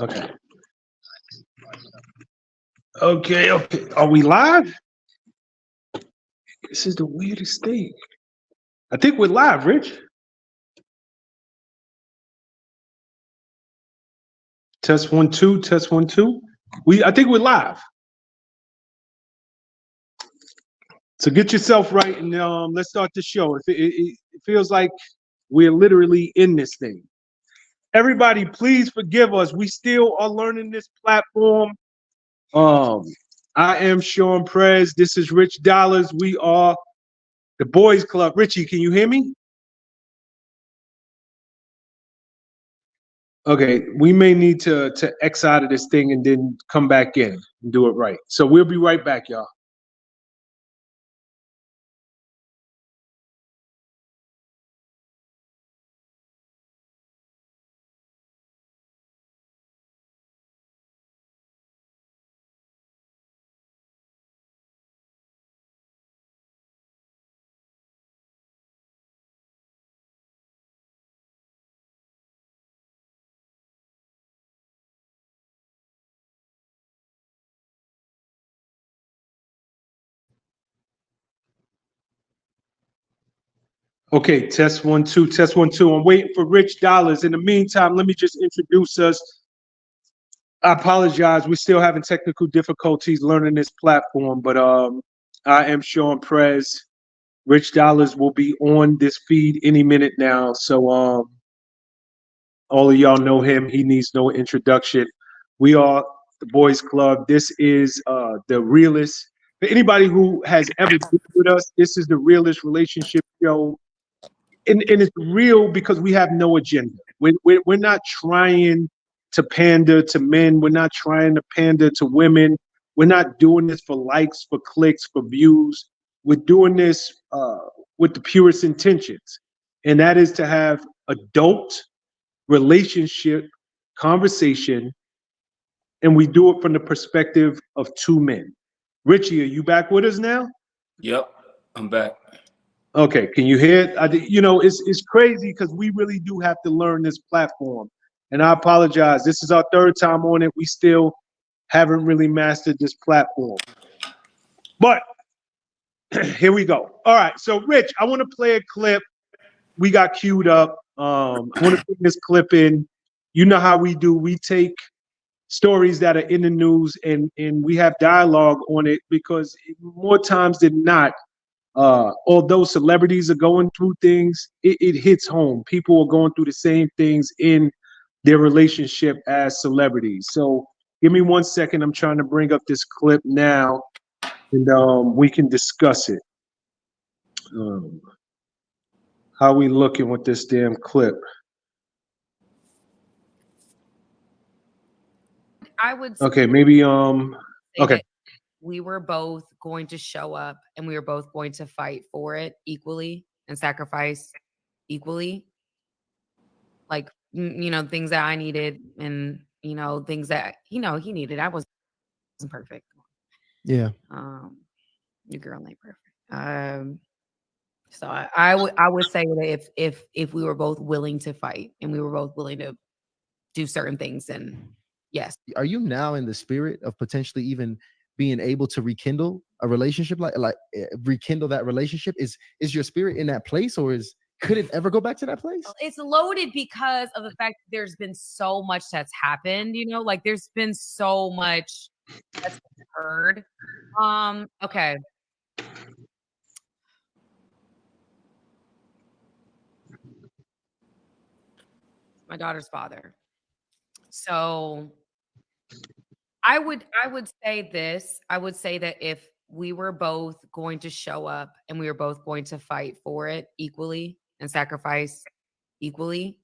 Okay. Okay. Are we live? This is the weirdest thing. I think we're live, Rich. Test 1 2. Test 1 2. I think we're live. So get yourself right and let's start the show. It feels like we're literally in this thing. Everybody, please forgive us. We still are learning this platform. I am Sean Prez. This is Rich Dollars. We are the Boys Club. Richie, can you hear me? Okay, we may need to X out of this thing and then come back in and do it right. So we'll be right back, y'all. Okay, test 1 2, test 1 2. I'm waiting for Rich Dollars. In the meantime, let me just introduce us. I apologize. We're still having technical difficulties learning this platform, but I am Sean Prez. Rich Dollars will be on this feed any minute now. So all of y'all know him. He needs no introduction. We are the Boys Club. This is the realest. For anybody who has ever been with us, this is the realest relationship show. And it's real because we have no agenda. We're not trying to pander to men. We're not trying to pander to women. We're not doing this for likes, for clicks, for views. We're doing this with the purest intentions, and that is to have adult relationship conversation, and we do it from the perspective of two men. Richie, are you back with us now? Yep, I'm back. Okay, can you hear it? It's crazy because we really do have to learn this platform, and I apologize. This is our third time on it. We still haven't really mastered this platform, but here we go. All right, so Rich, I want to play a clip. We got queued up. I want to put this clip in. You know how we do. We take stories that are in the news and we have dialogue on it because more times than not, although celebrities are going through things, it hits home. People are going through the same things in their relationship as celebrities. So give me 1 second. I'm trying to bring up this clip now and we can discuss it. How we looking with this damn clip? I would okay, maybe okay. We were both going to show up and we were both going to fight for it equally and sacrifice equally. Like, things that I needed and, things that, he needed. I wasn't perfect. Yeah. Your girl ain't perfect. So I would say that if we were both willing to fight and we were both willing to do certain things, then yes. Are you now in the spirit of potentially even being able to rekindle a relationship, like rekindle that relationship? Is your spirit in that place, or could it ever go back to that place? It's loaded because of the fact that there's been so much that's happened, like there's been so much that's heard. Okay. My daughter's father. So I would say this. I would say that if we were both going to show up and we were both going to fight for it equally and sacrifice equally,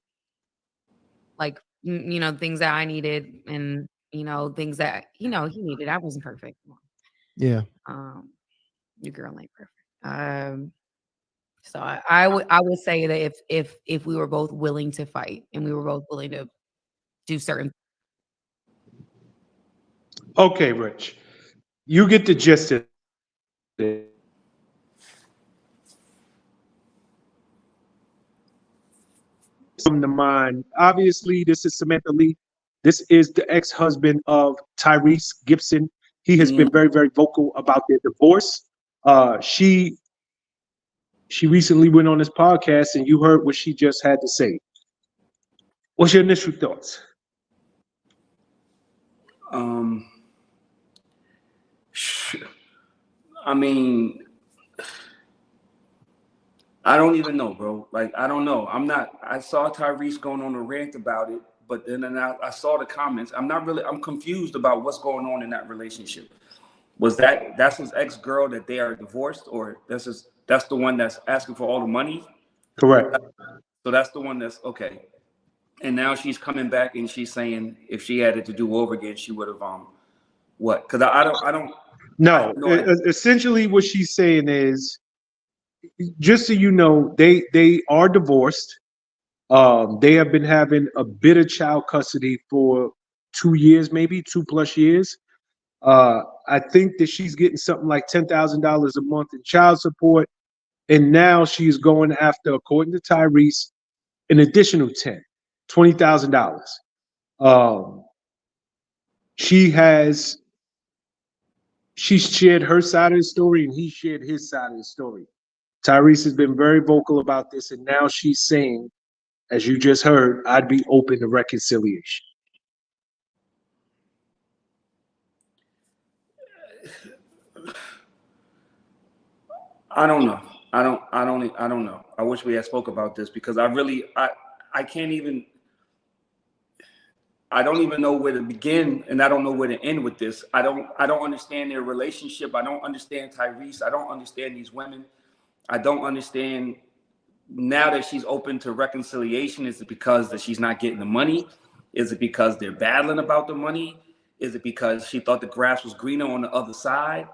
like, things that I needed and, things that, he needed. I wasn't perfect. Yeah. Your girl ain't perfect. So I would say that if we were both willing to fight and we were both willing to do certain. Okay, Rich, you get the gist of it. come to mind. Obviously, this is Samantha Lee. This is the ex-husband of Tyrese Gibson. He has been very, very vocal about their divorce. She recently went on this podcast, and you heard what she just had to say. What's your initial thoughts? I mean, I don't even know, bro. Like, I don't know. I saw Tyrese going on a rant about it, but then I saw the comments. I'm confused about what's going on in that relationship. That's his ex-girl that they are divorced, or that's the one that's asking for all the money? Correct. So that's the one that's okay. And now she's coming back and she's saying if she had it to do over again, she would have what? Because I don't. No, essentially what she's saying is, just so you know, they are divorced. They have been having a bit of child custody for 2 years, maybe 2+ years. I think that she's getting something like $10,000 a month in child support, and now she's going after, according to Tyrese, an additional $20,000. She's shared her side of the story, and he shared his side of the story. Tyrese has been very vocal about this, and now she's saying, as you just heard, I'd be open to reconciliation. I don't know. I don't know. I wish we had spoke about this because I can't even. I don't even know where to begin, and I don't know where to end with this. I don't understand their relationship. I don't understand Tyrese. I don't understand these women. I don't understand now that she's open to reconciliation. Is it because that she's not getting the money? Is it because they're battling about the money? Is it because she thought the grass was greener on the other side?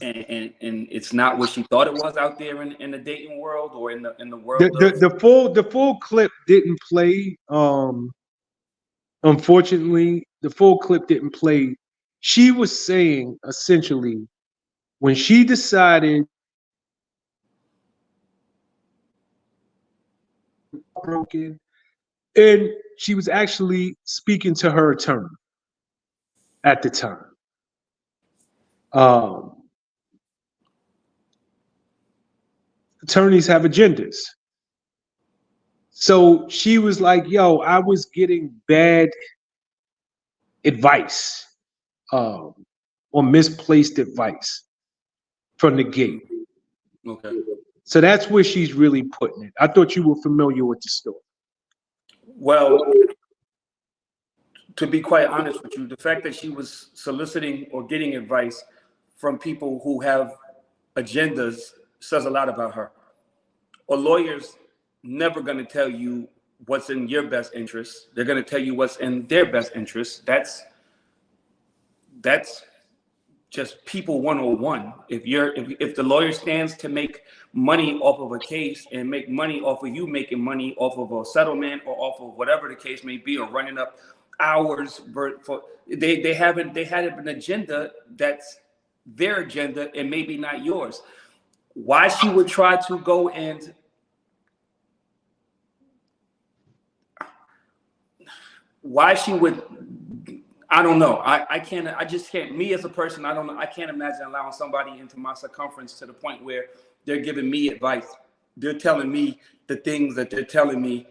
And it's not what she thought it was out there in the dating world or in the world. The full clip didn't play. Unfortunately, the full clip didn't play. She was saying essentially when she decided broken, and she was actually speaking to her attorney at the time. Attorneys have agendas. So she was like, yo, I was getting bad advice, or misplaced advice from the gate. Okay. So that's where she's really putting it. I thought you were familiar with the story. Well, to be quite honest with you, the fact that she was soliciting or getting advice from people who have agendas says a lot about her. A lawyer's never going to tell you what's in your best interest. They're going to tell you what's in their best interest. That's just people 101. If the lawyer stands to make money off of a case and make money off of you making money off of a settlement or off of whatever the case may be, or running up hours for they had an agenda that's their agenda and maybe not yours. Why she would try to go and why she would, I don't know. I just can't, me as a person, I don't know. I can't imagine allowing somebody into my circumference to the point where they're giving me advice. They're telling me the things that they're telling me.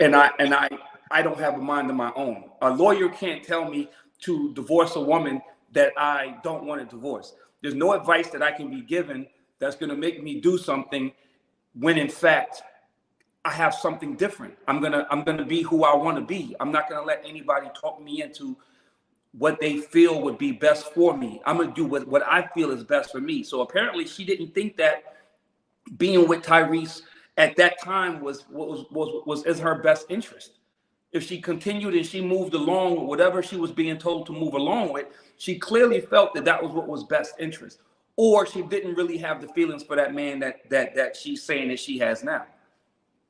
And I don't have a mind of my own. A lawyer can't tell me to divorce a woman that I don't want to divorce. There's no advice that I can be given that's going to make me do something when in fact I have something different. I'm gonna be who I want to be. I'm not gonna let anybody talk me into what they feel would be best for me. I'm gonna do what I feel is best for me. So apparently she didn't think that being with Tyrese at that time was in her best interest. If she continued and she moved along with whatever she was being told to move along with, she clearly felt that was what was best interest. Or she didn't really have the feelings for that man that she's saying that she has now.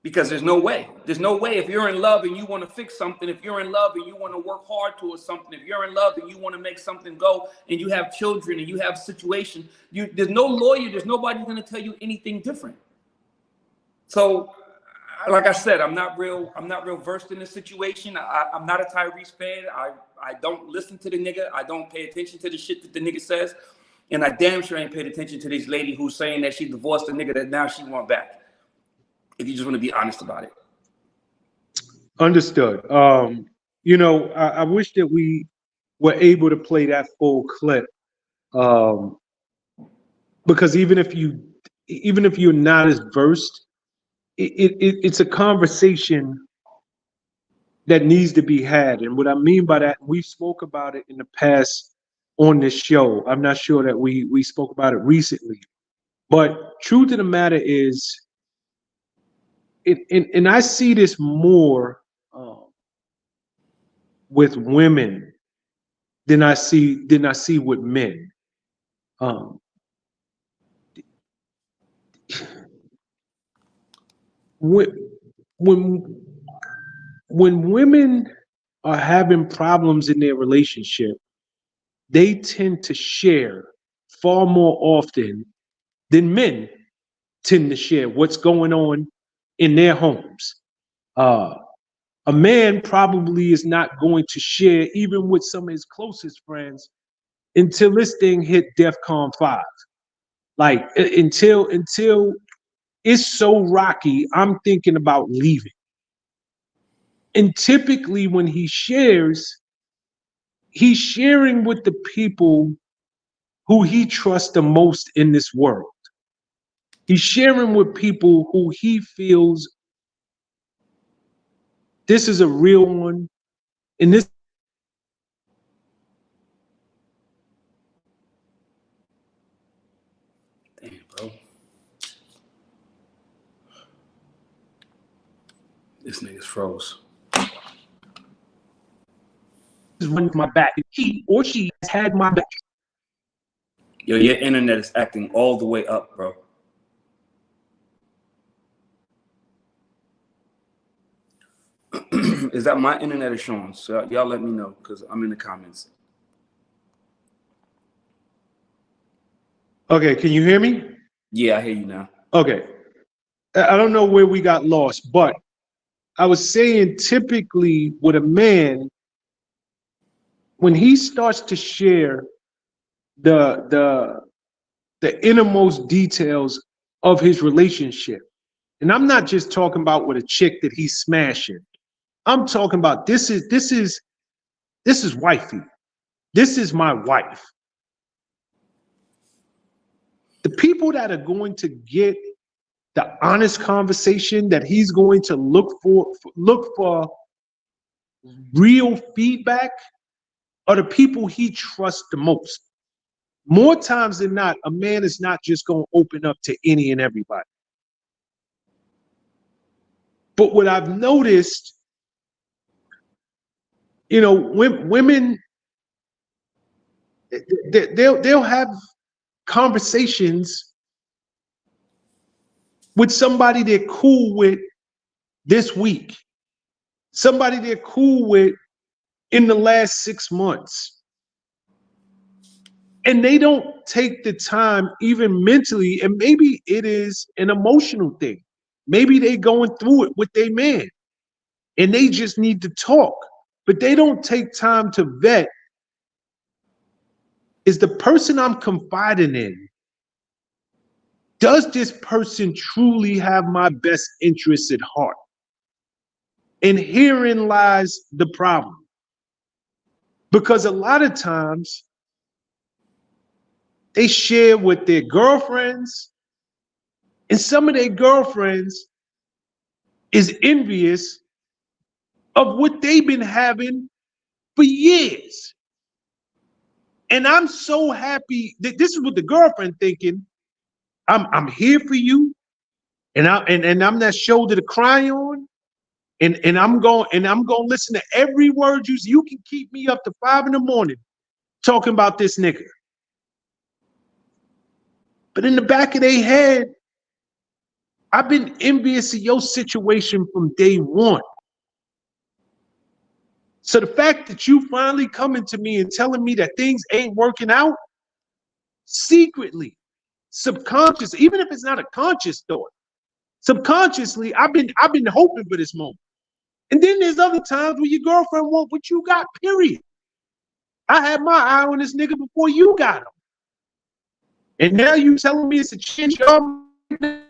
Because there's no way if you're in love and you want to fix something, if you're in love and you want to work hard towards something, if you're in love and you want to make something go and you have children and you have situation, there's no lawyer, there's nobody going to tell you anything different. So like I said, I'm not real versed in this situation. I'm not a Tyrese fan. I don't listen to the nigga. I don't pay attention to the shit that the nigga says. And I damn sure ain't paid attention to this lady who's saying that she divorced the nigga that now she want back. If you just want to be honest about it. Understood. I wish that we were able to play that full clip. Because even if you're not as versed, it's a conversation that needs to be had. And what I mean by that, we spoke about it in the past on this show. I'm not sure that we spoke about it recently. But truth of the matter is, and I see this more with women than I see with men. When women are having problems in their relationship, they tend to share far more often than men tend to share what's going on in their homes. A man probably is not going to share even with some of his closest friends until this thing hit DEFCON 5. Like until it's so rocky, I'm thinking about leaving. And typically when he shares, he's sharing with the people who he trusts the most in this world. He's sharing with people who he feels this is a real one, and this Damn, bro. This nigga's froze. is one my back. He or she has had my back. Yo, your internet is acting all the way up, bro. Is that my internet or Sean's? So y'all let me know because I'm in the comments. Okay, can you hear me? Yeah, I hear you now. Okay. I don't know where we got lost, but I was saying typically with a man, when he starts to share the innermost details of his relationship, and I'm not just talking about with a chick that he's smashing. I'm talking about this is wifey. This is my wife. The people that are going to get the honest conversation, that he's going to look for real feedback, are the people he trusts the most. More times than not, a man is not just going to open up to any and everybody. But what I've noticed, women, they'll have conversations with somebody they're cool with this week, somebody they're cool with in the last 6 months. And they don't take the time even mentally, and maybe it is an emotional thing. Maybe they going through it with their man and they just need to talk, but they don't take time to vet, is the person I'm confiding in, does this person truly have my best interests at heart? And herein lies the problem. Because a lot of times they share with their girlfriends, and some of their girlfriends is envious of what they've been having for years. And I'm so happy that this is what the girlfriend thinking. I'm here for you, and I'm that shoulder to cry on, and I'm going to listen to every word you say. You can keep me up to 5 a.m. talking about this nigga. But in the back of their head, I've been envious of your situation from day one. So the fact that you finally coming to me and telling me that things ain't working out, secretly, subconscious, even if it's not a conscious thought, Subconsciously, I've been hoping for this moment. And then there's other times where your girlfriend want what you got, period. I had my eye on this nigga before you got him. And now you telling me it's a change your mind?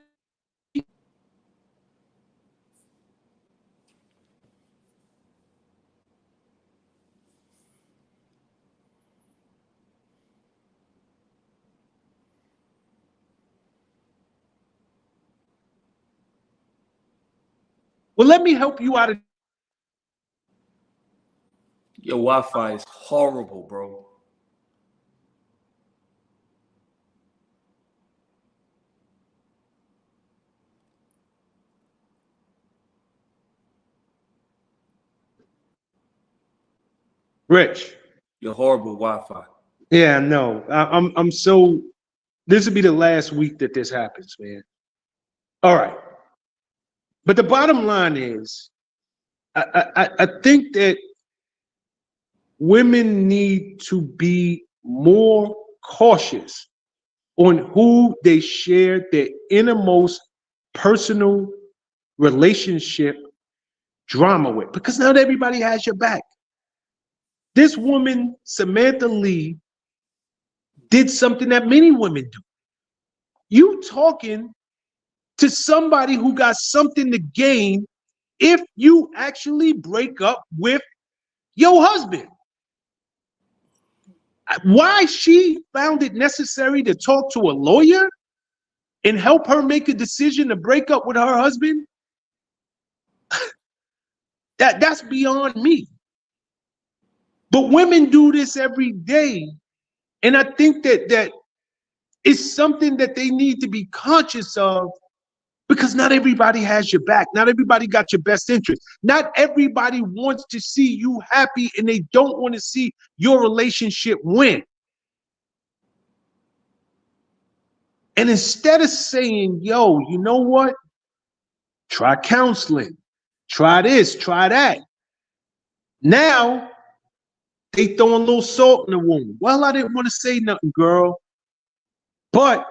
Well, let me help you out of. Your Wi-Fi is horrible, bro. Rich. Your horrible Wi-Fi. Yeah, no. I'm so. This will be the last week that this happens, man. All right. But the bottom line is, I think that women need to be more cautious on who they share their innermost personal relationship drama with, because not everybody has your back. This woman, Samantha Lee, did something that many women do. You talking to somebody who got something to gain if you actually break up with your husband. Why she found it necessary to talk to a lawyer and help her make a decision to break up with her husband, that's beyond me. But women do this every day. And I think that it's something that they need to be conscious of, because not everybody has your back. Not everybody got your best interest. Not everybody wants to see you happy, and they don't want to see your relationship win. And instead of saying, yo, you know what? Try counseling. Try this, try that. Now they throwing a little salt in the wound. Well, I didn't want to say nothing, girl. But,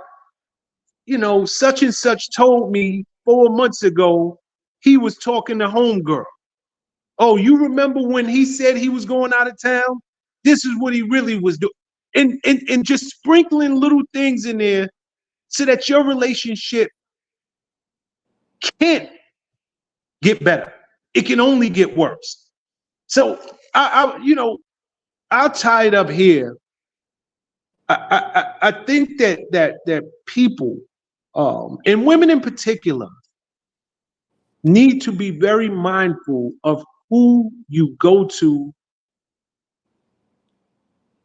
you know, such and such told me 4 months ago he was talking to homegirl. Oh, you remember when he said he was going out of town? This is what he really was doing. And just sprinkling little things in there so that your relationship can't get better. It can only get worse. So I'll tie it up here. I think that people, and women in particular, need to be very mindful of who you go to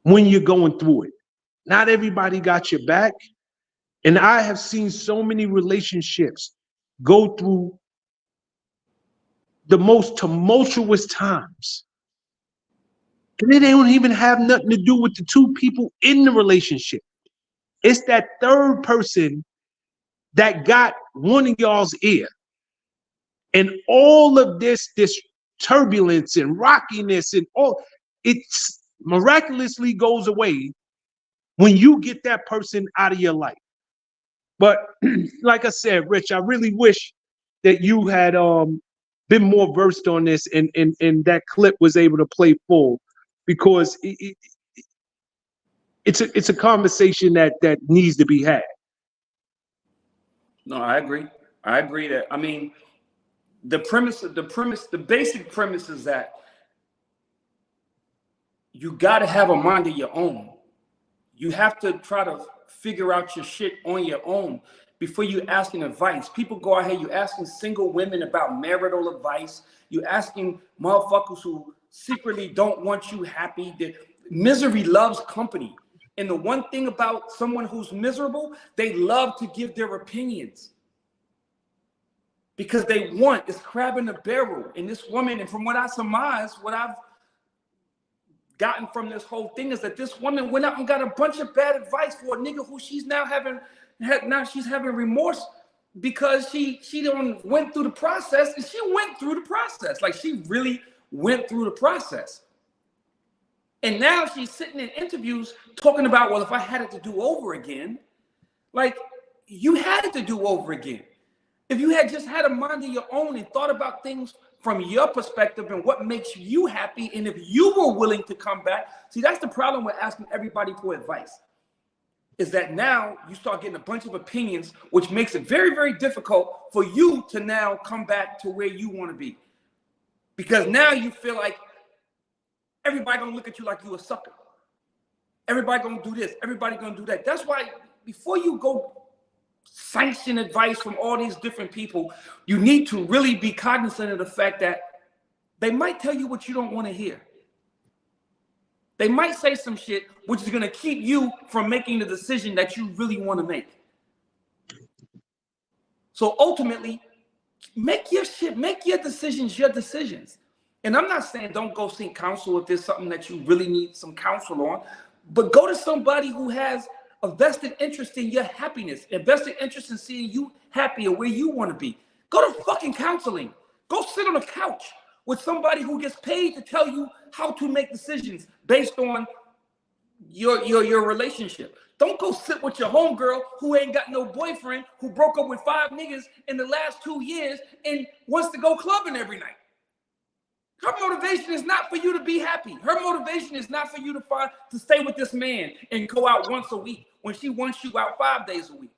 when you're going through it. Not everybody got your back. And I have seen so many relationships go through the most tumultuous times. And they don't even have nothing to do with the two people in the relationship. It's that third person that got one of y'all's ear. And all of this turbulence and rockiness and all, it miraculously goes away when you get that person out of your life. But like I said, Rich, I really wish that you had been more versed on this, and that clip was able to play full, because it's a conversation that needs to be had. No, I agree. I agree that, I mean, the basic premise is that you got to have a mind of your own. You have to try to figure out your shit on your own before you asking advice. People go out here, you asking single women about marital advice. You asking motherfuckers who secretly don't want you happy. That misery loves company. And the one thing about someone who's miserable, they love to give their opinions. Because they want, it's crab in the barrel. And this woman, and from what I surmise, what I've gotten from this whole thing is that this woman went out and got a bunch of bad advice for a nigga who she's now having remorse because she done went through the process, and she went through the process. Like, she really went through the process. And now she's sitting in interviews talking about, well, if I had it to do over again, like, you had it to do over again. If you had just had a mind of your own and thought about things from your perspective and what makes you happy, and if you were willing to come back, see, that's the problem with asking everybody for advice, is that now you start getting a bunch of opinions, which makes it very, very difficult for you to now come back to where you want to be. Because now you feel like everybody gonna look at you like you a sucker. Everybody gonna do this, everybody gonna do that. That's why before you go sanction advice from all these different people, you need to really be cognizant of the fact that they might tell you what you don't want to hear. They might say some shit which is going to keep you from making the decision that you really want to make. So ultimately, make your shit, make your decisions your decisions. And I'm not saying don't go seek counsel if there's something that you really need some counsel on, but go to somebody who has a vested interest in your happiness, a vested interest in seeing you happy or where you want to be. Go to fucking counseling. Go sit on a couch with somebody who gets paid to tell you how to make decisions based on your relationship. Don't go sit with your homegirl who ain't got no boyfriend, who broke up with 5 niggas in the last 2 years and wants to go clubbing every night. Her motivation is not for you to be happy. Her motivation is not for you to stay with this man and go out once a week when she wants you out 5 days a week.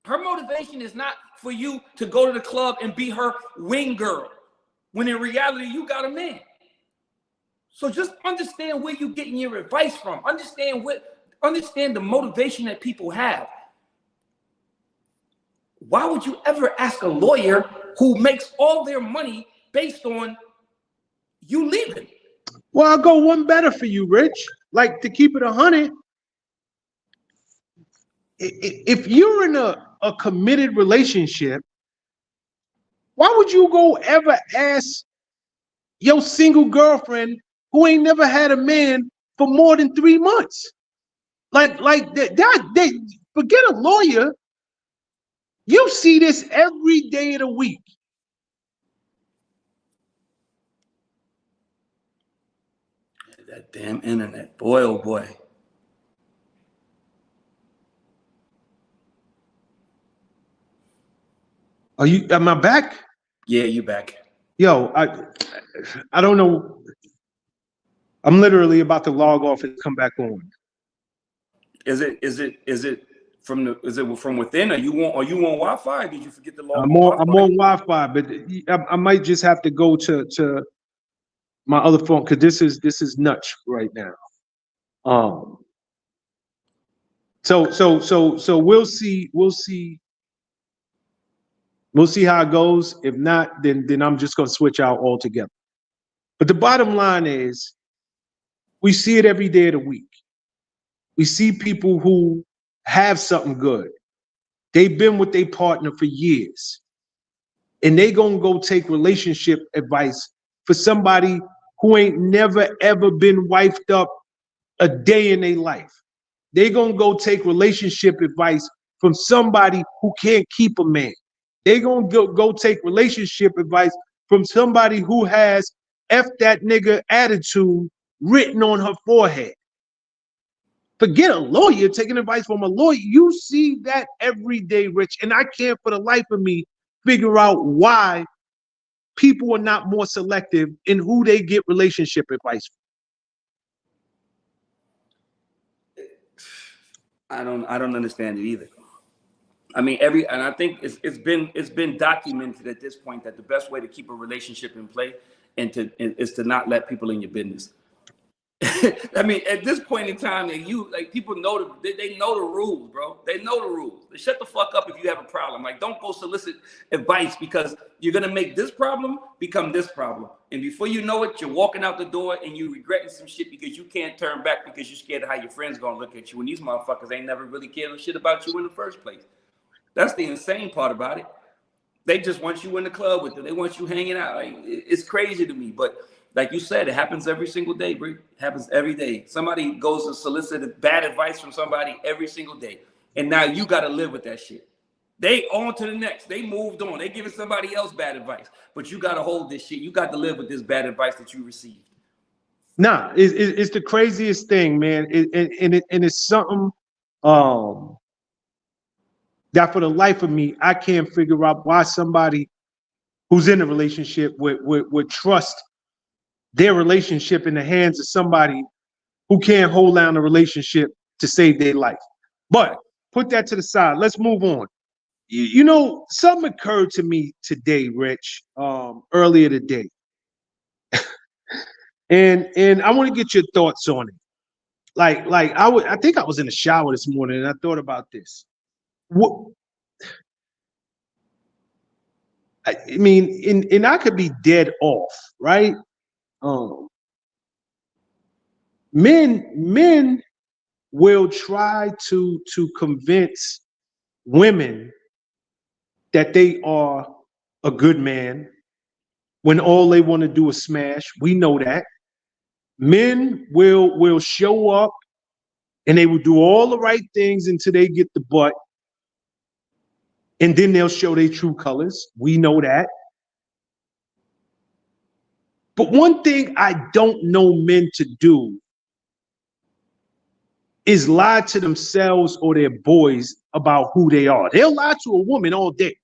Her motivation is not for you to go to the club and be her wing girl, when in reality you got a man. So just understand where you're getting your advice from. Understand the motivation that people have. Why would you ever ask a lawyer who makes all their money based on you leaving? Well, I'll go one better for you, Rich. Like, to keep it 100, if you're in a committed relationship, why would you go ever ask your single girlfriend who ain't never had a man for more than 3 months? Like that forget a lawyer. You see this every day of the week. That damn internet, boy, oh boy. Am I back? Yeah, you back. Yo, I don't know. I'm literally about to log off and come back on. Is it from within? Are you on Wi-Fi? Did you forget to log I'm on Wi-Fi? on Wi-Fi, but I might just have to go to my other phone because this is nuts right now. So we'll see how it goes. If not, then I'm just gonna switch out altogether. But the bottom line is, we see it every day of the week. We see people who have something good. They've been with their partner for years, and they gonna go take relationship advice for somebody who ain't never ever been wifed up a day in their life. They gonna go take relationship advice from somebody who can't keep a man. They gonna go take relationship advice from somebody who has F that nigga attitude written on her forehead. Forget a lawyer taking advice from a lawyer. You see that every day, Rich. And I can't for the life of me figure out why people are not more selective in who they get relationship advice from. I don't understand it either. I mean, and I think it's been documented at this point that the best way to keep a relationship in play is to not let people in your business. I mean, at this point in time, people know they know the rules, bro. They know the rules. They shut the fuck up if you have a problem. Like, don't go solicit advice because you're gonna make this problem become this problem, and before you know it, you're walking out the door and you regretting some shit because you can't turn back because you're scared of how your friends gonna look at you. And these motherfuckers ain't never really cared shit about you in the first place. That's the insane part about it. They just want you in the club with them. They want you hanging out. Like, it's crazy to me, but. Like you said, it happens every single day, bro. It happens every day. Somebody goes to solicit bad advice from somebody every single day. And now you got to live with that shit. They on to the next. They moved on. They giving somebody else bad advice. But you got to hold this shit. You got to live with this bad advice that you received. Nah, it's the craziest thing, man. And it's something that for the life of me, I can't figure out why somebody who's in a relationship would trust their relationship in the hands of somebody who can't hold down a relationship to save their life. But put that to the side. Let's move on. You know, something occurred to me today, Rich, earlier today. And I want to get your thoughts on it. Like I think I was in the shower this morning and I thought about this. What, I mean, and I could be dead off, right? Um, men will try to convince women that they are a good man when all they want to do is smash. We know that. Men will show up and they will do all the right things until they get the butt. And then they'll show their true colors. We know that. But one thing I don't know men to do is lie to themselves or their boys about who they are. They'll lie to a woman all day.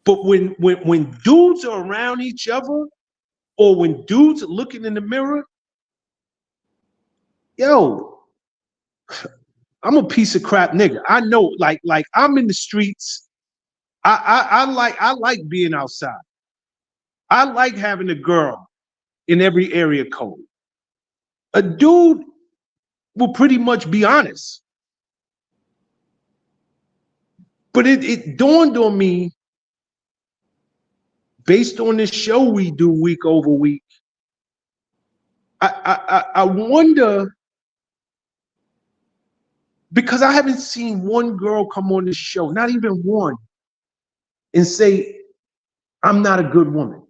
But when dudes are around each other, or when dudes are looking in the mirror, yo, I'm a piece of crap nigga. I know, like I'm in the streets. I like being outside. I like having a girl in every area code. A dude will pretty much be honest. But it dawned on me, based on this show we do week over week, I wonder, because I haven't seen one girl come on this show, not even one, and say, I'm not a good woman.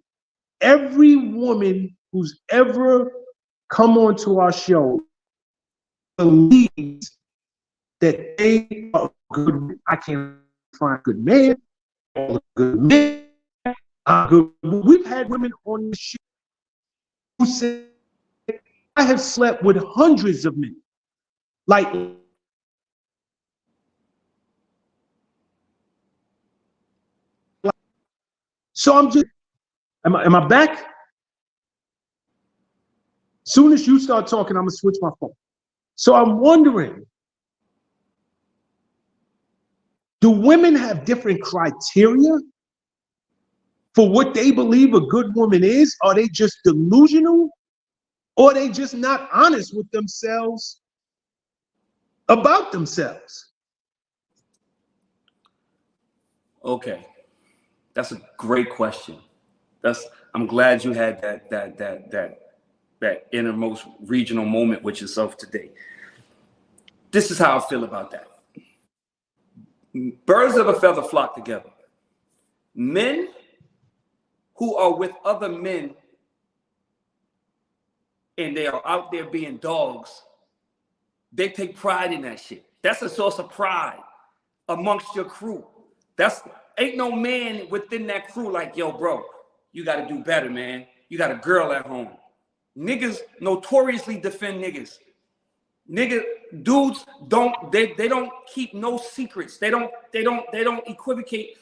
Every woman who's ever come onto our show believes that they are good. I can't find a good man, all a good men. I'm good. We've had women on the show who say, I have slept with hundreds of men. Like, so I'm just, am I back? Soon as you start talking, I'm gonna switch my phone. So I'm wondering, do women have different criteria for what they believe a good woman is? Are they just delusional? Or are they just not honest with themselves about themselves? Okay, that's a great question. I'm glad you had that innermost regional moment with yourself today. This is how I feel about that. Birds of a feather flock together. Men who are with other men and they are out there being dogs, they take pride in that shit. That's a source of pride amongst your crew. Ain't no man within that crew like, yo, bro, you got to do better, man. You got a girl at home. Niggas notoriously defend niggas. Dudes don't keep no secrets. They don't equivocate.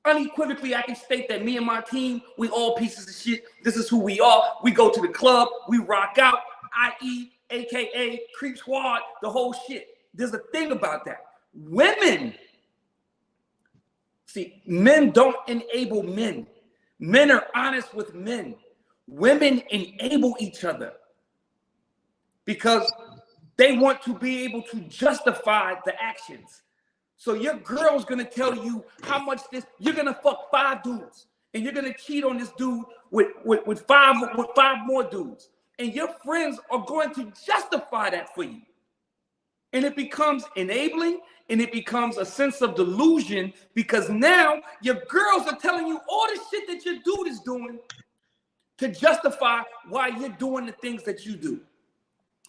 Unequivocally, I can state that me and my team, we all pieces of shit. This is who we are. We go to the club, we rock out, i.e., AKA Creep Squad, the whole shit. There's a thing about that. Women, see, men don't enable men. Men are honest with men. Women enable each other because they want to be able to justify the actions. So your girl's gonna tell you how much you're gonna fuck 5 dudes, and you're gonna cheat on this dude with five more dudes, and your friends are going to justify that for you, and it becomes enabling, and it becomes a sense of delusion because now your girls are telling you all the shit that your dude is doing to justify why you're doing the things that you do.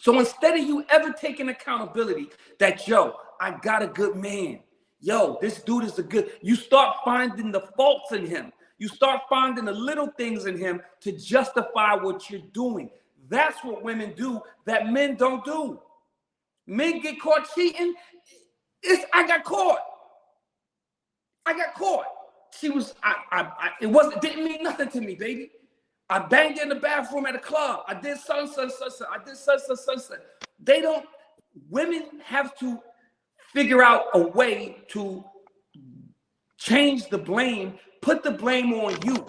So instead of you ever taking accountability that, yo, I got a good man. Yo, this dude is you start finding the faults in him. You start finding the little things in him to justify what you're doing. That's what women do that men don't do. Men get caught cheating. I got caught. I got caught. She was, it didn't mean nothing to me, baby. I banged in the bathroom at a club. I did such. I did such. They don't, women have to figure out a way to change the blame, put the blame on you.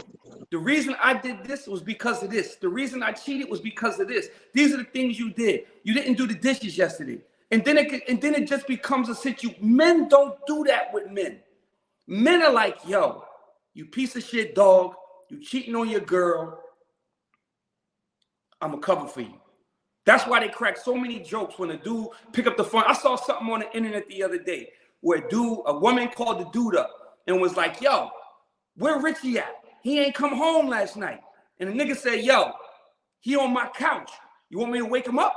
The reason I did this was because of this. The reason I cheated was because of this. These are the things you did. You didn't do the dishes yesterday. And then it just becomes a situation. Men don't do that with men. Men are like, yo, you piece of shit dog, you cheating on your girl, I'm a cover for you. That's why they crack so many jokes when a dude pick up the phone. I saw something on the internet the other day where a woman called the dude up and was like, yo, where Richie at? He ain't come home last night. And the nigga said, yo, he on my couch. You want me to wake him up?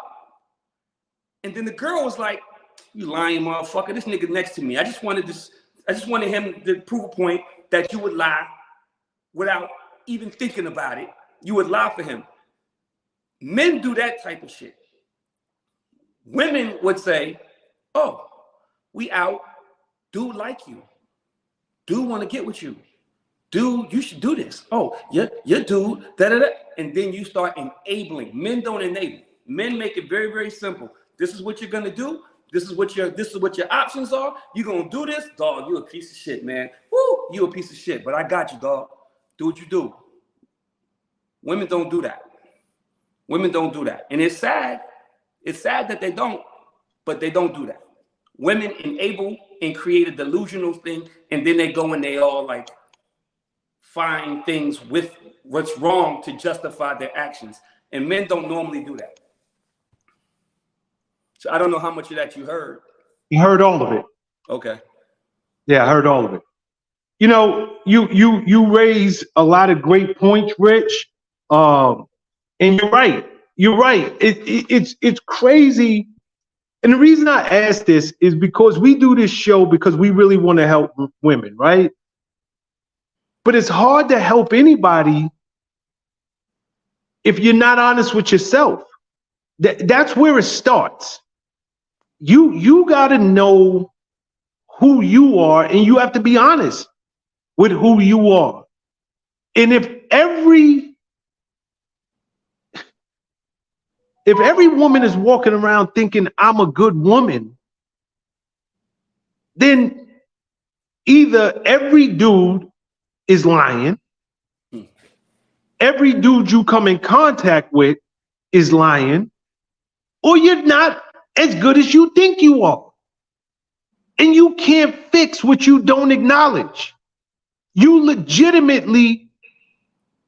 And then the girl was like, you lying motherfucker, this nigga next to me. I just wanted him to prove a point that you would lie without even thinking about it. You would lie for him. Men do that type of shit. Women would say, oh, we out. Dude like you. Dude want to get with you. Dude, you should do this. Oh, your dude, da-da-da. And then you start enabling. Men don't enable. Men make it very, very simple. This is what you're gonna do. This is what your options are. You're gonna do this, dog. You a piece of shit, man. Woo, you a piece of shit. But I got you, dog. Do what you do. Women don't do that. Women don't do that. And it's sad. It's sad that they don't, but they don't do that. Women enable and create a delusional thing, and then they go and they all like find things with what's wrong to justify their actions. And men don't normally do that. So I don't know how much of that you heard. You heard all of it. Okay. Yeah, I heard all of it. You know, you raise a lot of great points, Rich. And you're right. You're right. It's crazy. And the reason I ask this is because we do this show because we really want to help women, right? But it's hard to help anybody if you're not honest with yourself. That's where it starts. You got to know who you are, and you have to be honest with who you are. And if every woman is walking around thinking I'm a good woman, then either every dude is lying, every dude you come in contact with is lying, or you're not as good as you think you are. And you can't fix what you don't acknowledge. You legitimately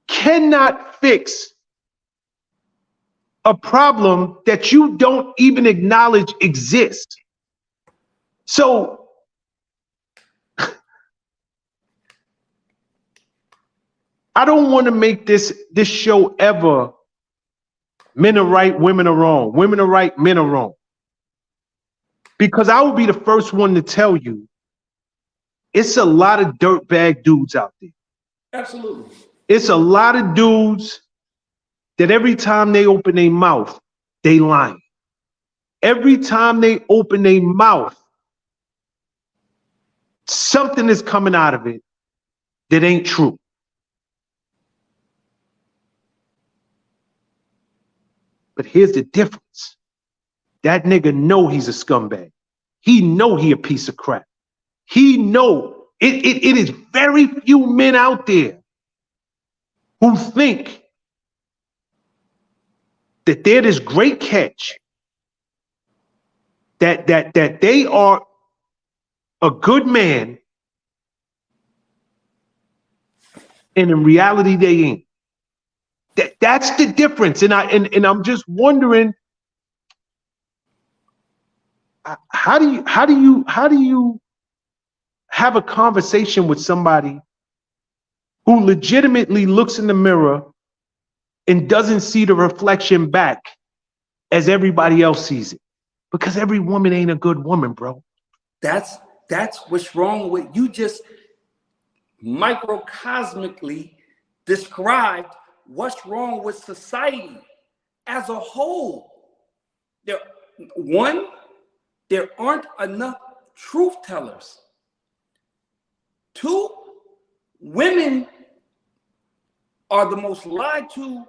cannot fix a problem that you don't even acknowledge exists. So I don't want to make this show ever men are right, women are wrong. Women are right, men are wrong. Because I will be the first one to tell you, it's a lot of dirtbag dudes out there. Absolutely. It's a lot of dudes that every time they open their mouth, they lying. Every time they open their mouth, something is coming out of it that ain't true. But here's the difference. That nigga know he's a scumbag. He know he a piece of crap. He know it is very few men out there who think that they're this great catch, that they are a good man, and in reality they ain't. That's the difference. And I'm just wondering, how do you have a conversation with somebody who legitimately looks in the mirror and doesn't see the reflection back as everybody else sees it? Because every woman ain't a good woman, bro. That's what's wrong with you. Just microcosmically described what's wrong with society as a whole. One, there aren't enough truth tellers. 2, women are the most lied to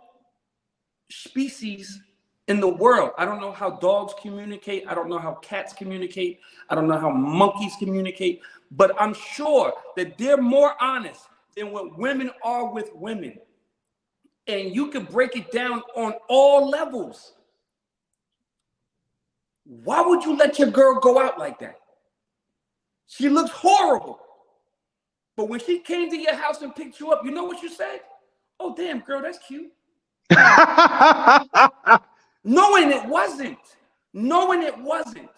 species in the world. I don't know how dogs communicate. I don't know how cats communicate. I don't know how monkeys communicate. But I'm sure that they're more honest than what women are with women. And you can break it down on all levels. Why would you let your girl go out like that? She looks horrible. But when she came to your house and picked you up, you know what you said? Oh, damn, girl, that's cute. Knowing it wasn't. Knowing it wasn't.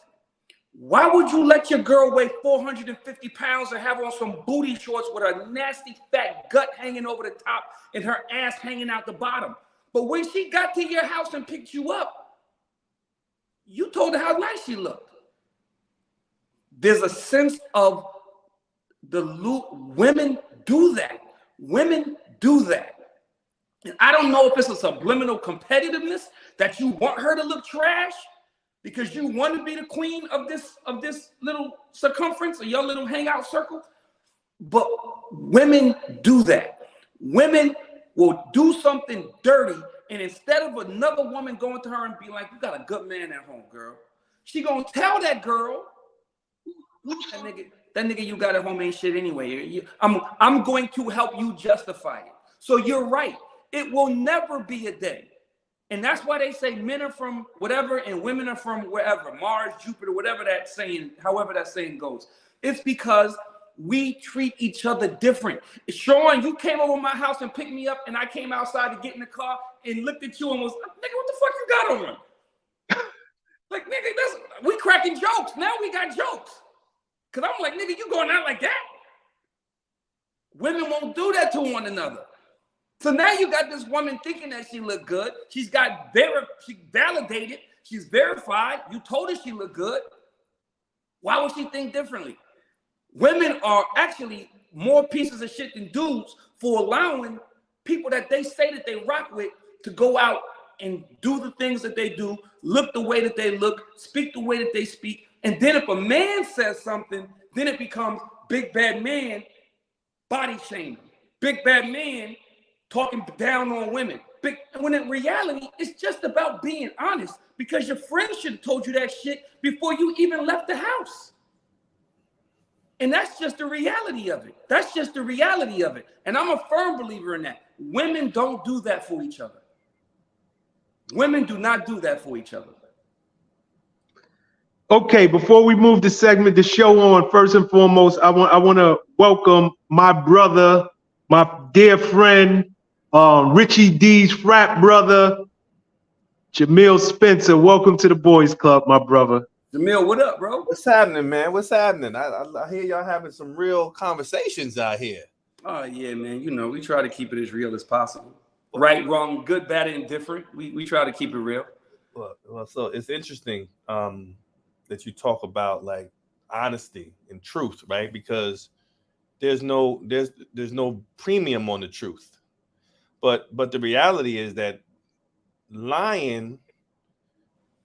Why would you let your girl weigh 450 pounds and have on some booty shorts with a nasty fat gut hanging over the top and her ass hanging out the bottom? But when she got to your house and picked you up, you told her how nice she looked. There's a sense of the loop. Women do that. Women do that. And I don't know if it's a subliminal competitiveness that you want her to look trash because you want to be the queen of this little circumference, or your little hangout circle. But women do that. Women will do something dirty, and instead of another woman going to her and be like, "You got a good man at home, girl," she gonna tell that girl, that nigga you got at home ain't shit anyway. I'm going to help you justify it. So you're right. It will never be a day. And that's why they say men are from whatever and women are from wherever, Mars, Jupiter, whatever that saying, however that saying goes. It's because we treat each other different. Sean, you came over my house and picked me up, and I came outside to get in the car and looked at you and was like, "Nigga, what the fuck you got on?" Like, nigga, we cracking jokes. Now we got jokes. Because I'm like, nigga, you going out like that? Women won't do that to one another. So now you got this woman thinking that she looked good. She validated. She's verified. You told her she looked good. Why would she think differently? Women are actually more pieces of shit than dudes for allowing people that they say that they rock with to go out and do the things that they do, look the way that they look, speak the way that they speak. And then if a man says something, then it becomes big bad man body shaming. Big bad man talking down on women. When in reality, it's just about being honest, because your friends should have told you that shit before you even left the house. And that's just the reality of it. That's just the reality of it. And I'm a firm believer in that. Women don't do that for each other. Women do not do that for each other. Okay, before we move the segment, the show on, first and foremost, I want to welcome my brother, my dear friend, Richie D's frat brother, Jamil Spencer. Welcome to the Boys Club, my brother. Jamil, what up, bro? What's happening, man? What's happening? I hear y'all having some real conversations out here. Oh, yeah, man. You know, we try to keep it as real as possible. Right, wrong, good, bad, and indifferent. We try to keep it real. Well, so it's interesting that you talk about like honesty and truth, right? Because there's no premium on the truth. But the reality is that lying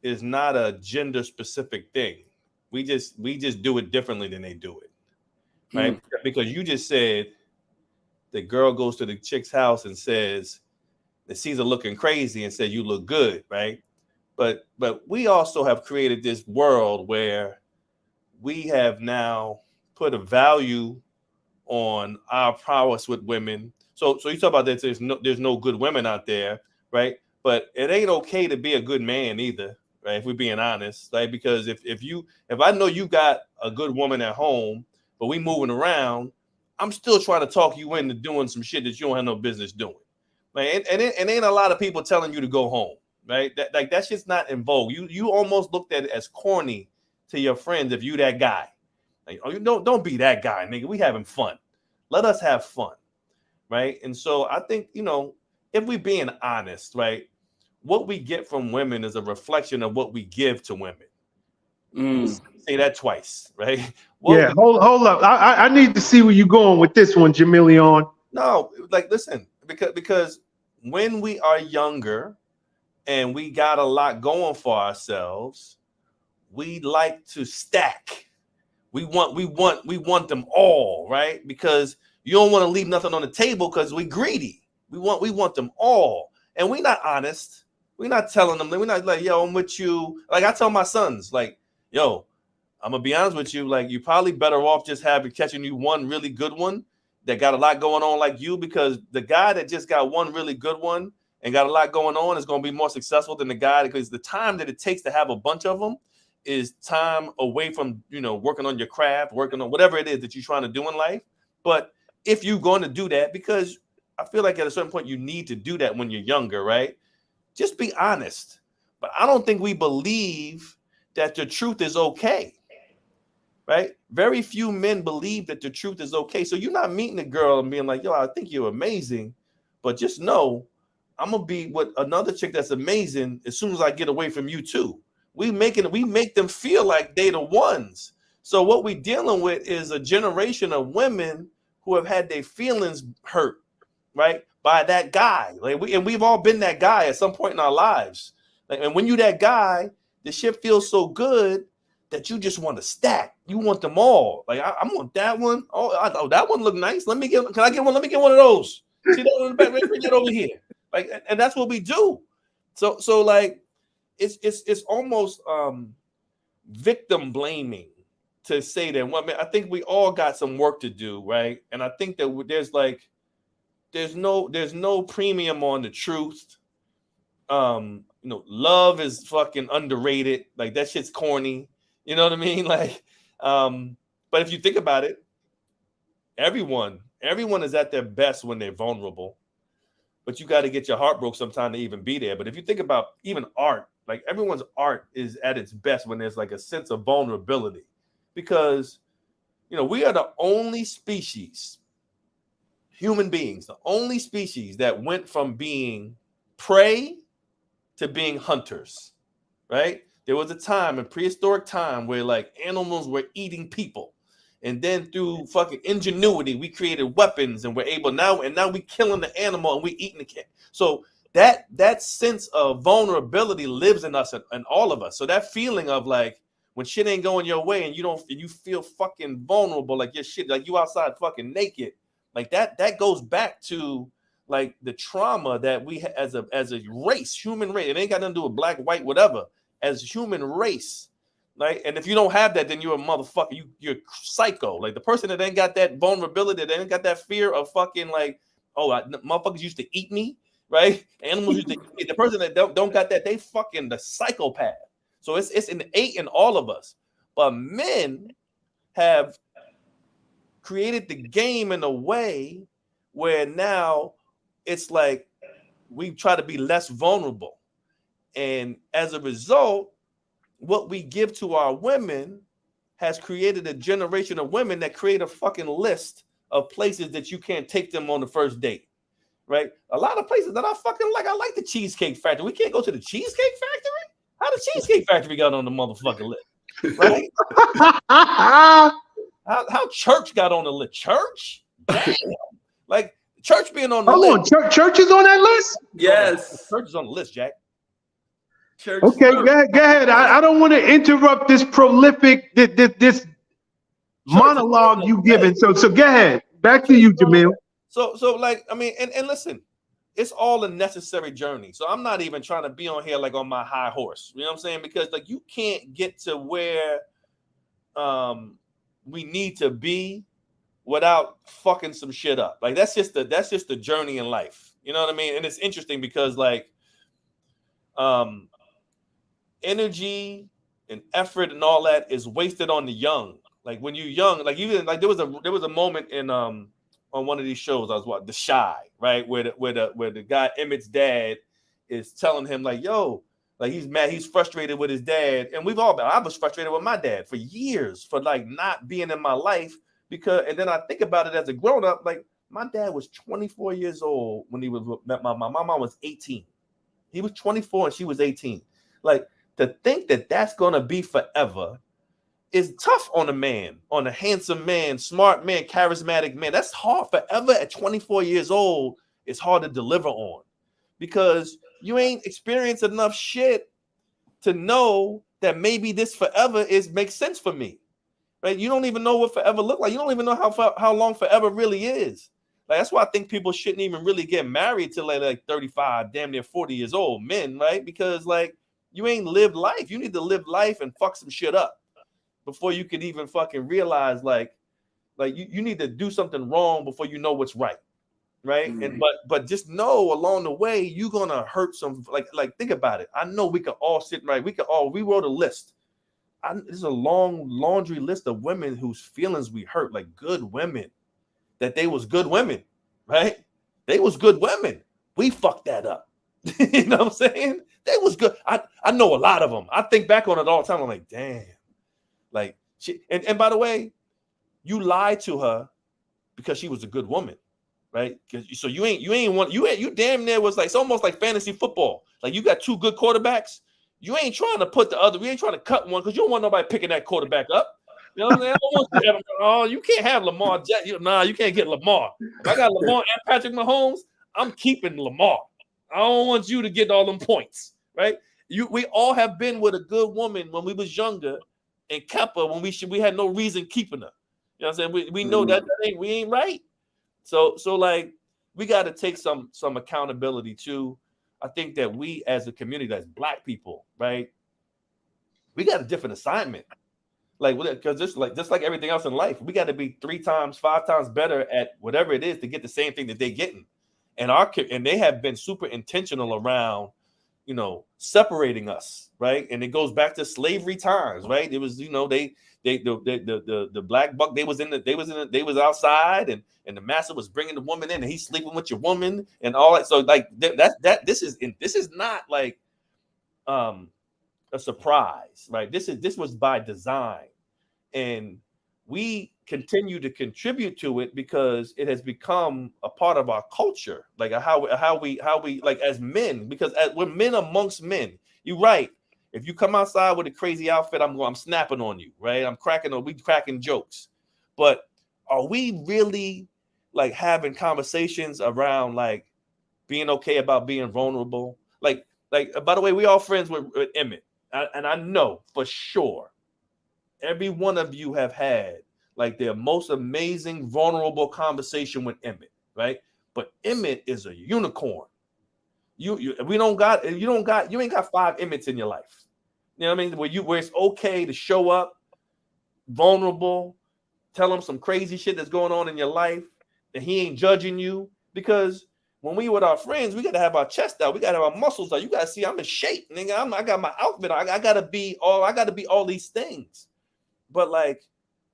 is not a gender specific thing. We just do it differently than they do it, right? Because you just said the girl goes to the chick's house and says that sees her looking crazy and said, "You look good," right? But we also have created this world where we have now put a value on our prowess with women. So you talk about that there's no good women out there, right? But it ain't okay to be a good man either, right? If we're being honest, right? Because if I know you got a good woman at home, but we moving around, I'm still trying to talk you into doing some shit that you don't have no business doing, right? And ain't a lot of people telling you to go home, right? That's just not in vogue. You almost looked at it as corny to your friends if you that guy. Like, oh, you don't be that guy, nigga. We having fun. Let us have fun, right? And so I think, if we being honest, right, what we get from women is a reflection of what we give to women. Say that twice, right? Hold up. I need to see where you're going with this one, Jamilion. No, like listen, because when we are younger and we got a lot going for ourselves, we like to stack. We want them all, right? Because you don't want to leave nothing on the table because we greedy. We want them all. And we're not honest. We're not telling them. We're not like, yo, I'm with you. Like I tell my sons, like, yo, I'm gonna be honest with you. Like, you're probably better off just catching you one really good one that got a lot going on like you, because the guy that just got one really good one and got a lot going on is going to be more successful than the guy, because the time that it takes to have a bunch of them is time away from, working on your craft, working on whatever it is that you're trying to do in life. But if you're going to do that, because I feel like at a certain point you need to do that when you're younger, right? Just be honest. But I don't think we believe that the truth is okay, right? Very few men believe that the truth is okay. So you're not meeting a girl and being like, yo, I think you're amazing, but just know I'm going to be with another chick that's amazing as soon as I get away from you too. We make them feel like they the ones. So what we're dealing with is a generation of women who have had their feelings hurt, right, by that guy. Like we've all been that guy at some point in our lives. Like, and when you that guy, the shit feels so good that you just want to stack. You want them all. Like I want that one. Oh, that one look nice. Can I get one? Let me get one of those. See that one in the back? Bring it over here. Like, and that's what we do. So like, it's almost victim blaming to say that women. I think we all got some work to do, right? And I think that there's no premium on the truth. Love is fucking underrated. Like that shit's corny. You know what I mean? Like, but if you think about it, everyone is at their best when they're vulnerable. But you got to get your heart broke sometime to even be there. But if you think about even art, like everyone's art is at its best when there's like a sense of vulnerability, because we are the only species, human beings, the only species that went from being prey to being hunters, right? There was a time, a prehistoric time, where like animals were eating people. And then through fucking ingenuity, we created weapons, and we're able now we killing the animal and we eating the cat. So that sense of vulnerability lives in us and all of us. So that feeling of like when shit ain't going your way and you feel fucking vulnerable, like your shit, like you outside fucking naked, like that goes back to like the trauma that we as a race, human race. It ain't got nothing to do with black, white, whatever. As human race. Right? And if you don't have that, then you're a motherfucker. You're psycho. Like the person that ain't got that vulnerability, that ain't got that fear of fucking like, motherfuckers used to eat me, right? Animals used to eat me. The person that don't got that, they fucking the psychopath. So it's innate in all of us. But men have created the game in a way where now it's like we try to be less vulnerable. And as a result, what we give to our women has created a generation of women that create a fucking list of places that you can't take them on the first date, right? A lot of places that I fucking like. I like the Cheesecake Factory. We can't go to the Cheesecake Factory? How the Cheesecake Factory got on the motherfucking list, right? how church got on the list? Church? Damn. Like church being on the list. Hold on, church is on that list? Yes. Church is on the list, Jack. Church. Okay, go ahead. I don't want to interrupt this prolific, this monologue you giving. So go ahead. Back to you, Jamil. So like, I mean, and listen, it's all a necessary journey. So I'm not even trying to be on here like on my high horse. You know what I'm saying? Because like you can't get to where we need to be without fucking some shit up. Like that's just the journey in life. You know what I mean? And it's interesting because like energy and effort and all that is wasted on the young. Like when you're young, like even like there was a moment in on one of these shows I was watching, The Shy, right, where the guy Emmett's dad is telling him like, yo, like he's mad, he's frustrated with his dad, and I was frustrated with my dad for years for like not being in my life because, and then I think about it as a grown up, like my dad was 24 years old when he met my mom. My mom was 18. He was 24 and she was 18. Like to think that that's gonna be forever is tough on a man, on a handsome man, smart man, charismatic man. That's hard forever at 24 years old. It's hard to deliver on because you ain't experienced enough shit to know that maybe this forever makes sense for me. Right? You don't even know what forever look like. You don't even know how long forever really is. Like, that's why I think people shouldn't even really get married till like 35, damn near 40 years old, men, right? Because like you ain't lived life. You need to live life and fuck some shit up before you could even fucking realize like you need to do something wrong before you know what's right. Right. Mm-hmm. And but just know along the way you're gonna hurt some, like think about it. I know we could all sit right. We wrote a list. There's a long laundry list of women whose feelings we hurt, like good women, that they was good women, right? They was good women. We fucked that up. You know what I'm saying? They was good. I know a lot of them. I think back on it all the time. I'm like, damn. Like she, and by the way, you lied to her because she was a good woman, right? So you damn near was like, it's almost like fantasy football. Like you got two good quarterbacks. You ain't trying to put you ain't trying to cut one because you don't want nobody picking that quarterback up. You know what I'm saying? Oh, you can't have Lamar. You can't get Lamar. If I got Lamar and Patrick Mahomes, I'm keeping Lamar. I don't want you to get all them points, right? We all have been with a good woman when we was younger and kept her when we had no reason keeping her. You know what I'm saying? We know that we ain't right. So like we got to take some accountability too. I think that we as a community, as Black people, right, we got a different assignment. Like, because just like everything else in life, we got to be 3 times, 5 times better at whatever it is to get the same thing that they're getting. And they have been super intentional around, separating us, right? And it goes back to slavery times, right? It was, the black buck, they was outside, and the master was bringing the woman in, and he's sleeping with your woman and all that. So like this is not like a surprise, right? This was by design, and we continue to contribute to it because it has become a part of our culture, like how we like as men, because we're men amongst men. You're right. If you come outside with a crazy outfit, I'm snapping on you, right? We cracking jokes, but are we really like having conversations around like being okay about being vulnerable? Like by the way, we all friends with Emmett, and I know for sure every one of you have had like their most amazing vulnerable conversation with Emmett, right? But Emmett is a unicorn. You ain't got 5 Emmets in your life. You know what I mean? Where it's okay to show up vulnerable, tell him some crazy shit that's going on in your life, and he ain't judging you. Because when we with our friends, we got to have our chest out, we got to have our muscles out. You got to see I'm in shape, nigga. I got my outfit. I got to be all these things. But like,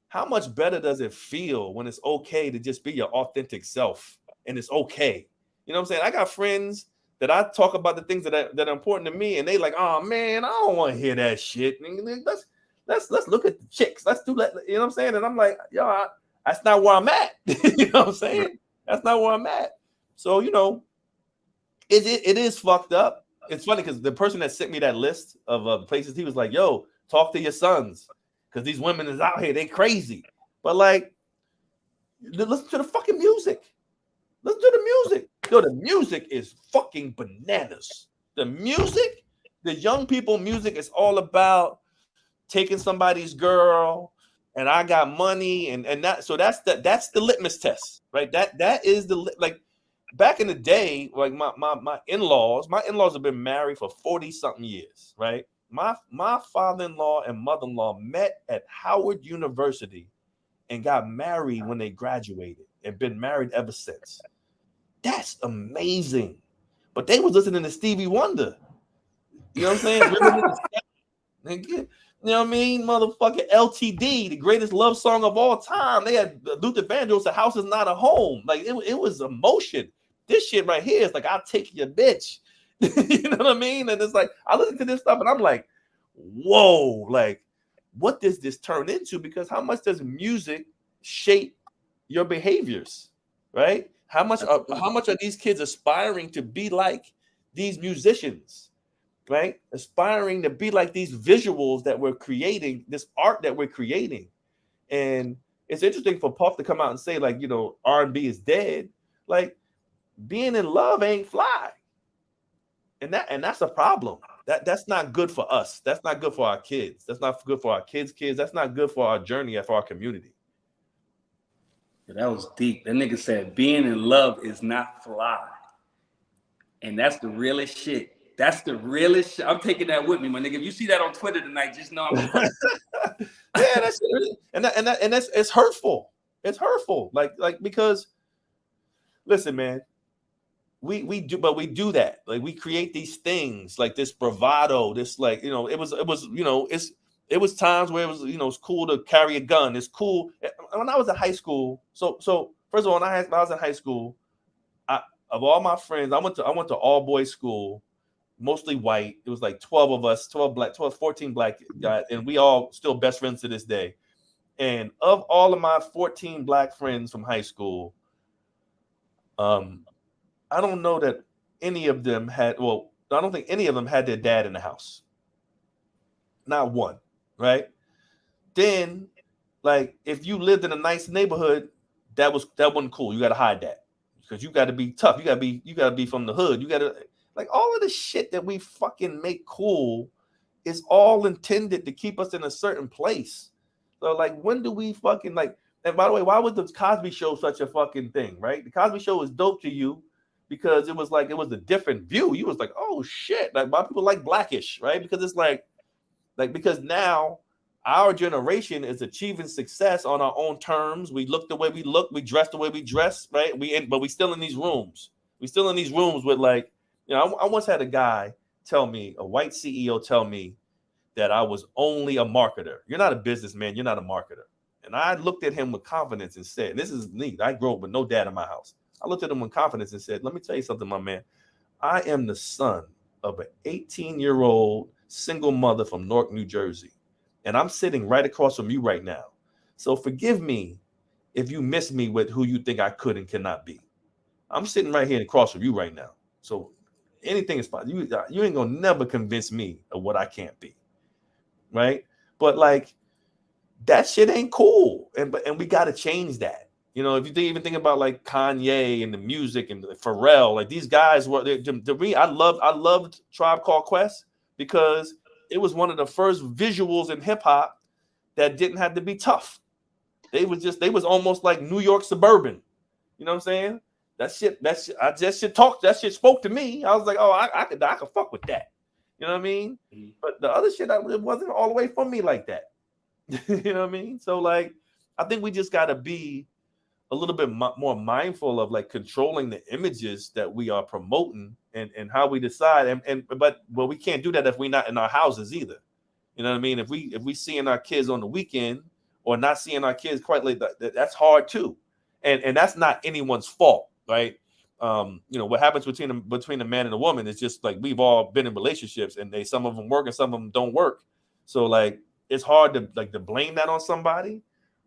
how much better does it feel when it's okay to just be your authentic self, and it's okay? You know what I'm saying? I got friends that I talk about the things that are important to me, and they like, oh man, I don't want to hear that shit. Let's look at the chicks. Let's do that. You know what I'm saying? And I'm like, yo, that's not where I'm at. You know what I'm saying? That's not where I'm at. So it is fucked up. It's funny because the person that sent me that list of places, he was like, yo, talk to your sons. Because these women is out here, they crazy. But like, listen to the fucking music. Listen to the music. Yo, the music is fucking bananas. The music, the young people music is all about taking somebody's girl, and I got money, and that. So that's the litmus test, right? That is like back in the day, like my in-laws have been married for 40 something years, right? My father-in-law and mother-in-law met at Howard University and got married when they graduated and been married ever since. That's amazing. But they was listening to Stevie Wonder. You know what I'm saying? You know what I mean? Motherfucking LTD, the greatest love song of all time. They had Luther Vandross, "The House Is Not a Home." Like it was emotion. This shit right here is like, I'll take your bitch. You know what I mean? And it's like, I listen to this stuff and I'm like, whoa, like, what does this turn into? Because how much does music shape your behaviors, right? How much are these kids aspiring to be like these musicians, right? Aspiring to be like these visuals that we're creating, this art that we're creating. And it's interesting for Puff to come out and say, like, R&B is dead. Like, being in love ain't fly. And that's a problem. That's not good for us. That's not good for our kids. That's not good for our kids' kids. That's not good for our journey, for our community. That was deep. That nigga said being in love is not fly. And that's the realest shit. That's the realest shit. I'm taking that with me, my nigga. If you see that on Twitter tonight, just know I'm a fucking Yeah, that's it. And that's it's hurtful. It's hurtful. Like because listen, man, we do that. Like we create these things like this bravado, this like, you know, it was it was times where it was, you know, it's cool to carry a gun. It's cool. When I was in high school, so first of all, when I was in high school, of all my friends, I went to all boys school, mostly white. It was like 12 of us, 14 black guys, and we all still best friends to this day. And of all of my 14 black friends from high school, I don't know that any of them I don't think any of them had their dad in the house. Not one, right? Then, like, if you lived in a nice neighborhood, that wasn't cool. You got to hide that because you got to be tough. You got to be from the hood. You got to, like, all of the shit that we fucking make cool is all intended to keep us in a certain place. So, like, when do we fucking, like, and by the way, why was the Cosby Show such a fucking thing, right? The Cosby Show was dope to you because it was a different view. You was like, oh shit, like, why people like Blackish, right? Because it's like because now our generation is achieving success on our own terms. We look the way we look, we dress the way we dress, right? But we still in these rooms. We still in these rooms with, like, you know, I once had a guy tell me, a white CEO tell me that I was only a marketer. You're not a businessman, you're not a marketer. And I looked at him with confidence and said, and this is neat. I grew up with no dad in my house. I looked at him with confidence and said, let me tell you something, my man. I am the son of an 18-year-old single mother from Newark, New Jersey. And I'm sitting right across from you right now. So forgive me if you miss me with who you think I could and cannot be. I'm sitting right here across from you right now. So anything is fine. You ain't gonna never convince me of what I can't be. Right? But, like, that shit ain't cool. And we gotta change that. You know, if you even think about, like, Kanye and the music and Pharrell, like, these guys were, to me, I loved Tribe Called Quest because it was one of the first visuals in hip hop that didn't have to be tough. They was almost like New York suburban. You know what I'm saying? That shit spoke to me. I was like, oh, I could fuck with that. You know what I mean? But the other shit, it wasn't all the way from me like that. You know what I mean? So, like, I think we just gotta be a little bit more mindful of, like, controlling the images that we are promoting and how we decide. But we can't do that if we're not in our houses either. You know what I mean? If we seeing our kids on the weekend or not seeing our kids quite late, that's hard too. And that's not anyone's fault, right? You know, what happens between the man and the woman is just, like, we've all been in relationships and some of them work and some of them don't work. So, like, it's hard to blame that on somebody.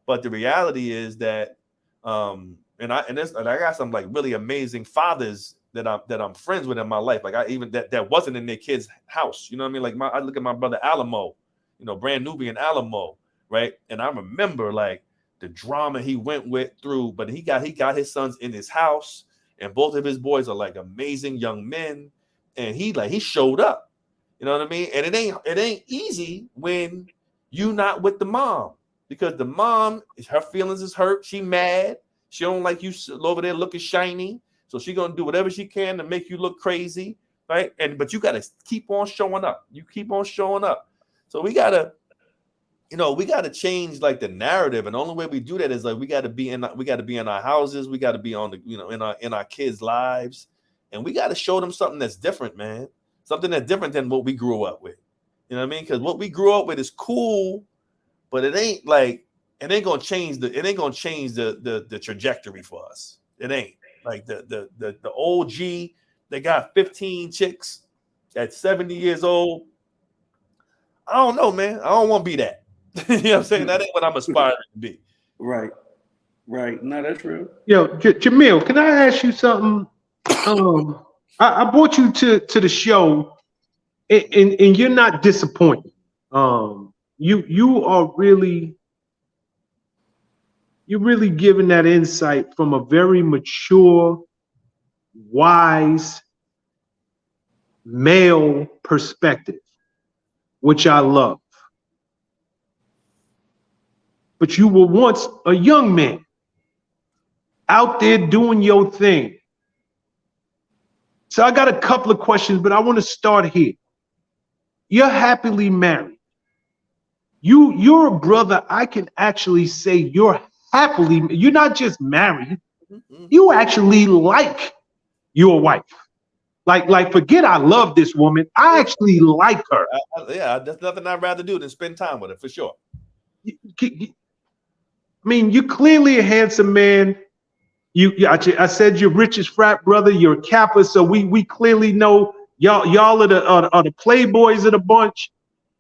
But the reality is that and I got some, like, really amazing fathers that I'm friends with in my life. Like, I even that wasn't in their kid's house. You know what I mean? Like, I look at my brother Alamo, you know, Brand Nubian Alamo, right? And I remember, like, the drama he went through, but he got his sons in his house, and both of his boys are, like, amazing young men, and he showed up. You know what I mean? And it ain't easy when you not with the mom. Because the mom, her feelings is hurt. She mad. She don't like you over there looking shiny. So she gonna do whatever she can to make you look crazy, right? But you gotta keep on showing up. You keep on showing up. So we gotta change, like, the narrative. And the only way we do that is, like, we gotta be in our houses. We gotta be on the, you know, in our kids' lives, and we gotta show them something that's different, man. Something that's different than what we grew up with. You know what I mean? Because what we grew up with is cool. But it ain't gonna change the trajectory for us. It ain't like the old G that got 15 chicks at 70 years old. I don't know, man. I don't want to be that. You know what I'm saying? That ain't what I'm aspiring to be. Right. No, that's real. Yo, Jamil, can I ask you something? I brought you to the show, and you're not disappointed. You're really giving that insight from a very mature, wise, male perspective, which I love. But you were once a young man out there doing your thing. So I got a couple of questions, but I want to start here. You're happily married. You're a brother. I can actually say you're not just married, you actually like your wife. Like forget I love this woman. I actually like her. Yeah, there's nothing I'd rather do than spend time with her, for sure. I mean, you're clearly a handsome man. I said you're richest frat brother. You're a Kappa, so we clearly know y'all are the playboys of the bunch.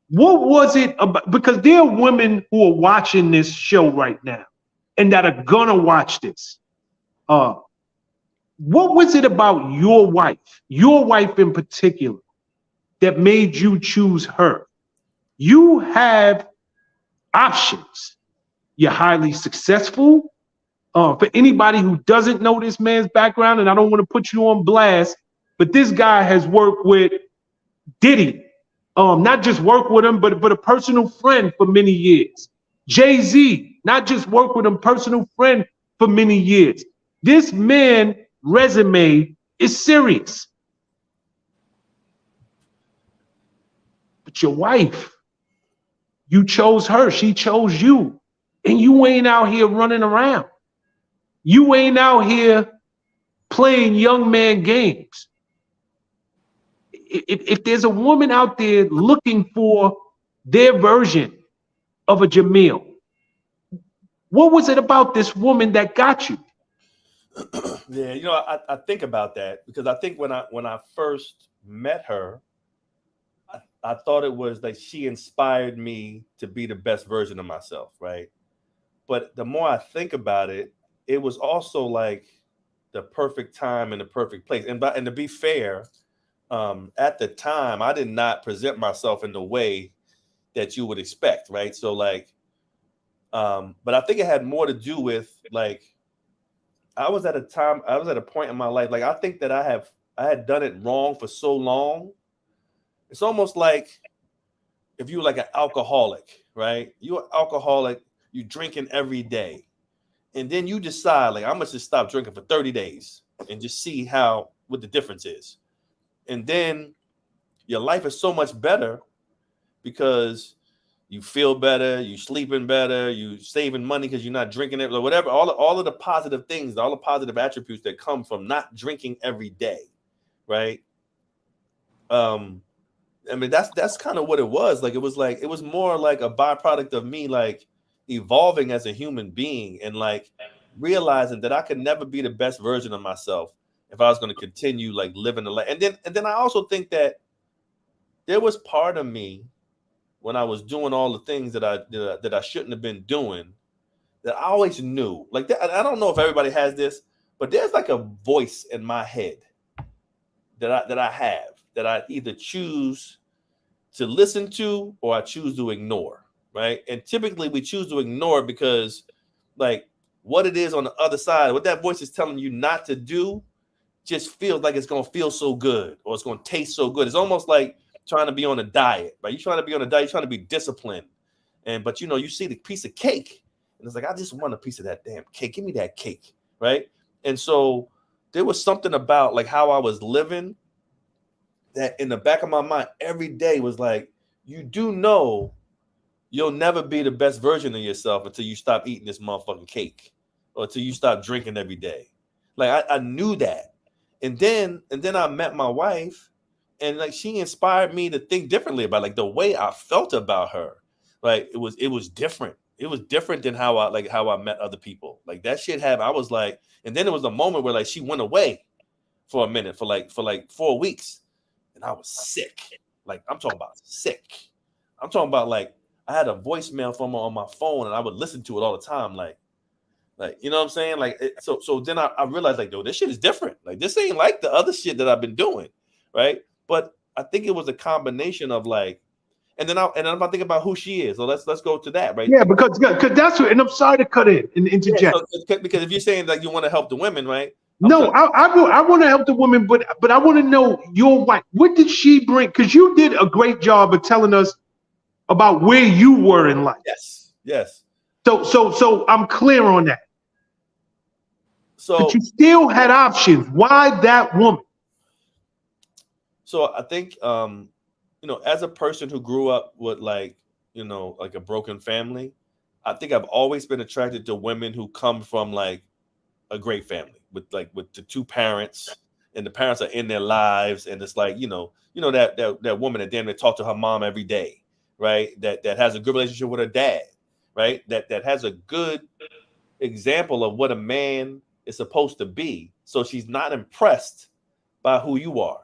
What was it about? Because there are women who are watching this show right now, and that are gonna watch this. What was it about your wife in particular, that made you choose her? You have options. You're highly successful. For anybody who doesn't know this man's background, and I don't want to put you on blast, but this guy has worked with Diddy, not just worked with him, but a personal friend for many years. Jay-Z, not just worked with him, personal friend for many years. This man's resume is serious. But your wife, you chose her, she chose you, and you ain't out here running around. You ain't out here playing young man games. If there's a woman out there looking for their version of a Jamil, what was it about this woman that got you? Yeah, you know, I think about that because I think when I first met her, I thought it was like she inspired me to be the best version of myself, right? But the more I think about it, it was also like the perfect time and the perfect place. And to be fair, at the time, I did not present myself in the way that you would expect, right? So like, but I think it had more to do with like, I was at a point in my life, like I think that I had done it wrong for so long. It's almost like if you were like an alcoholic, right? You're an alcoholic, you drinking every day. And then you decide, like, I'm gonna just stop drinking for 30 days and just see what the difference is. And then your life is so much better because you feel better, you sleeping better, you saving money because you're not drinking it, or whatever. All of the positive things, all the positive attributes that come from not drinking every day, right? I mean, that's kind of what it was. Like, it was more like a byproduct of me, like, evolving as a human being and like realizing that I could never be the best version of myself if I was going to continue like living the life. And then I also think that there was part of me when I was doing all the things that I shouldn't have been doing that I always knew. Like that, I don't know if everybody has this, but there's like a voice in my head that I have that I either choose to listen to or I choose to ignore. Right. And typically we choose to ignore because like what it is on the other side, what that voice is telling you not to do just feels like it's going to feel so good or it's going to taste so good. It's almost like trying to be on a diet, right? You're trying to be on a diet, you're trying to be disciplined. But you know, you see the piece of cake and it's like, I just want a piece of that damn cake. Give me that cake. Right. And so there was something about like how I was living that in the back of my mind every day was like, you do know you'll never be the best version of yourself until you stop eating this motherfucking cake or until you stop drinking every day. Like I knew that. And then I met my wife and like she inspired me to think differently about like the way I felt about her. Like it was different. It was different than how I met other people. Like that shit happened. I was like, and then there was a moment where like she went away for a minute for like 4 weeks and I was sick. Like I'm talking about sick. I'm talking about like I had a voicemail from her on my phone and I would listen to it all the time. Like, you know what I'm saying? Like, so then I realized like, yo, this shit is different. Like this ain't like the other shit that I've been doing. Right. But I think it was a combination of like, and then I'm thinking about who she is. So let's go to that. Right. Yeah, because that's what, and I'm sorry to cut in and interject. Yeah, so, because if you're saying like you want to help the women, right? No, I want to help the woman, but I want to know your wife. What did she bring? Because you did a great job of telling us about where you were in life. Yes. So I'm clear on that. So But you still had options. Why that woman? So I think, as a person who grew up with like a broken family, I think I've always been attracted to women who come from like a great family with the two parents, and the parents are in their lives, and it's like that woman that damn near talk to her mom every day, right? That has a good relationship with her dad, right? That has a good example of what a man is supposed to be. So she's not impressed by who you are.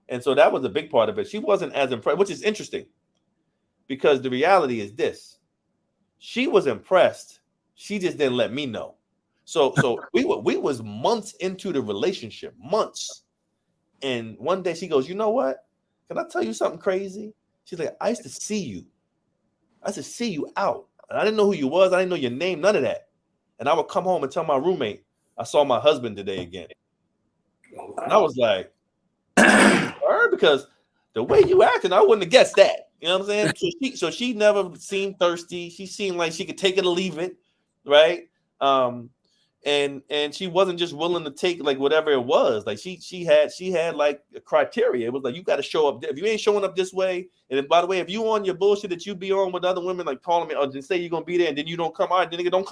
And so that was a big part of it. She wasn't as impressed, which is interesting because the reality is this. She was impressed. She just didn't let me know. So we was months into the relationship, months. And one day she goes, you know what? Can I tell you something crazy? She's like, I used to see you. I used to see you out. And I didn't know who you was. I didn't know your name, none of that. And I would come home and tell my roommate, I saw my husband today again. And I was like, because the way you acting, I wouldn't have guessed that. You know what I'm saying? So she never seemed thirsty. She seemed like she could take it or leave it, right? And she wasn't just willing to take like whatever it was. Like she had like a criteria. It was like you got to show up. If you ain't showing up this way, and then, by the way, if you on your bullshit that you be on with other women, like calling me or just say you're gonna be there and then you don't come, all right, then nigga don't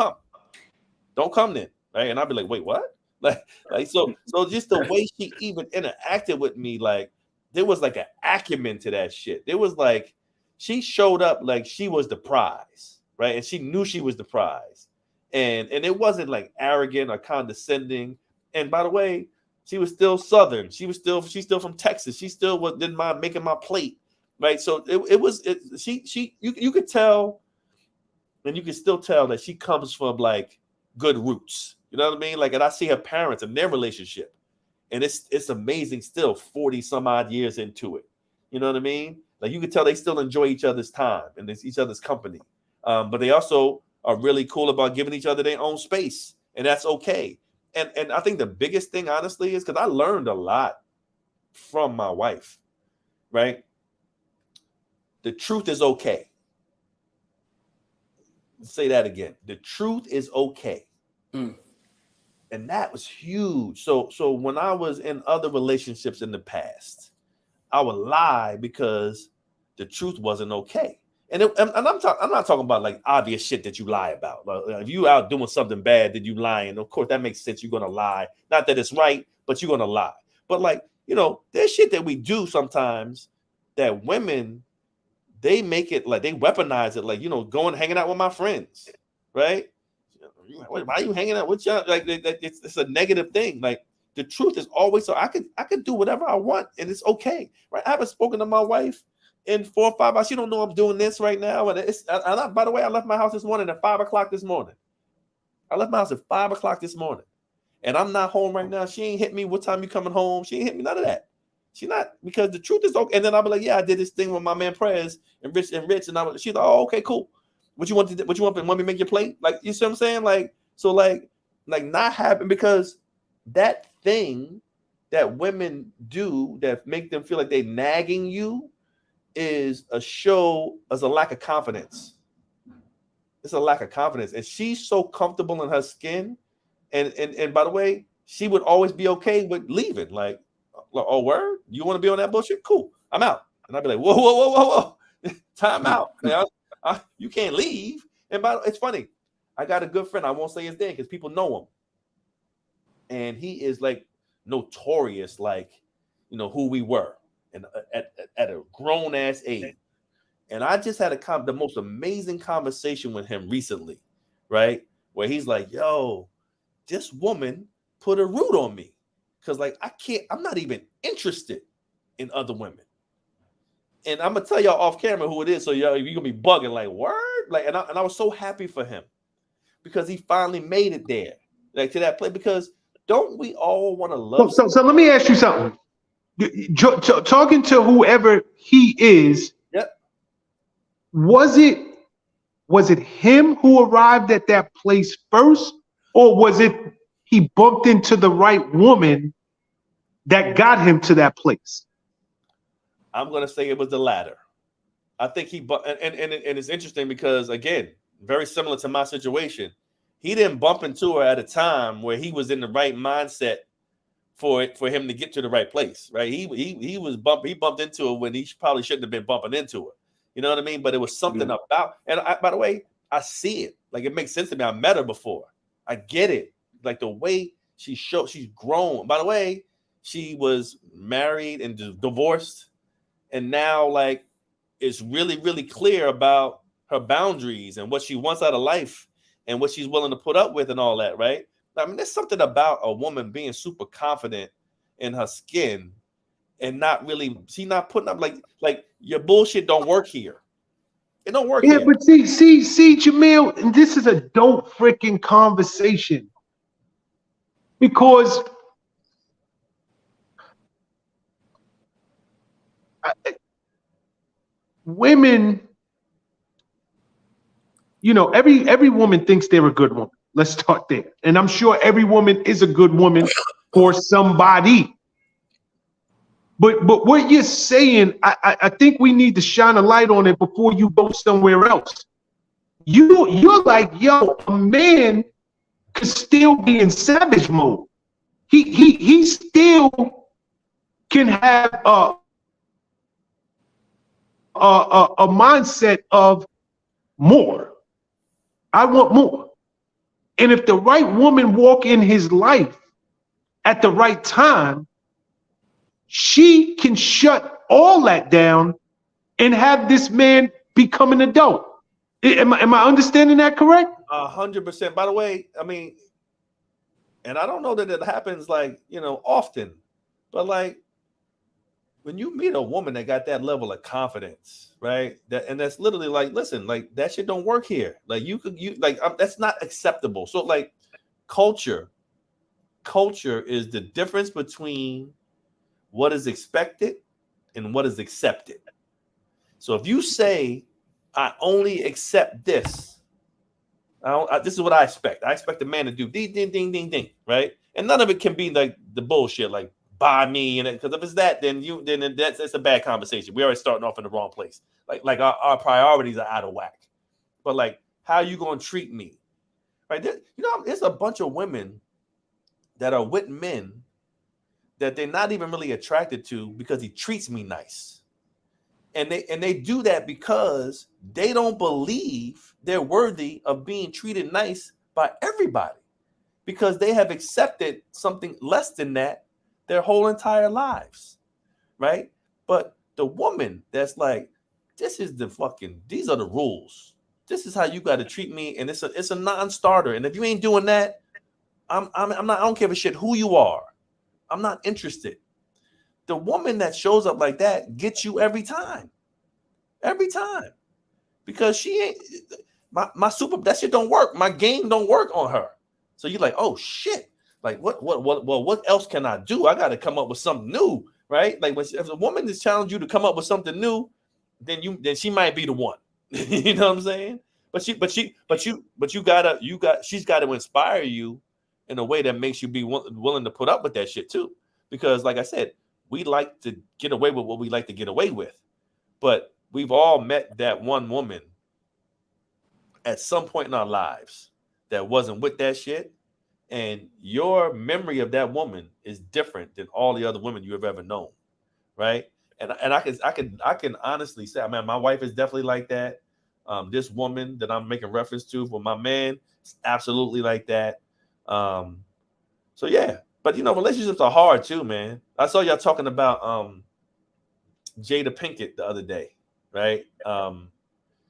come then, right? And I'd be like, wait, what? Like so just the way she even interacted with me, like there was like an acumen to that shit. There was like she showed up like she was the prize, right? And she knew she was the prize. And it wasn't like arrogant or condescending. And by the way, she was still Southern. She's still from Texas. She still didn't mind making my plate, right? So you could tell, and you can still tell that she comes from like good roots. You know what I mean? Like, and I see her parents and their relationship, and it's amazing still 40 some odd years into it. You know what I mean? Like you can tell they still enjoy each other's time and each other's company. But they also are really cool about giving each other their own space, and that's okay. And I think the biggest thing, honestly, is because I learned a lot from my wife, right? The truth is okay. Let's say that again. The truth is okay. And that was huge. So when I was in other relationships in the past, I would lie because the truth wasn't okay. And I'm not talking about like obvious shit that you lie about. Like, if you out doing something bad, then you lying. Of course, that makes sense. You're gonna lie. Not that it's right, but you're gonna lie. But like, there's shit that we do sometimes that women, they make it like they weaponize it, like going hanging out with my friends, right? Why are you hanging out with y'all? Like it's a negative thing. Like the truth is always so I could do whatever I want and it's okay, right? I haven't spoken to my wife in 4 or 5 hours. She don't know I'm doing this right now. And by the way, I left my house this morning at 5 o'clock this morning. I left my house at 5 o'clock this morning, and I'm not home right now. She ain't hit me. What time you coming home? She ain't hit me. None of that. She not, because the truth is okay. And then I'll be like, yeah, I did this thing with my man Prez and Rich, and she's like, oh, okay, cool. What you want me to make your plate? Like, you see what I'm saying? Like, so like not happen, because that thing that women do that make them feel like they nagging you is a lack of confidence. It's a lack of confidence. And she's so comfortable in her skin. And by the way, she would always be okay with leaving. Like, oh, word? You want to be on that bullshit? Cool. I'm out. And I'd be like, whoa. Time out. Man, you can't leave. And it's funny. I got a good friend. I won't say his name because people know him. And he is like notorious, like, who we were. And at a grown ass age. And I just had the most amazing conversation with him recently, right? Where he's like, yo, this woman put a root on me. Cause like I'm not even interested in other women. And I'm gonna tell y'all off camera who it is. So you're gonna be bugging like, word? Like, and I was so happy for him because he finally made it there, like to that place. Because don't we all want to love? So let me ask you something. Talking to whoever he is, yep. Was it him who arrived at that place first, or was it he bumped into the right woman that got him to that place? I'm gonna say it was the latter. I think and it's interesting because, again, very similar to my situation. He didn't bump into her at a time where he was in the right mindset for him to get to the right place, right? He bumped into her when he probably shouldn't have been bumping into her. You know what I mean? But it was something about, and by the way, I see it. Like, it makes sense to me. I met her before. I get it. Like, the way she's grown. By the way, she was married and divorced, and now, like, it's really, really clear about her boundaries and what she wants out of life and what she's willing to put up with and all that, right? I mean, there's something about a woman being super confident in her skin and she's not putting up like your bullshit don't work here. It don't work here. But see, Jamil, and this is a dope freaking conversation. Because women, you know, every woman thinks they're a good woman. Let's start there. And I'm sure every woman is a good woman for somebody. But what you're saying, I think we need to shine a light on it before you go somewhere else. You're like, yo, a man could still be in savage mode. He still can have a mindset of more. I want more. And if the right woman walk in his life at the right time, she can shut all that down and have this man become an adult. Am I understanding that correct? 100%. By the way, I mean, and I don't know that it happens like, you know, often, but like when you meet a woman that got that level of confidence, right? That's literally like, listen, like that shit don't work here. Like that's not acceptable. So like culture is the difference between what is expected and what is accepted. So if you say, I only accept this, this is what I expect. I expect a man to do ding, ding, ding, ding, ding, right? And none of it can be like the bullshit, like buy me, and because if it's that, then that's a bad conversation. We're already starting off in the wrong place. Like our priorities are out of whack. But like, how are you gonna treat me, right? There's a bunch of women that are with men that they're not even really attracted to because he treats me nice. And they do that because they don't believe they're worthy of being treated nice by everybody, because they have accepted something less than that their whole entire lives, right? But the woman that's like, these are the rules. This is how you got to treat me, and it's a non-starter. And if you ain't doing that, I'm not. I don't give a shit who you are. I'm not interested. The woman that shows up like that gets you every time, because she ain't that shit don't work. My game don't work on her. So you're like, oh shit, like what else can I do? I got to come up with something new, right? Like if a woman is challenging you to come up with something new, then she might be the one. You know what I'm saying? She's got to inspire you in a way that makes you be willing to put up with that shit too. Because like I said, we like to get away with what we like to get away with. But we've all met that one woman at some point in our lives that wasn't with that shit. And your memory of that woman is different than all the other women you have ever known. Right. And I can honestly say, I mean, my wife is definitely like that. This woman that I'm making reference to for my man is absolutely like that. So yeah, but you know, relationships are hard too, man. I saw y'all talking about Jada Pinkett the other day, right?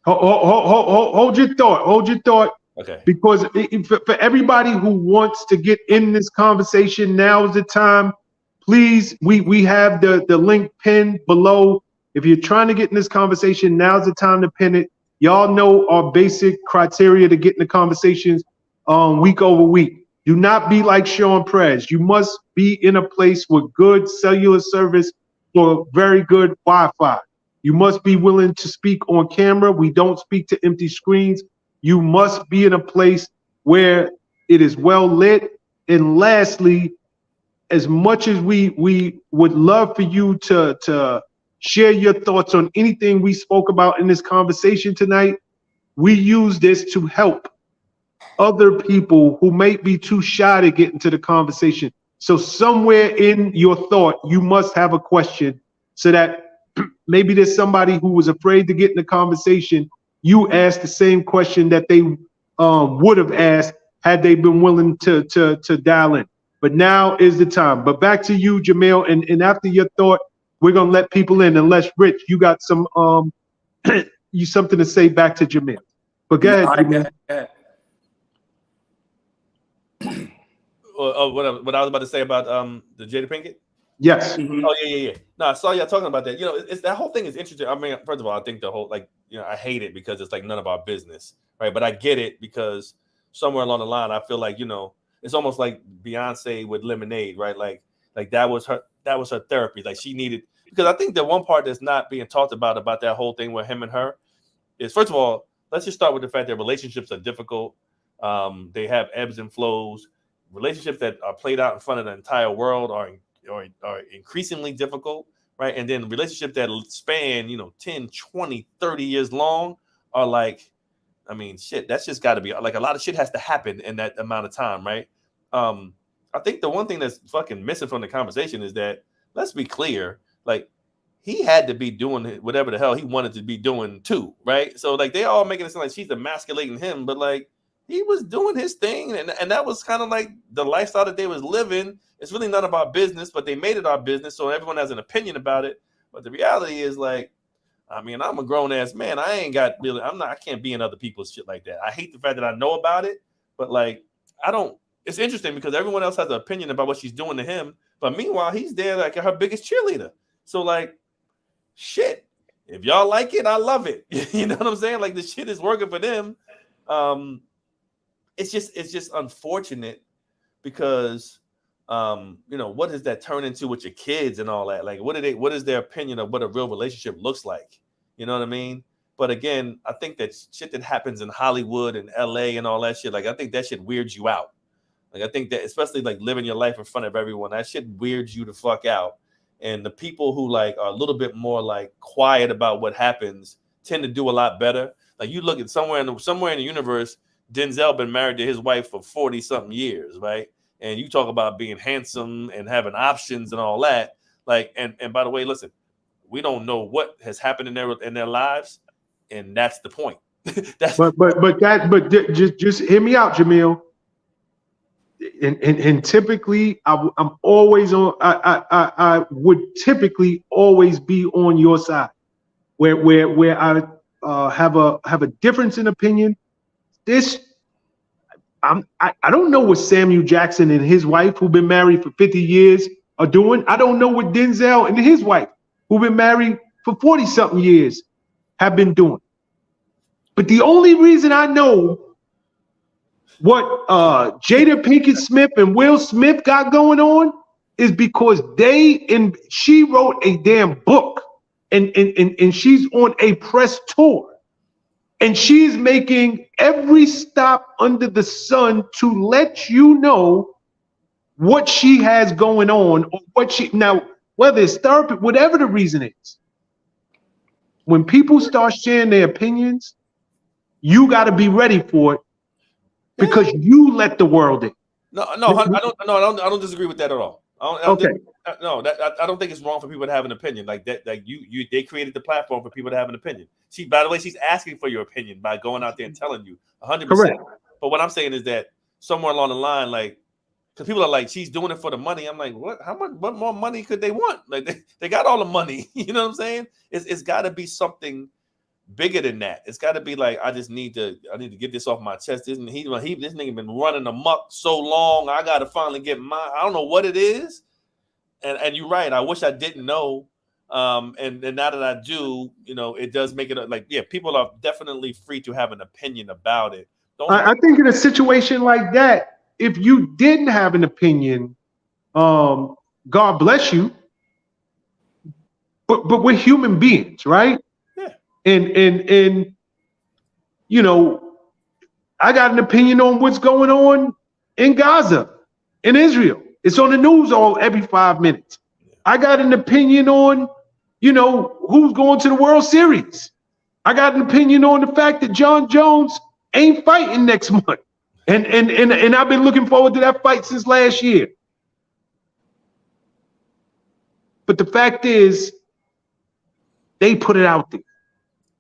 Hold your thought. Okay. Because for everybody who wants to get in this conversation, now is the time. Please, we have the link pinned below. If you're trying to get in this conversation, now's the time to pin it. Y'all know our basic criteria to get in the conversations week over week. Do not be like Sean Prez. You must be in a place with good cellular service for very good Wi-Fi. You must be willing to speak on camera. We don't speak to empty screens. You must be in a place where it is well lit And lastly, as much as we would love for you to share your thoughts on anything we spoke about in this conversation tonight, we use this to help other people who may be too shy to get into the conversation. So somewhere in your thought, you must have a question so that maybe there's somebody who was afraid to get in the conversation. You ask the same question that they would have asked had they been willing to dial in. But now is the time. But back to you, Jamil. And after your thought, we're gonna let people in. Unless Rich, you got some you something to say back to Jamil. But go ahead, Jamil. What I was about to say about the Jada Pinkett. Yes. Mhm. Oh yeah. No, I saw y'all talking about that. You know, it's that whole thing is interesting. I mean, first of all, I think the whole I hate it because it's like none of our business, right? But I get it because somewhere along the line, I feel like it's almost like Beyonce with Lemonade, right? Like that was her therapy. Like she needed, because I think the one part that's not being talked about that whole thing with him and her is, first of all, let's just start with the fact that relationships are difficult. They have ebbs and flows. Relationships that are played out in front of the entire world are increasingly difficult, right? And then relationships that span 10, 20, 30 years long are like, I mean, shit, that's just got to be like a lot of shit has to happen in that amount of time, right? I think the one thing that's fucking missing from the conversation is that, let's be clear, like he had to be doing whatever the hell he wanted to be doing too, right? So like they all making it sound like she's emasculating him, but like he was doing his thing, and that was kind of like the lifestyle that they was living. It's really none of our business, but they made it our business, so everyone has an opinion about it. But the reality is, like, I mean, I'm a grown ass man. I can't be in other people's shit like that. I hate the fact that I know about it, but like, I don't. It's interesting because everyone else has an opinion about what she's doing to him, but meanwhile, he's there like her biggest cheerleader. So like, shit, if y'all like it, I love it. You know what I'm saying? Like the shit is working for them. It's just unfortunate because what does that turn into with your kids and all that? Like, what is their opinion of what a real relationship looks like? You know what I mean? But again, I think that shit that happens in Hollywood and LA and all that shit, like I think that shit weirds you out. Like I think that, especially like living your life in front of everyone, that shit weirds you the fuck out. And the people who like are a little bit more like quiet about what happens tend to do a lot better. Like you look at somewhere in the universe, Denzel been married to his wife for 40 something years, right? And you talk about being handsome and having options and all that. Like, and by the way, listen, we don't know what has happened in their lives, and that's the point. Just hear me out, Jamil. And typically, I'm always on. I would typically always be on your side, where I have a difference in opinion. I don't know what Samuel Jackson and his wife, who've been married for 50 years, are doing. I don't know what Denzel and his wife, who've been married for 40 something years, have been doing. But the only reason I know what Jada Pinkett Smith and Will Smith got going on is because she wrote a damn book and she's on a press tour. And she's making every stop under the sun to let you know what she has going on, or now, whether it's therapy, whatever the reason is. When people start sharing their opinions, you got to be ready for it because you let the world in. I don't disagree with that at all. I don't think it's wrong for people to have an opinion like that. Like they created the platform for people to have an opinion. By the way, she's asking for your opinion by going out there and telling you 100%. But what I'm saying is that somewhere along the line, like, because people are like, she's doing it for the money. I'm like, what? How much? What more money could they want? Like they got all the money. You know what I'm saying? It's got to be something bigger than that. It's got to be like, I need to get this off my chest. This nigga been running amok so long. I got to finally get mine. I don't know what it is. And you're right. I wish I didn't know. And now that I do, it does make it like, yeah, people are definitely free to have an opinion about it. I think in a situation like that, if you didn't have an opinion, God bless you. But we're human beings, right? Yeah. And I got an opinion on what's going on in Gaza. in Israel. It's on the news every 5 minutes. I got an opinion on, who's going to the World Series. I got an opinion on the fact that John Jones ain't fighting next month. And I've been looking forward to that fight since last year. But the fact is, they put it out there.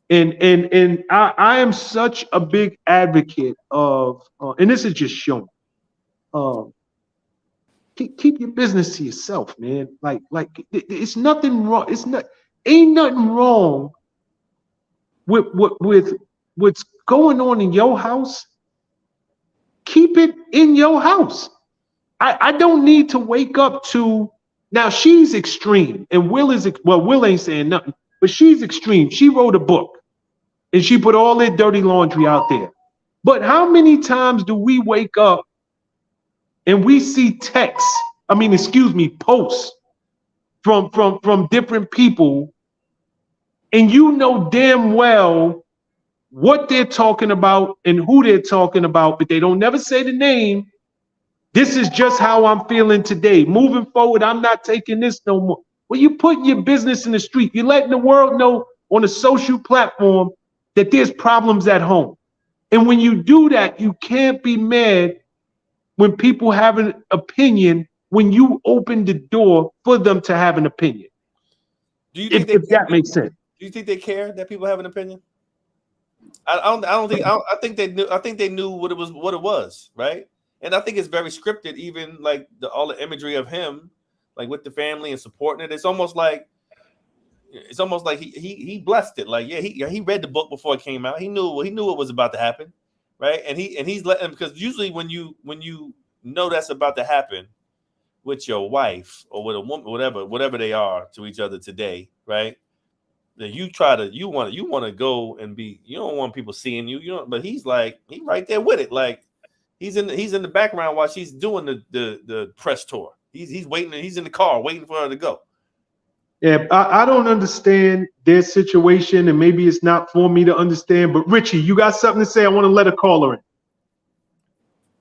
And I am such a big advocate of, and this is just shown, keep your business to yourself, man. Like it's nothing wrong. Ain't nothing wrong with what's going on in your house. Keep it in your house. I don't need to wake up to, now she's extreme and Will ain't saying nothing, but she's extreme. She wrote a book and she put all that dirty laundry out there. But how many times do we wake up and we see posts from different people, and you know damn well what they're talking about and who they're talking about, but they don't never say the name. This is just how I'm feeling today. Moving forward, I'm not taking this no more. Well, you're putting your business in the street. You're letting the world know on a social platform that there's problems at home. And when you do that, you can't be mad when people have an opinion, when you open the door for them to have an opinion. Do you think if that makes sense? Do you think they care that people have an opinion? I think they knew. I think they knew what it was, right? And I think it's very scripted. Even like all the imagery of him, like with the family and supporting it. It's almost like he blessed it. Like he read the book before it came out. He knew what was about to happen, right? And he's letting, because usually when you know that's about to happen with your wife or with a woman, whatever they are to each other today, right? That you want to go and be, you don't want people seeing you, but he's right there with it. Like he's in the background while she's doing the press tour. He's waiting, he's in the car waiting for her to go. Yeah, I don't understand their situation, and maybe it's not for me to understand, but Richie, you got something to say? I want to let a caller in.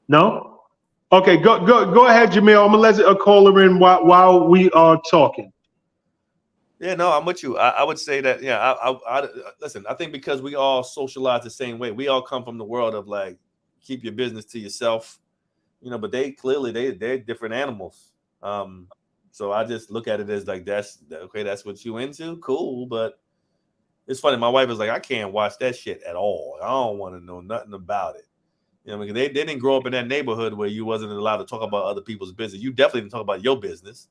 No? Okay, go ahead, Jamil. I'm gonna let a caller in while we are talking. Yeah, no, I'm with you. I would say that, yeah, I listen, I think because we all socialize the same way. We all come from the world of like, keep your business to yourself, but they're different animals. So I just look at it as like, that's what you into, cool. But it's funny, my wife is like, I can't watch that shit at all. I don't want to know nothing about it. Because they didn't grow up in that neighborhood where you wasn't allowed to talk about other people's business. You definitely didn't talk about your business.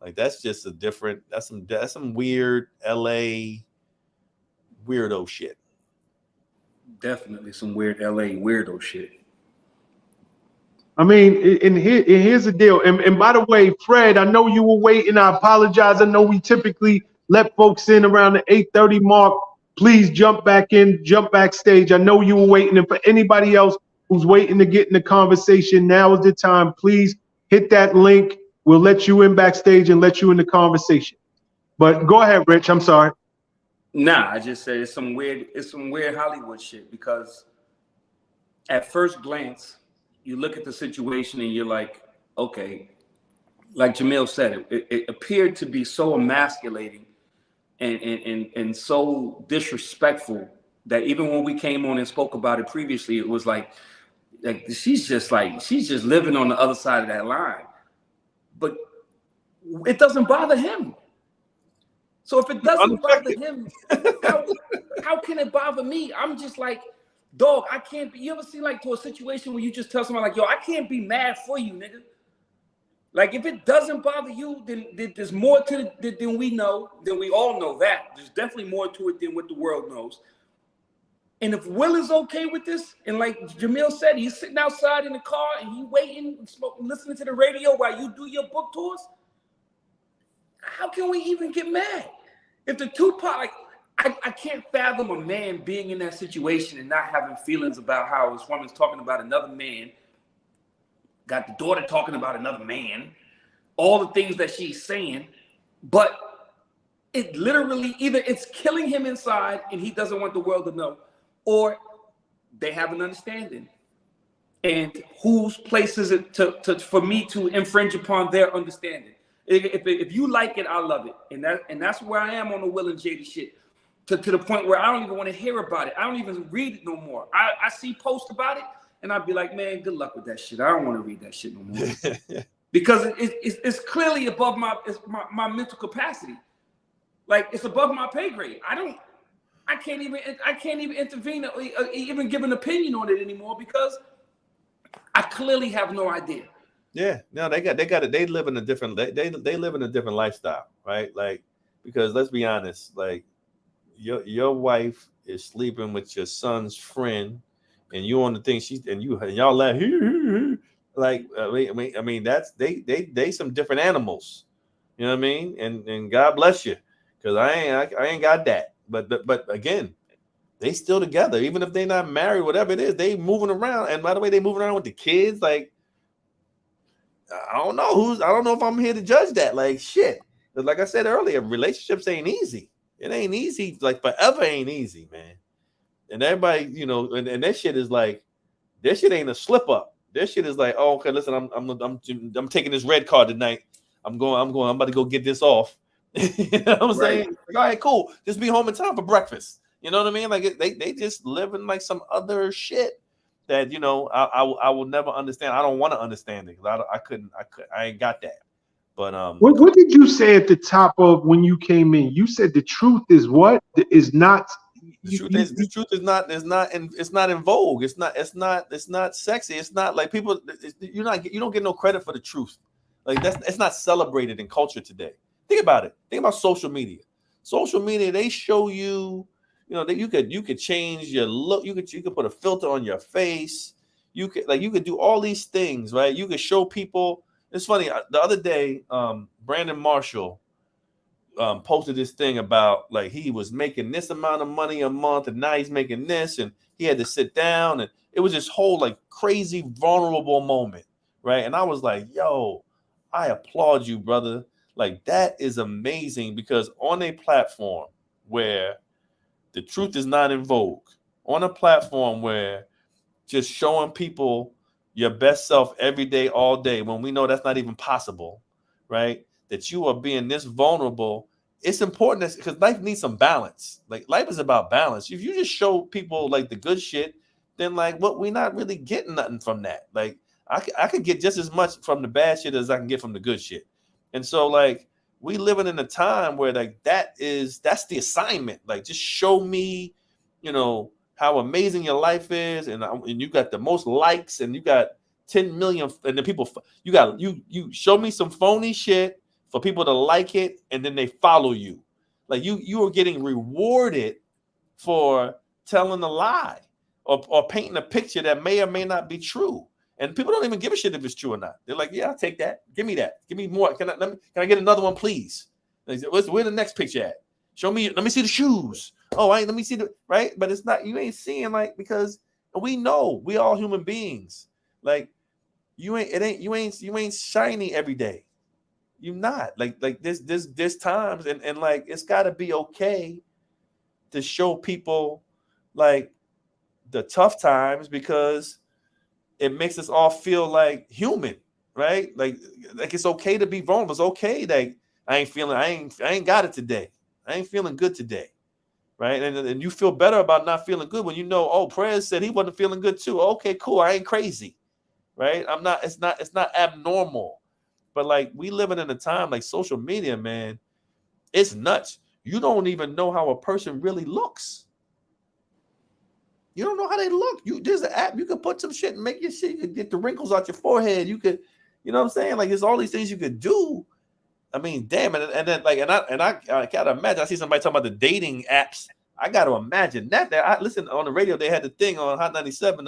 Like that's just that's some weird LA weirdo shit. Definitely some weird LA weirdo shit. I mean, and here's the deal. And by the way, Fred, I know you were waiting. I apologize. I know we typically let folks in around the 8:30 mark. Please jump backstage. I know you were waiting. And for anybody else who's waiting to get in the conversation, now is the time. Please hit that link. We'll let you in backstage and let you in the conversation. But go ahead, Rich. I'm sorry. Nah, I just said it's some weird Hollywood shit, because at first glance, you look at the situation and you're like, okay, like Jamil said, it appeared to be so emasculating and so disrespectful that even when we came on and spoke about it previously, it was like she's just living on the other side of that line. But it doesn't bother him. So if it doesn't bother him, how can it bother me? I'm just like, dog, I can't be. You ever see like to a situation where you just tell someone like, yo, I can't be mad for you, nigga. Like if it doesn't bother you, then there's more to it than we know. Then we all know that. There's definitely more to it than what the world knows. And if Will is okay with this, and like Jamil said, he's sitting outside in the car and he waiting, smoking, listening to the radio while you do your book tours, how can we even get mad? If the two part, like, I can't fathom a man being in that situation and not having feelings about how this woman's talking about another man, got the daughter talking about another man, all the things that she's saying, but it literally either it's killing him inside and he doesn't want the world to know, or they have an understanding. and whose place is it for me to infringe upon their understanding? If you like it, I love it, and that's where I am on the Will and Jada shit. To the point where I don't even want to hear about it. I don't even read it no more. I see posts about it, and I'd be like, man, good luck with that shit. I don't want to read that shit no more. Because it's clearly above my mental capacity. Like, it's above my pay grade. I can't even intervene or even give an opinion on it anymore because I clearly have no idea. Yeah, no, they live in a different they live in a different lifestyle, right? Like, because let's be honest, like your wife is sleeping with your son's friend, and you on the thing and y'all laugh, like I mean that's they some different animals, you know what I mean? And God bless you, because I ain't got that, but again, they still together, even if they not married, whatever it is, they moving around. And by the way, they moving around with the kids. Like, I don't know if I'm here to judge that. Like, shit. But like I said earlier, relationships ain't easy. It ain't easy. Like, forever ain't easy, man. And everybody, you know, and that shit is like, that shit ain't a slip up. That shit is like, oh, okay, listen, I'm taking this red card tonight. I'm about to go get this off. You know what I'm saying? Like, all right, cool. Just be home in time for breakfast. You know what I mean? Like, they just live in like some other shit that, you know, I will never understand. I don't want to understand it because I ain't got that. But what did you say at the top of when you came in? You said the truth is what is not. The truth is not in vogue. It's not sexy. It's not like people. You don't get no credit for the truth. Like, it's not celebrated in culture today. Think about it. Think about social media. Social media, they show you, you know, that you could change your look. You could put a filter on your face. You could do all these things, right? You could show people. It's funny. The other day, Brandon Marshall posted this thing about, like, he was making this amount of money a month, and now he's making this, and he had to sit down, and it was this whole like crazy vulnerable moment, right? And I was like, yo, I applaud you, brother. Like, that is amazing, because on a platform where the truth is not in vogue, on a platform where just showing people your best self every day, all day, when we know that's not even possible, right? That you are being this vulnerable. It's important because life needs some balance. Like, life is about balance. If you just show people like the good shit, then like, what, we're not really getting nothing from that. Like, I could get just as much from the bad shit as I can get from the good shit. And so, like, we living in a time where like that's the assignment. Like, just show me, you know, how amazing your life is, and you got the most likes, and you got 10 million, and the people you show me some phony shit for people to like it, and then they follow you. Like, you are getting rewarded for telling a lie or painting a picture that may or may not be true. And people don't even give a shit if it's true or not. They're like, yeah, I'll take that. Give me that. Give me more. Can I get another one, please? Where's the next picture at? Show me. Let me see the shoes. Oh, let me see right. But it's not. You ain't seeing, like, because we know we all human beings. Like, you ain't shiny every day. You're not. Like there's times, and like, it's got to be okay to show people like the tough times, because it makes us all feel like human, right? Like it's okay to be vulnerable. It's okay that I ain't got it today. I ain't feeling good today, right? And you feel better about not feeling good when you know, oh, Prez said he wasn't feeling good too. Okay, cool. I ain't crazy, right? I'm not. It's not abnormal. But like, we living in a time like social media, man. It's nuts. You don't even know how a person really looks. You don't know how they look. There's an app. You could put some shit and make your shit. You could get the wrinkles out your forehead. You could, you know what I'm saying? Like, there's all these things you could do. I mean, damn. And then like, and I gotta imagine. I see somebody talking about the dating apps. I gotta imagine that. I listen on the radio. They had the thing on Hot 97.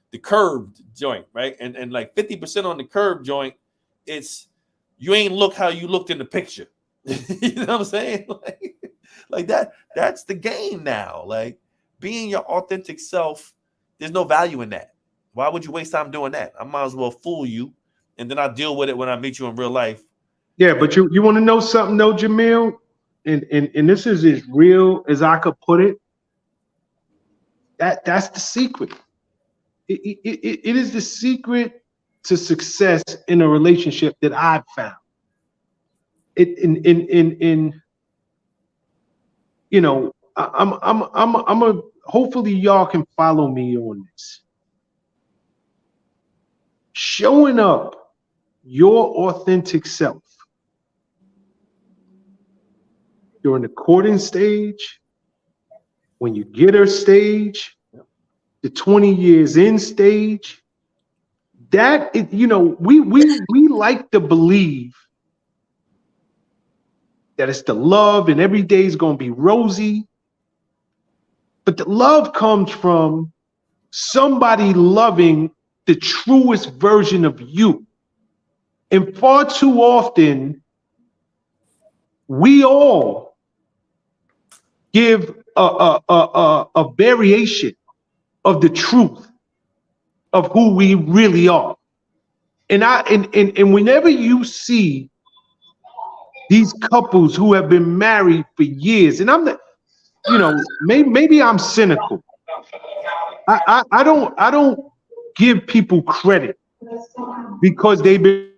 The curved joint, right? And like 50% on the curved joint, it's you ain't look how you looked in the picture. You know what I'm saying? Like that. That's the game now. Like, being your authentic self, there's no value in that. Why would you waste time doing that? I might as well fool you, and then I'll deal with it when I meet you in real life. Yeah, but you want to know something though, Jamil? And this is as real as I could put it. That's the secret. It is the secret to success in a relationship that I've found. You know, I'm a hopefully y'all can follow me on this. Showing up your authentic self during the courting stage, when you get her stage, the 20 years in stage, that it, you know, we like to believe that it's the love and every day is going to be rosy. But the love comes from somebody loving the truest version of you. And far too often, we all give a variation of the truth of who we really are. And whenever you see these couples who have been married for years, and I'm not, you know, maybe I'm cynical. I don't give people credit because they've been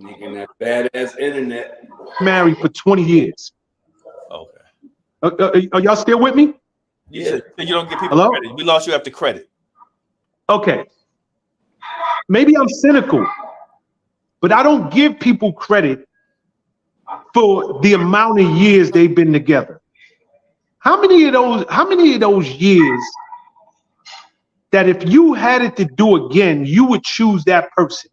Making that badass internet. married for 20 years. Okay. Are y'all still with me? You said you don't give people Hello? credit. We lost you after credit. Okay. Maybe I'm cynical, but I don't give people credit for the amount of years they've been together. How many of those years that if you had it to do again, you would choose that person?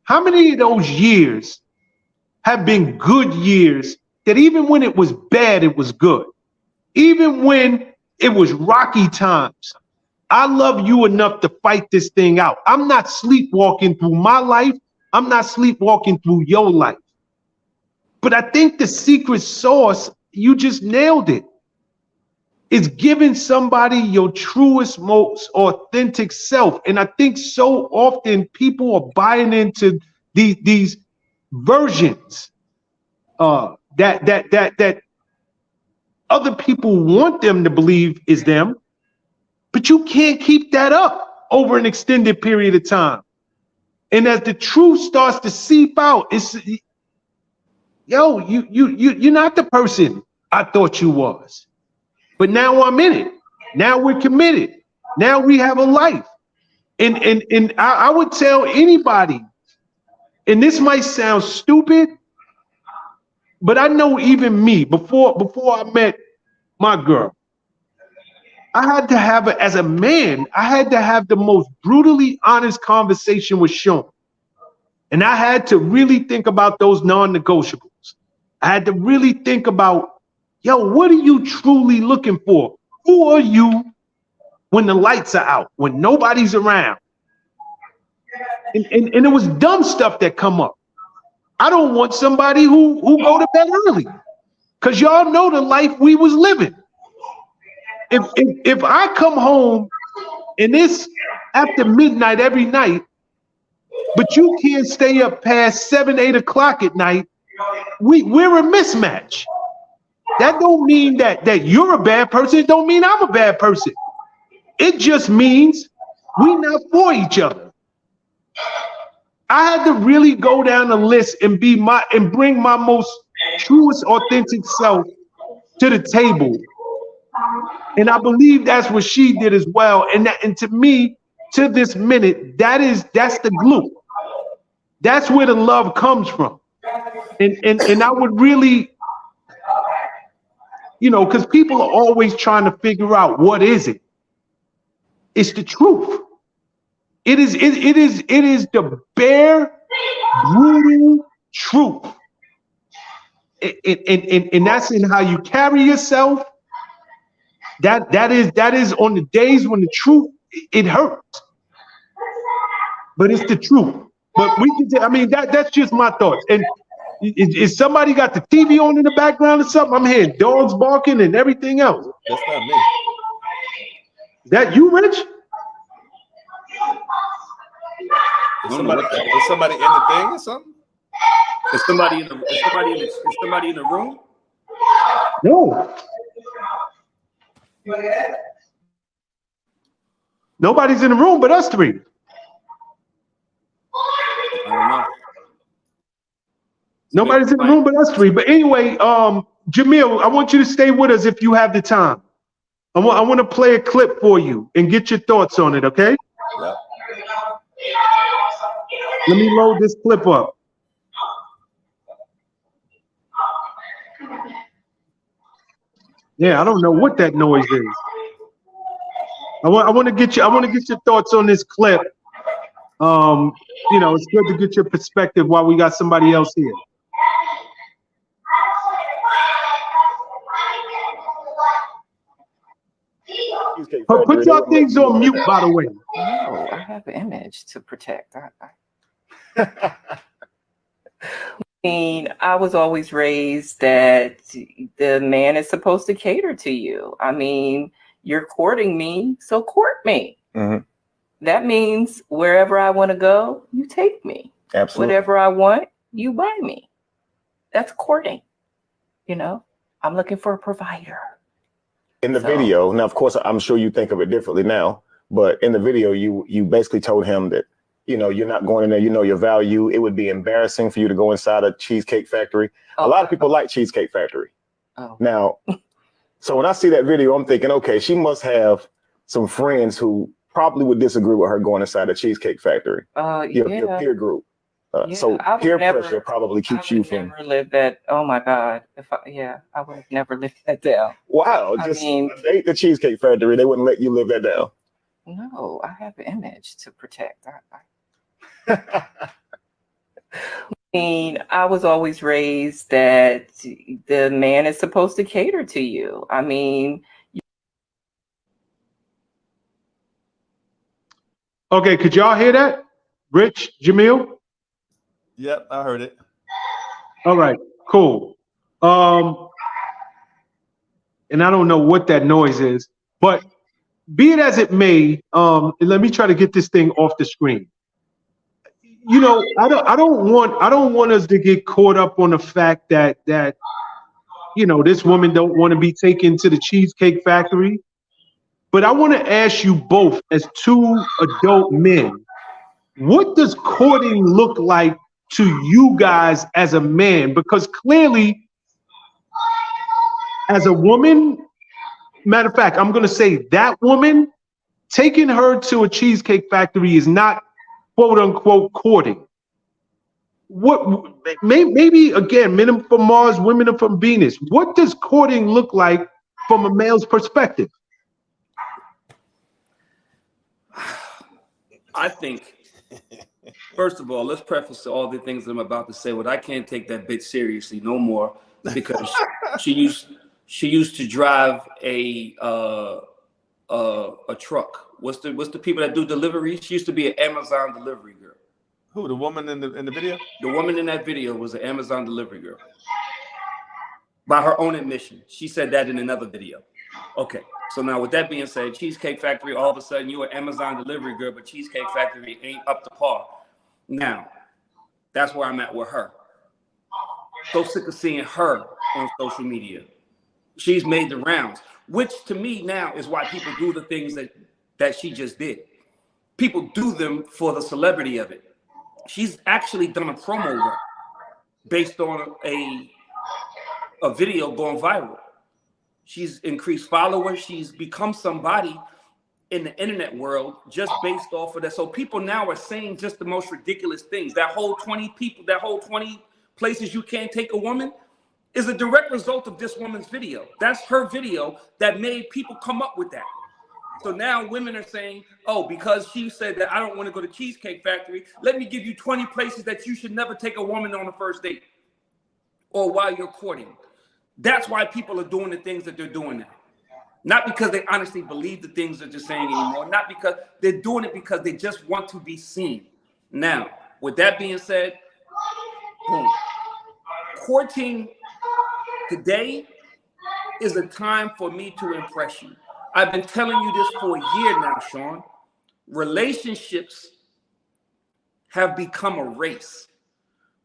How many of those years have been good years that even when it was bad, it was good? Even when it was rocky times, I love you enough to fight this thing out. I'm not sleepwalking through my life. I'm not sleepwalking through your life. But I think the secret sauce, you just nailed it. It's giving somebody your truest, most authentic self. And I think so often people are buying into these versions that other people want them to believe is them, but you can't keep that up over an extended period of time. And as the truth starts to seep out, it's you're not the person I thought you was. But now I'm in it. Now we're committed. Now we have a life. And I would tell anybody, and this might sound stupid, but I know even me, before I met my girl, I had to have as a man, I had to have the most brutally honest conversation with Sean. And I had to really think about those non-negotiables. I had to really think about, yo, what are you truly looking for? Who are you when the lights are out, when nobody's around? And it was dumb stuff that come up. I don't want somebody who go to bed early, because y'all know the life we was living. If I come home and it's after midnight every night, but you can't stay up past 7, 8 o'clock at night, we're a mismatch. That don't mean that you're a bad person. It don't mean I'm a bad person. It just means we not for each other. I had to really go down the list and bring my most truest, authentic self to the table. And I believe that's what she did as well. And to me, to this minute, that's the glue. That's where the love comes from. And I would really, because people are always trying to figure out what is it. It's the truth. It is the bare, brutal truth. And that's in how you carry yourself. That is on the days when the truth, it hurts. But it's the truth. But that's just my thoughts. And is somebody got the TV on in the background or something? I'm hearing dogs barking and everything else. That's not me. Is that you, Rich? Is somebody in the thing or something? Is somebody in the room? No. Nobody's in the room but us three. I don't know. Nobody's in the room but us three. But anyway, Jamil, I want you to stay with us if you have the time. I want to play a clip for you and get your thoughts on it, okay? Yeah. Let me load this clip up. Yeah, I don't know what that noise is. I want to get your thoughts on this clip. You know, it's good to get your perspective while we got somebody else here. Put your things on mute, by the way. No, I have an image to protect. I mean, I was always raised that the man is supposed to cater to you. I mean, you're courting me, so court me. Mm-hmm. That means wherever I want to go, you take me. Absolutely. Whatever I want, you buy me. That's courting. You know, I'm looking for a provider. In the video, now, of course, I'm sure you think of it differently now, but in the video, you basically told him that, you know, you're not going in there, you know your value. It would be embarrassing for you to go inside a Cheesecake Factory. A lot of people like Cheesecake Factory. Oh. Now, so when I see that video, I'm thinking, okay, she must have some friends who probably would disagree with her going inside a Cheesecake Factory. Your peer group. So peer pressure probably keeps you from. Never lived that. Oh my God! I would have never lived that down. Wow! Just date the Cheesecake Factory. They wouldn't let you live that down. No, I have an image to protect. I mean, I was always raised that the man is supposed to cater to you. I mean. Okay, could y'all hear that? Rich, Jamil? Yep, I heard it. All right, cool. And I don't know what that noise is, but be it as it may, let me try to get this thing off the screen. You know, I don't want us to get caught up on the fact that you know, this woman don't want to be taken to the Cheesecake Factory. But I want to ask you both, as two adult men, what does courting look like to you guys as a man? Because clearly, as a woman, matter of fact, I'm going to say that woman, taking her to a Cheesecake Factory is not quote unquote courting. What maybe again, men are from Mars, women are from Venus. What does courting look like from a male's perspective? I think, first of all, let's preface all the things I'm about to say. What I can't take that bitch seriously no more, because she used to drive a truck. What's the people that do deliveries? She used to be an Amazon delivery girl. Who, the woman in the video? The woman in that video was an Amazon delivery girl. By her own admission, she said that in another video. Okay. So now with that being said, Cheesecake Factory, all of a sudden you're an Amazon delivery girl, but Cheesecake Factory ain't up to par. Now, that's where I'm at with her. So sick of seeing her on social media. She's made the rounds, which to me now is why people do the things that she just did. People do them for the celebrity of it. She's actually done a promo work based on a video going viral. She's increased followers. She's become somebody in the internet world just based off of that. So people now are saying just the most ridiculous things. That whole 20 people, that whole 20 places you can't take a woman is a direct result of this woman's video. That's her video that made people come up with that. So now women are saying, oh, because she said that I don't want to go to Cheesecake Factory, let me give you 20 places that you should never take a woman on a first date or while you're courting. That's why people are doing the things that they're doing now. Not because they honestly believe the things that they're saying anymore. Not because they're doing it because they just want to be seen. Now, with that being said, boom. Courting today is a time for me to impress you. I've been telling you this for a year now, Sean. Relationships have become a race.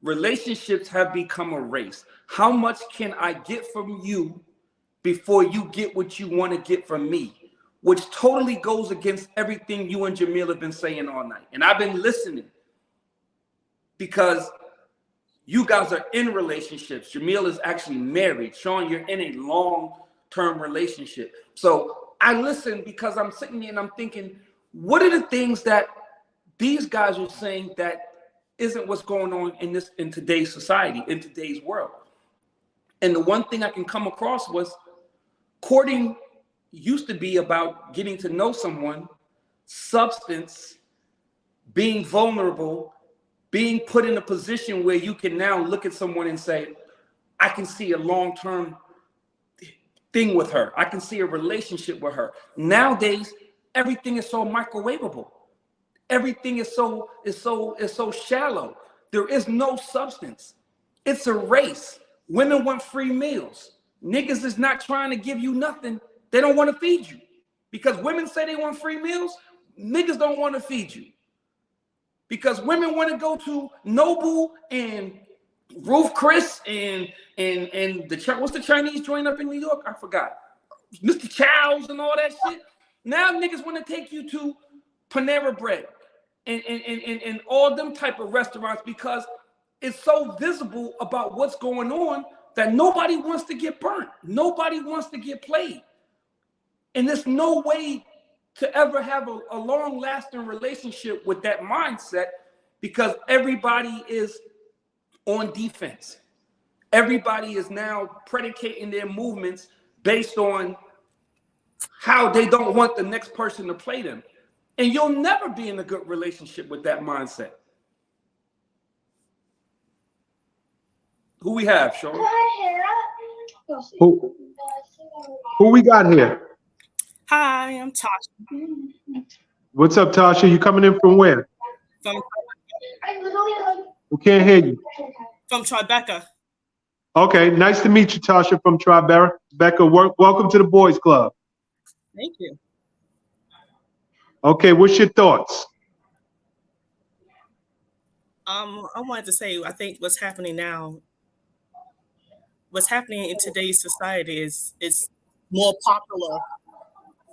Relationships have become a race. How much can I get from you before you get what you want to get from me, which totally goes against everything you and Jamil have been saying all night. And I've been listening because you guys are in relationships. Jamil is actually married. Sean, you're in a long-term relationship. So I listen because I'm sitting there and I'm thinking, what are the things that these guys are saying that isn't what's going on in today's society, in today's world? And the one thing I can come across was courting used to be about getting to know someone, substance, being vulnerable, being put in a position where you can now look at someone and say, I can see a long-term thing with her. I can see a relationship with her. Nowadays, everything is so microwavable. Everything is so shallow. There is no substance. It's a race. Women want free meals. Niggas is not trying to give you nothing. They don't want to feed you. Because women say they want free meals, niggas don't want to feed you. Because women want to go to Noble and Ruth Chris and what's the Chinese joint up in New York? I forgot. Mr. Chow's and all that shit. Now niggas want to take you to Panera Bread and all them type of restaurants because it's so visible about what's going on that nobody wants to get burnt. Nobody wants to get played. And there's no way to ever have a long-lasting relationship with that mindset because everybody is on defense. Everybody is now predicating their movements based on how they don't want the next person to play them. And you'll never be in a good relationship with that mindset. Who we have, Sean? Who we got here? Hi, I'm Tasha. What's up, Tasha? You coming in from where? From, We can't hear you. from Tribeca. Okay, nice to meet you, Tasha from Tribeca. Welcome to the Boys Club. Thank you. Okay, what's your thoughts? I wanted to say, I think what's happening now, what's happening in today's society is it's more popular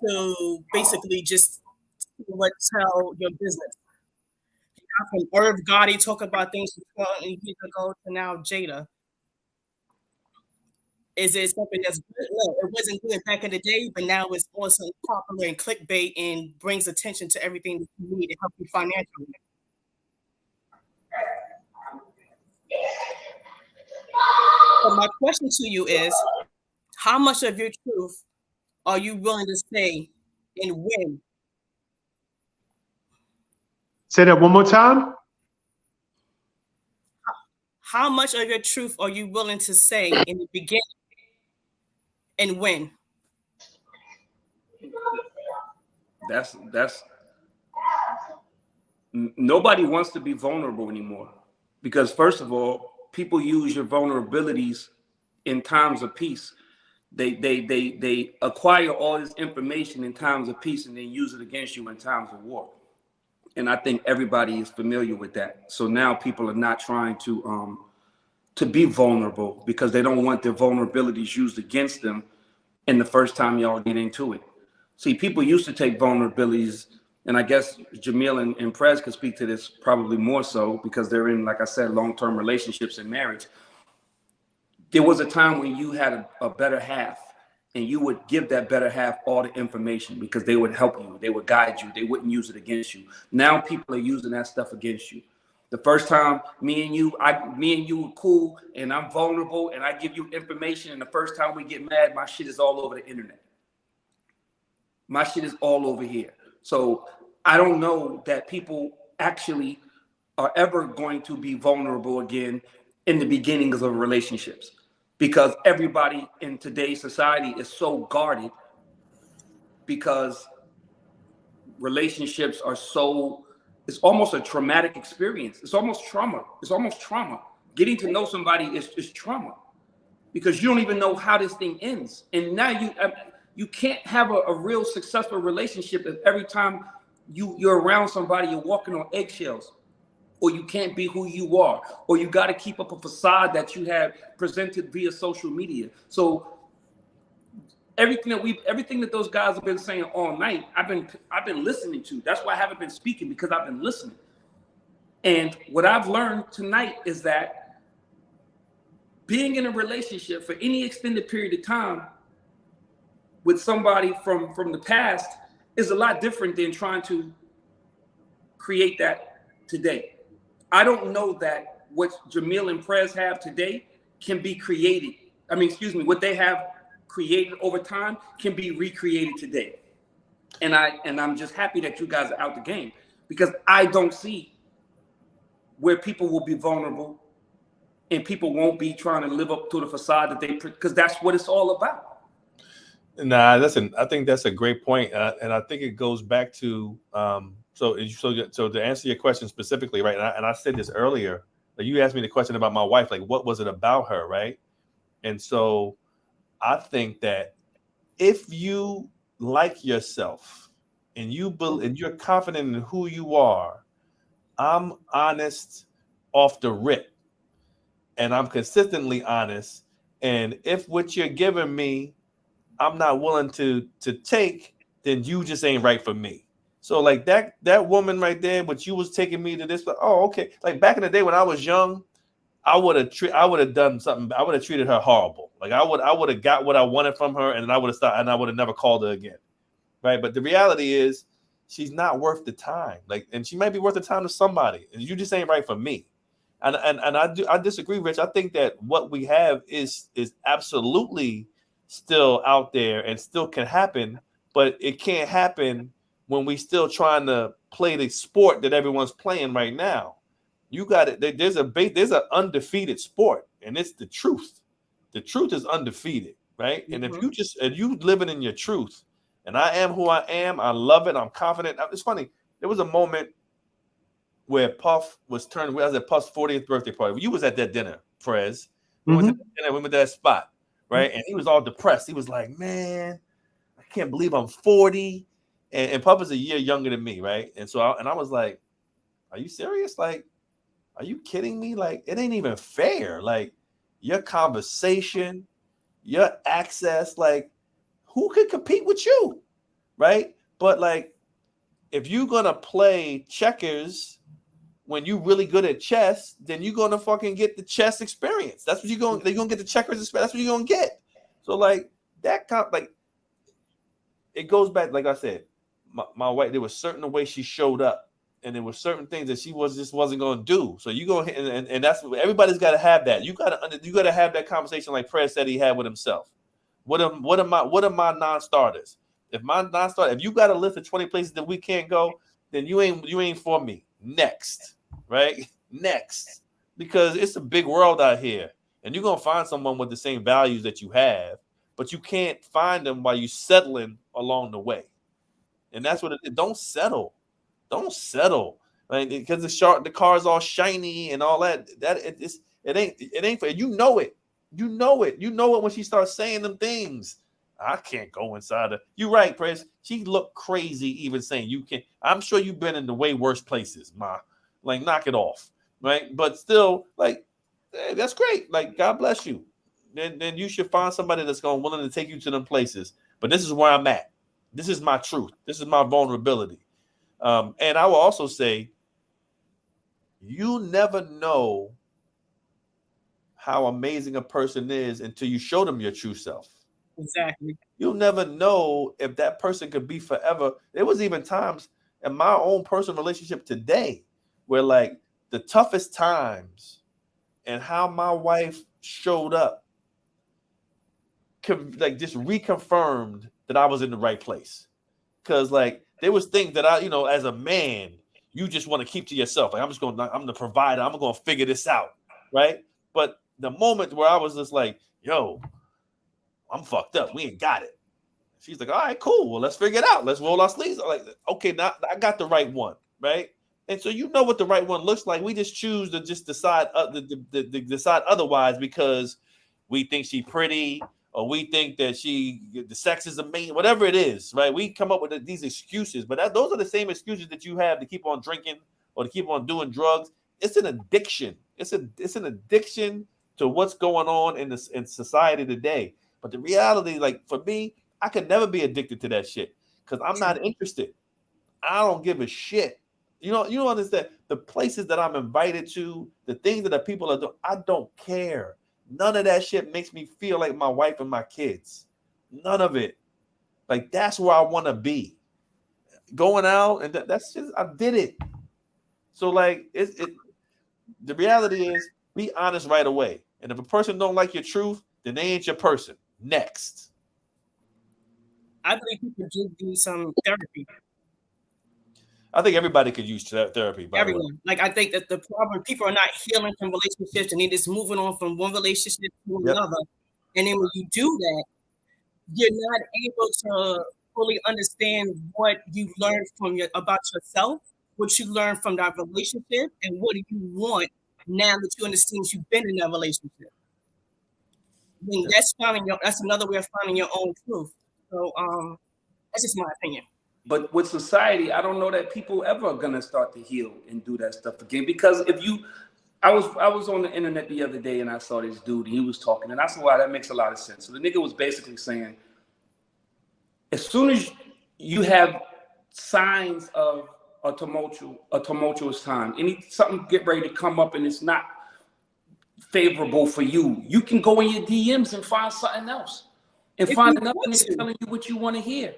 to basically just tell your business. From Irv Gotti talking about things from 12 years ago to now Jada. Is it something that's good? No, it wasn't good back in the day, but now it's also popular and clickbait and brings attention to everything that you need to help you financially. So my question to you is, how much of your truth are you willing to say and when? Say that one more time. How much of your truth are you willing to say in the beginning and when? That's nobody wants to be vulnerable anymore because first of all, people use your vulnerabilities in times of peace. They acquire all this information in times of peace and then use it against you in times of war. And I think everybody is familiar with that. So now people are not trying to be vulnerable because they don't want their vulnerabilities used against them in the first time y'all get into it. See, people used to take vulnerabilities, and I guess Jamil and Prez could speak to this probably more so because they're in, like I said, long-term relationships and marriage. There was a time when you had a better half and you would give that better half all the information because they would help you, they would guide you, they wouldn't use it against you. Now people are using that stuff against you. The first time me and you were cool and I'm vulnerable and I give you information and the first time we get mad, my shit is all over the internet. My shit is all over here. So I don't know that people actually are ever going to be vulnerable again in the beginnings of relationships because everybody in today's society is so guarded because relationships are so, it's almost a traumatic experience. It's almost trauma. It's almost trauma. Getting to know somebody is trauma because you don't even know how this thing ends. And now you can't have a real successful relationship if every time you're around somebody, you're walking on eggshells, or you can't be who you are, or you got to keep up a facade that you have presented via social media. So everything that those guys have been saying all night, I've been listening to. That's why I haven't been speaking, because I've been listening. And what I've learned tonight is that being in a relationship for any extended period of time with somebody from the past is a lot different than trying to create that today. I don't know that what Jamil and Prez have today can be created. I mean, excuse me, what they have created over time can be recreated today. And I'm just happy that you guys are out the game, because I don't see where people will be vulnerable and people won't be trying to live up to the facade that they, because that's what it's all about. Nah, I think that's a great point, and I think it goes back to so to answer your question specifically, right? And I said this earlier. Like, you asked me the question about my wife, like what was it about her, right? And so I think that if you like yourself and you're confident in who you are, I'm honest off the rip, and I'm consistently honest. And if what you're giving me I'm not willing to take, then you just ain't right for me. So like that woman right there, but you was taking me to this, but oh, okay. Like back in the day when I was young, I would have done something. I would have treated her horrible. Like I would have got what I wanted from her, and then I would have stopped, and I would have never called her again. Right. But the reality is she's not worth the time. Like, and she might be worth the time to somebody, and you just ain't right for me. And I disagree, Rich. I think that what we have is absolutely still out there and still can happen, but it can't happen when we still trying to play the sport that everyone's playing right now. You got it. There's an undefeated sport, and it's the truth. The truth is undefeated, right? And if you living in your truth, and I am who I am, I love it. I'm confident. It's funny. There was a moment where Puff was turned. I was at Puff's 40th birthday party. You was at that dinner, Prez. We went to that dinner. We went to that spot. Right. And he was all depressed. He was like, man, I can't believe I'm 40. And Puff is a year younger than me. Right. And so I was like, are you serious? Like, are you kidding me? Like, it ain't even fair. Like, your conversation, your access, like, who could compete with you? Right. But like, if you're going to play checkers when you really good at chess, then you're gonna fucking get the chess experience. That's what they're gonna get the checkers experience. That's what you're gonna get. So like that like it goes back, like I said, my wife, there was certain way she showed up, and there were certain things that she wasn't gonna do. So you go ahead and that's what everybody's gotta have that. You gotta have that conversation like Prez said he had with himself. What are my non-starters? If you got a list of 20 places that we can't go, then you ain't for me. Next, right? Next, because it's a big world out here, and you're gonna find someone with the same values that you have, but you can't find them while you settling along the way. And that's what it is. Don't settle, right? Because the car's all shiny and all that. It ain't fair. You know it when she starts saying them things. I can't go inside her. You're right, Press. She looked crazy even saying you can. I'm sure you've been in the way worse places, Ma. Like, knock it off, right? But still, like, hey, that's great. Like, God bless you. Then you should find somebody that's willing to take you to them places. But this is where I'm at. This is my truth. This is my vulnerability. And I will also say, you never know how amazing a person is until you show them your true self. Exactly. You'll never know if that person could be forever. There was even times in my own personal relationship today where like the toughest times and how my wife showed up like just reconfirmed that I was in the right place. Cause like there was things that I, as a man, you just want to keep to yourself. Like I'm the provider. I'm going to figure this out. Right. But the moment where I was just like, yo, I'm fucked up. We ain't got it. She's like, all right, cool. Well, let's figure it out. Let's roll our sleeves. I'm like, okay, now I got the right one, right? And so you know what the right one looks like. We just choose to just decide decide otherwise because we think she's pretty or we think that the sex is amazing, whatever it is, right? We come up with these excuses, but those are the same excuses that you have to keep on drinking or to keep on doing drugs. It's an addiction. It's an addiction to what's going on in society today. But the reality, like for me, I could never be addicted to that shit because I'm not interested. I don't give a shit. You don't understand the places that I'm invited to, the things that the people are doing. I don't care. None of that shit makes me feel like my wife and my kids. None of it. Like that's where I want to be. Going out and that's just I did it. So like the reality is be honest right away. And if a person don't like your truth, then they ain't your person. Next. I believe people do some therapy. I think everybody could use therapy. By Everyone. the way. Like I think that the problem people are not healing from relationships and they're just moving on from one relationship to another. And then when you do that, you're not able to fully understand what you learned about yourself, what you learned from that relationship, and what do you want now that you understand you've been in that relationship. I mean, that's another way of finding your own truth. So that's just my opinion. But with society, I don't know that people ever are gonna start to heal and do that stuff again. Because I was on the internet the other day and I saw this dude and he was talking and I said, wow, that makes a lot of sense. So the nigga was basically saying, as soon as you have signs of a tumultuous time, something get ready to come up and it's not favorable for you, you can go in your DMs and find something else and find another nigga telling you what you want to hear.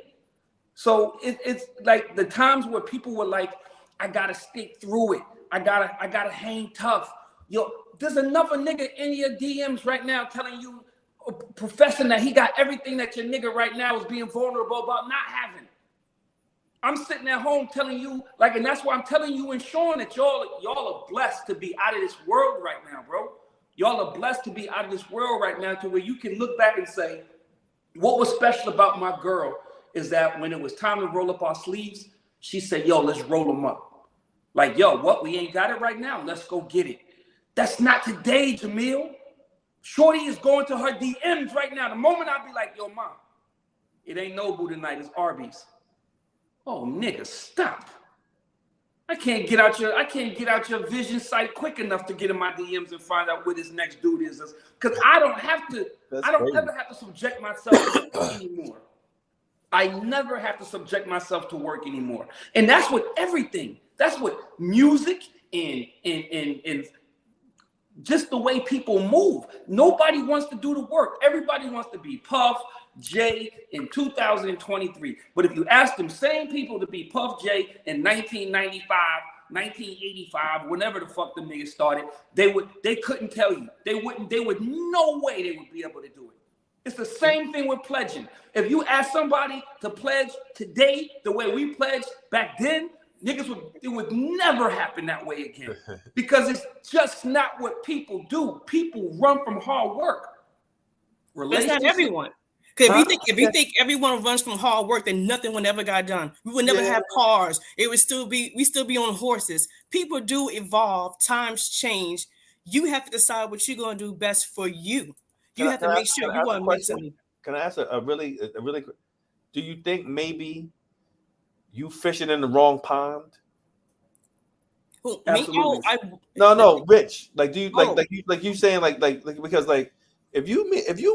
So it's like the times where people were like, I gotta stick through it. I gotta hang tough. Yo, there's another nigga in your DMs right now telling you, professing that he got everything that your nigga right now is being vulnerable about not having. I'm sitting at home telling you, like, and that's why I'm telling you and Sean that y'all are blessed to be out of this world right now, bro. Y'all are blessed to be out of this world right now to where you can look back and say, what was special about my girl is that when it was time to roll up our sleeves, she said, yo, let's roll them up. Like, yo, what? We ain't got it right now. Let's go get it. That's not today, Jamil. Shorty is going to her DMs right now. The moment I be like, yo, mom, it ain't Nobu tonight, it's Arby's. Oh, nigga, stop. I can't get out your vision sight quick enough to get in my DMs and find out where this next dude is. Because I don't ever have to subject myself to work anymore. I never have to subject myself to work anymore. And that's what everything. That's what music and just the way people move. Nobody wants to do the work. Everybody wants to be Puff, Jay in 2023. But if you ask them same people to be Puff J in 1995, 1985, whenever the fuck them niggas started, they couldn't tell you. They would no way they would be able to do it. It's the same thing with pledging. If you ask somebody to pledge today the way we pledged back then, it would never happen that way again. Because it's just not what people do. People run from hard work. That's not everyone. Because if you think everyone runs from hard work, then nothing would ever got done. We would never have cars. We still be on horses. People do evolve. Times change. You have to decide what you're going to do best for you. You have to make sure you want to make something. Can I ask a really do you think maybe you fishing in the wrong pond? Who, me? Oh, no, Rich. Like, do you like you saying like because like if you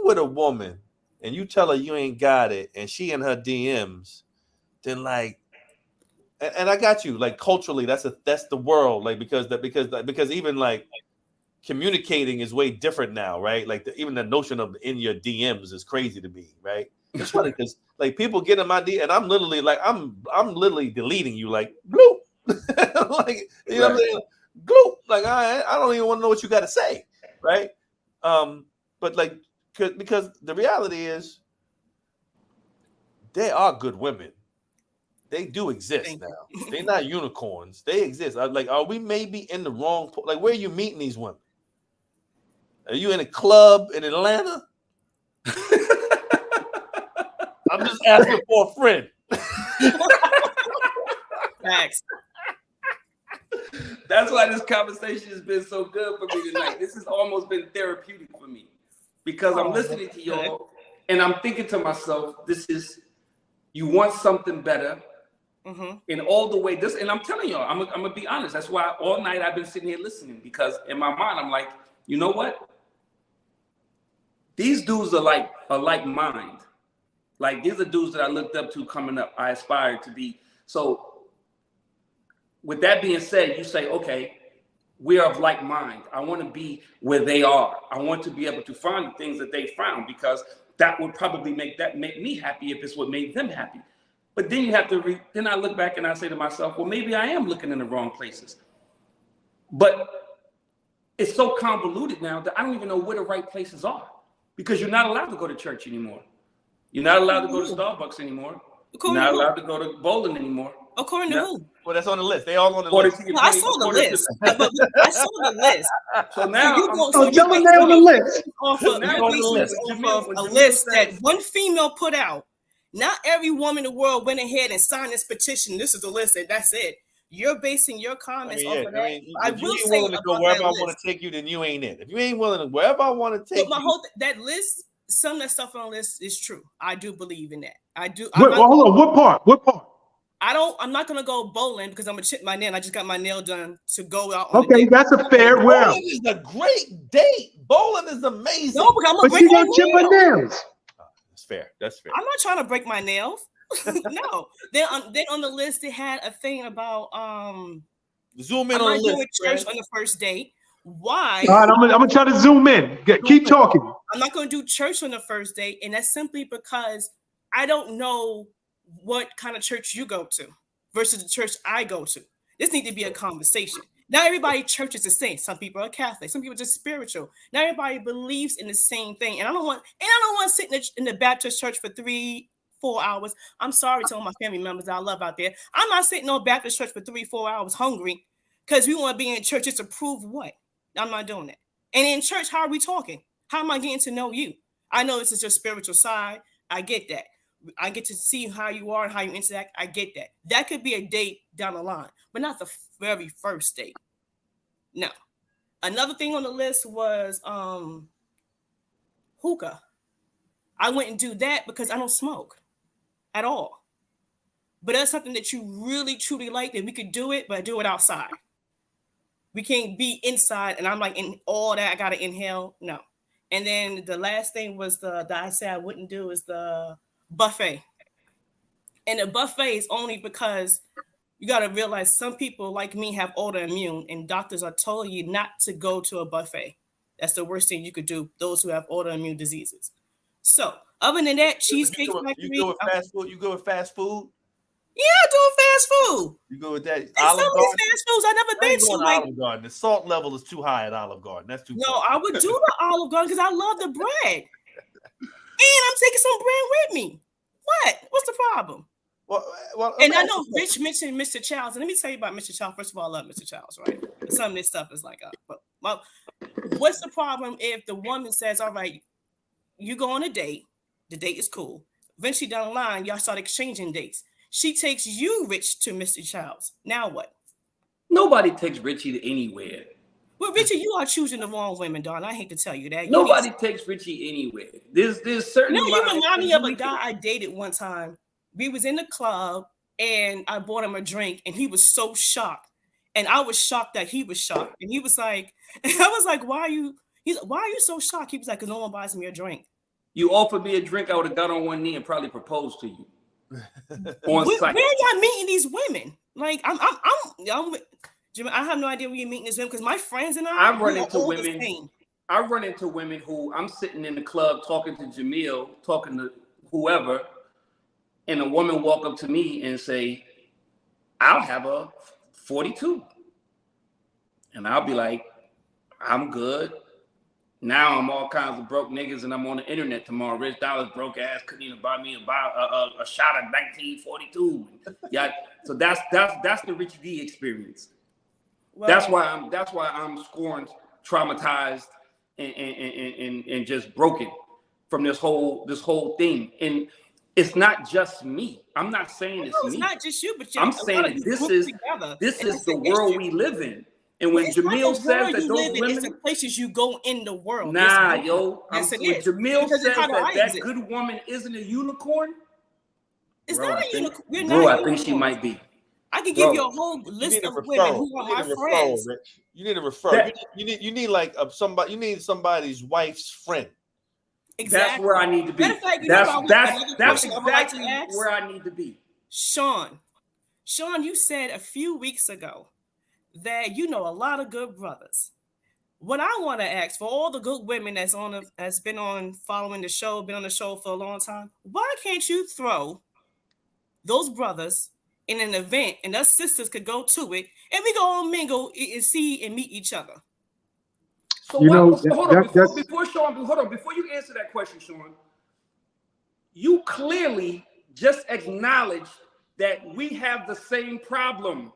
with a woman and you tell her you ain't got it and she in her DMs, then like, and I got you. Like culturally, that's the world. Like because even like communicating is way different now, right? Like even the notion of in your DMs is crazy to me, right? It's funny because like people get in my DM and I'm literally like I'm literally deleting you like bloop, like you know what I'm saying, bloop. Like I don't even want to know what you got to say, right? But like because the reality is they are good women. They do exist now. They're not unicorns. They exist. Like, are we maybe in the wrong? Like, where are you meeting these women? Are you in a club in Atlanta? I'm just asking for a friend. Thanks. That's why this conversation has been so good for me tonight. This has almost been therapeutic for me because I'm listening to y'all and I'm thinking to myself, you want something better. Mm-hmm. And all the way and I'm telling y'all, I'm gonna be honest. That's why all night I've been sitting here listening because in my mind I'm like, you know what? These dudes are like mind. Like these are dudes that I looked up to coming up. I aspired to be. So with that being said, you say, okay, we are of like mind. I want to be where they are. I want to be able to find the things that they found, because that would probably make me happy if it's what made them happy. But then you have to then I look back and I say to myself, well, maybe I am looking in the wrong places. But it's so convoluted now that I don't even know where the right places are, because you're not allowed to go to church anymore. You're not allowed to go to Starbucks anymore. You're not allowed to go to bowling anymore. According to who? Well, that's on the list. They all on the list. I saw the list. I saw the list. So now, tell them they're on the list. Off of a list that one female put out. Not every woman in the world went ahead and signed this petition. This is the list, and that's it. You're basing your comments off of that. If you ain't willing to go wherever I want to take you, then you ain't it. If you ain't willing to wherever I want to take you, that list, some of that stuff on the list is true. I do believe in that. I do. Hold on. What part? What part? I'm not gonna go bowling because I'm gonna chip my nail. I just got my nail done to go out. Okay, that's a fair. Bowling is a great date. Bowling is amazing. No, but you gonna chip my nails. That's fair. That's fair. I'm not trying to break my nails. No. Then on the list they had a thing about zoom in I'm on not the doing list. church on the first date. Why? All right, I'm gonna try to zoom in. Keep talking. I'm not gonna do church on the first date, and that's simply because I don't know what kind of church you go to versus the church I go to. This needs to be a conversation. Not everybody church is the same. Some people are Catholic. Some people are just spiritual. Not everybody believes in the same thing. And I don't want to sit in the Baptist church for 3-4 hours. I'm sorry to all my family members that I love out there. I'm not sitting on Baptist church for 3-4 hours hungry because we want to be in church just to prove what? I'm not doing that. And in church, how are we talking? How am I getting to know you? I know this is your spiritual side. I get that. I get to see how you are and how you interact. I get that. That could be a date down the line, but not the very first date. No. Another thing on the list was hookah. I wouldn't do that because I don't smoke at all. But that's something that you really, truly like, that we could do it, but do it outside. We can't be inside, and I'm like, in all that, I got to inhale. No. And then the last thing was that I said I wouldn't do is the buffet. And the buffet is only because you got to realize some people like me have autoimmune, and doctors are telling you not to go to a buffet. That's the worst thing you could do, those who have autoimmune diseases. So other than that, Cheesecake Factory. You go with fast food? You go with fast food? Yeah, I do fast food. You go with that? And some of these fast foods I never been to. Like Olive Garden. The salt level is too high at Olive Garden. That's too. No, I would do the Olive Garden because I love the bread. And I'm taking some bread with me. What's the problem? Well, and I know Rich mentioned Mr. Childs. And let me tell you about Mr. Childs. First of all, I love Mr. Childs, right? Some of this stuff is like, but what's the problem if the woman says, all right, you go on a date, the date is cool. Eventually down the line, y'all start exchanging dates. She takes you, Rich, to Mr. Childs. Now what? Nobody takes Richie to anywhere. Well, Richie, you are choosing the wrong women, darling. I hate to tell you that. Nobody takes Richie anywhere. There's certain. No, you remind me of a guy I dated one time. We was in the club and I bought him a drink and he was so shocked. And I was shocked that he was shocked. And he was like, and I was like, why are you so shocked? He was like, because no one buys me a drink. You offered me a drink, I would have got on one knee and probably proposed to you. Where are y'all meeting these women? Like I have no idea where you're meeting these women because my friends and I run into women who I'm sitting in the club talking to Jamil, talking to whoever, and a woman walk up to me and say, I'll have a 42. And I'll be like, I'm good. Now I'm all kinds of broke niggas and I'm on the internet tomorrow. Rich Dollars broke ass couldn't even buy me a shot of 1942. Yeah, so that's the Richie D experience. Well, that's why I'm scorned, traumatized, and just broken from this whole thing. And it's not just me. I'm not saying it's me. Not just you, but I'm saying this is the world we live in. And when Jamil says that those women, it's the places you go in the world. Nah, yo. When Jamil says that good woman isn't a unicorn, it's not a unicorn. Bro, I think she might be. I can give you a whole list of women who are my friends. You need a referral. You need like somebody. You need somebody's wife's friend. That's where I need to be. Matter of fact, you know what, That's question I would like to exactly ask? where I need to be. Sean, you said a few weeks ago that you know a lot of good brothers. What I want to ask for all the good women that's been on following the show, been on the show for a long time, why can't you throw those brothers in an event and us sisters could go to it and we go all mingle and see and meet each other? So You know, hold on, that's before Sean, hold on, before you answer that question, Sean, you clearly just acknowledged that we have the same problem.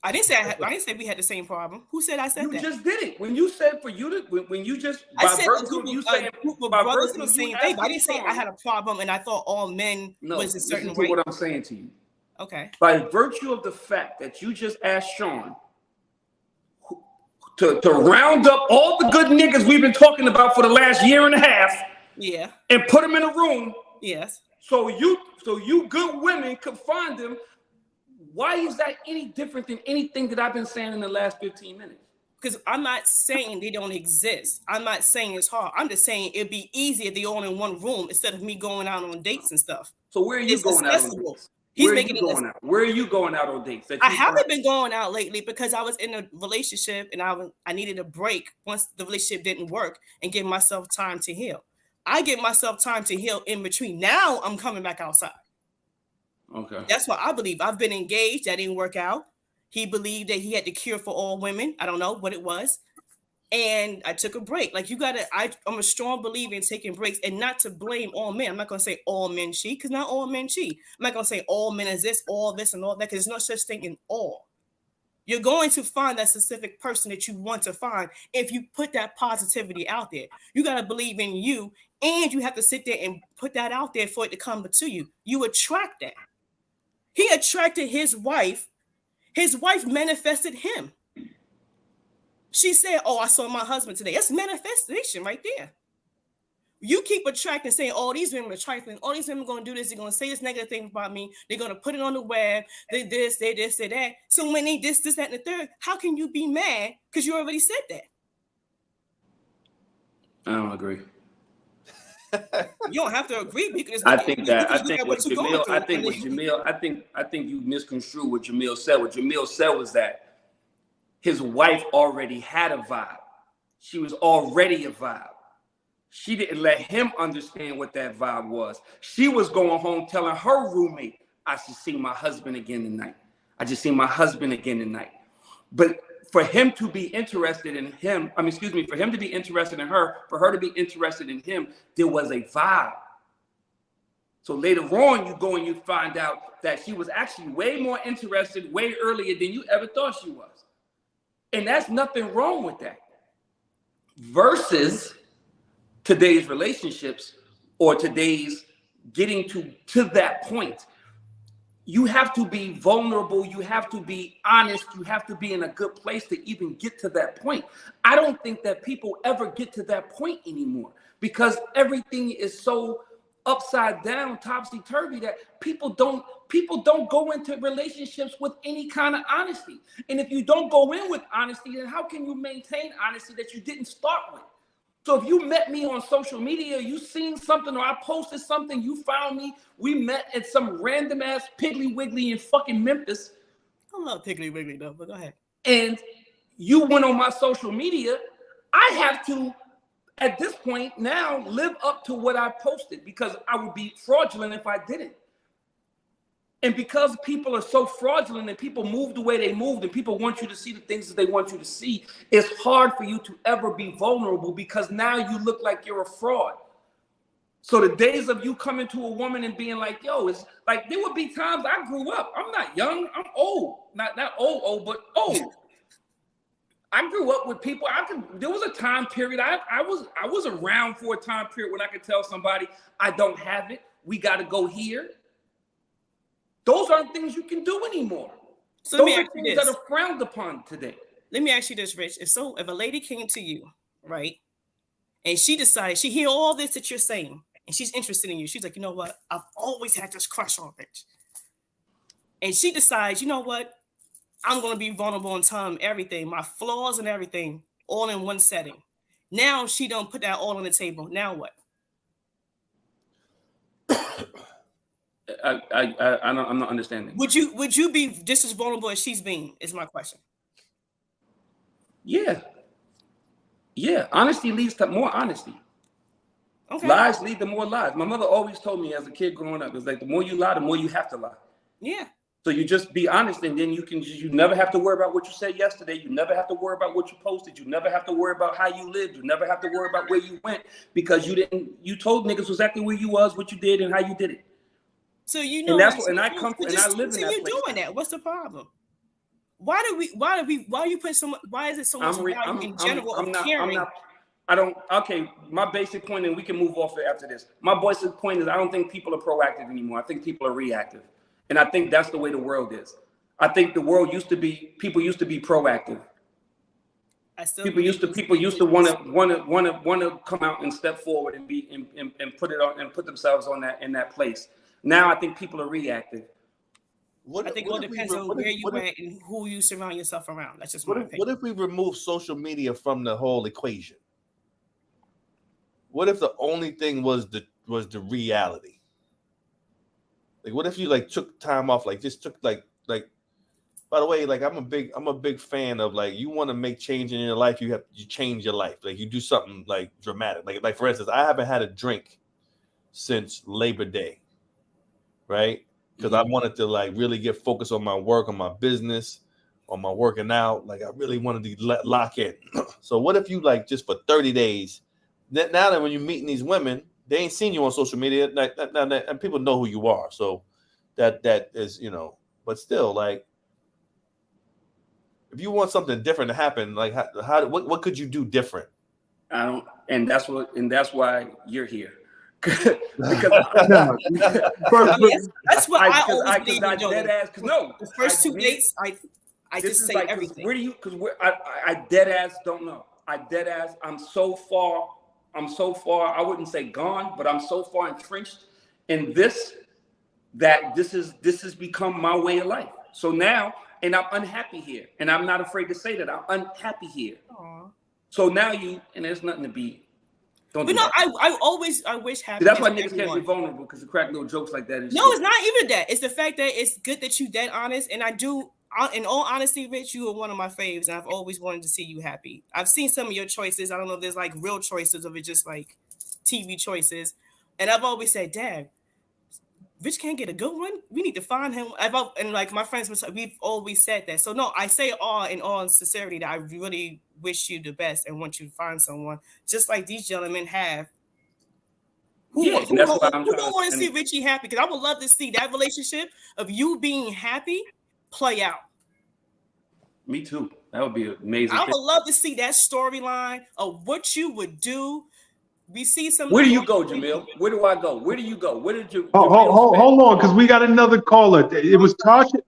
I didn't say we had the same problem. Who said I said that? You just did it when you said for you to when you just I by said virtue of you saying group of by brothers virtue in the of you same thing. I asking didn't say Sean. I had a problem and I thought all men No, was a certain listen to way. what I'm saying to you. Okay. By virtue of the fact that you just asked Sean to round up all the good niggas we've been talking about for the last year and a half, Yeah. and put them in a room, Yes. so you good women could find them. Why is that any different than anything that I've been saying in the last 15 minutes? Because I'm not saying they don't exist. I'm not saying it's hard. I'm just saying it'd be easier if they all in one room instead of me going out on dates and stuff. So where are you going out on dates? He's Where are making you going out? Where are you going out on dates? I haven't been going out lately because I was in a relationship and I needed a break once the relationship didn't work and give myself time to heal. I give myself time to heal in between. Now I'm coming back outside. Okay. That's what I believe. I've been engaged. That didn't work out. He believed that he had the cure for all women. I don't know what it was. And I took a break. Like I'm a strong believer in taking breaks and not to blame all men. I'm not going to say all men cheat because not all men cheat. I'm not going to say all men is this, all this, and all that because there's no such thing in all. You're going to find that specific person that you want to find if you put that positivity out there. You got to believe in you and you have to sit there and put that out there for it to come to you. You attract that. He attracted his wife. His wife manifested him. She said, "Oh, I saw my husband today." That's manifestation right there. You keep attracting, saying, "Oh, these women are trifling. All these women are going to do this. They're going to say this negative thing about me. They're going to put it on the web. They this, they that." So when they this, that, and the third, how can you be mad? Because you already said that. I don't agree. You don't have to agree because I think with Jamil, I think you misconstrued what Jamil said. What Jamil said was that his wife already had a vibe. She was already a vibe. She didn't let him understand what that vibe was. She was going home telling her roommate, "I should see my husband again tonight. I just seen my husband again tonight." But for him to be interested in him, for him to be interested in her, for her to be interested in him, there was a vibe. So later on, you go and you find out that she was actually way more interested way earlier than you ever thought she was. And that's nothing wrong with that. Versus today's relationships or today's getting to that point. You have to be vulnerable. You have to be honest. You have to be in a good place to even get to that point. I don't think that people ever get to that point anymore because everything is so upside down, topsy-turvy that people don't go into relationships with any kind of honesty. And if you don't go in with honesty, then how can you maintain honesty that you didn't start with? So if you met me on social media, you seen something, or I posted something, you found me, we met at some random ass Piggly Wiggly in fucking Memphis. I love Piggly Wiggly though, but go ahead. And you went on my social media, I have to, at this point now, live up to what I posted because I would be fraudulent if I didn't. And because people are so fraudulent and people move the way they moved and people want you to see the things that they want you to see, it's hard for you to ever be vulnerable because now you look like you're a fraud. So the days of you coming to a woman and being like, yo, it's like there would be times I grew up. I'm not young, I'm old. Not old, but old. I grew up with people. There was a time period. I was around for a time period when I could tell somebody I don't have it. We got to go here. Those aren't things you can do anymore. So those are things that are frowned upon today. Let me ask you this, Rich. If a lady came to you, right, and she decided she hear all this that you're saying, and she's interested in you, she's like, you know what? I've always had this crush on Rich. And she decides, you know what? I'm going to be vulnerable and tell him everything, my flaws and everything, all in one setting. Now she don't put that all on the table. Now what? I'm not understanding. Would you be just as vulnerable as she's being? Is my question. Yeah. Honesty leads to more honesty. Okay. Lies lead to more lies. My mother always told me as a kid growing up, it's like the more you lie, the more you have to lie. Yeah. So you just be honest, and then you never have to worry about what you said yesterday. You never have to worry about what you posted. You never have to worry about how you lived. You never have to worry about where you went, because you told niggas exactly where you was, what you did, and how you did it. So you know, and that's what, and I come and I live in that place. Doing that. What's the problem? Why are you putting so much? Why is it so much value in general of caring? Okay, my basic point, and we can move off it after this. My basic point is I don't think people are proactive anymore. I think people are reactive. And I think that's the way the world is. I think the world people used to be proactive. People used to want to come out and step forward and be and put it on and put themselves in that place. Now I think people are reactive. I think it depends on where you at and who you surround yourself around. That's just my opinion. What if we remove social media from the whole equation? What if the only thing was the reality? Like, what if you like took time off, like just took like by the way, like I'm a big fan of, like, you want to make change in your life, you change your life. Like you do something like dramatic. Like for instance, I haven't had a drink since Labor Day, right? Because I wanted to like really get focused on my work, on my business, on my working out. Like I really wanted to lock in. So what if you like just for 30 days, now that when you're meeting these women, they ain't seen you on social media, and people know who you are. So that is, but still, like, if you want something different to happen, like what could you do different? I don't, and that's why you're here. Because that's what I always believe in doing. The first 2 dates, I just say like, everything. Where do you? Because I dead ass don't know. I'm so far. I wouldn't say gone, but I'm so far entrenched in this that this has become my way of life. So now, and I'm unhappy here, and I'm not afraid to say that I'm unhappy here. Aww. So now and there's nothing to be. Don't. But no, I wish happy. That's why niggas can't be vulnerable, because they crack little jokes like that. No, it's not even that. It's the fact that it's good that you dead honest, and I do. In all honesty, Rich, you are one of my faves, and I've always wanted to see you happy. I've seen some of your choices. I don't know if there's like real choices, or it's just like TV choices. And I've always said, Dad, Rich can't get a good one. We need to find him. And like my friends, we've always said that. So no, I say all in all sincerity that I really wish you the best and want you to find someone just like these gentlemen have. Who don't want to see Richie happy? Because I would love to see that relationship of you being happy play out. Me too. That would be amazing. I would love to see that storyline of what you would do. We see some. Where do you go, Jamil? Where do I go? Where do you go? Where did you? Hold on, because we got another caller. It was Tasha.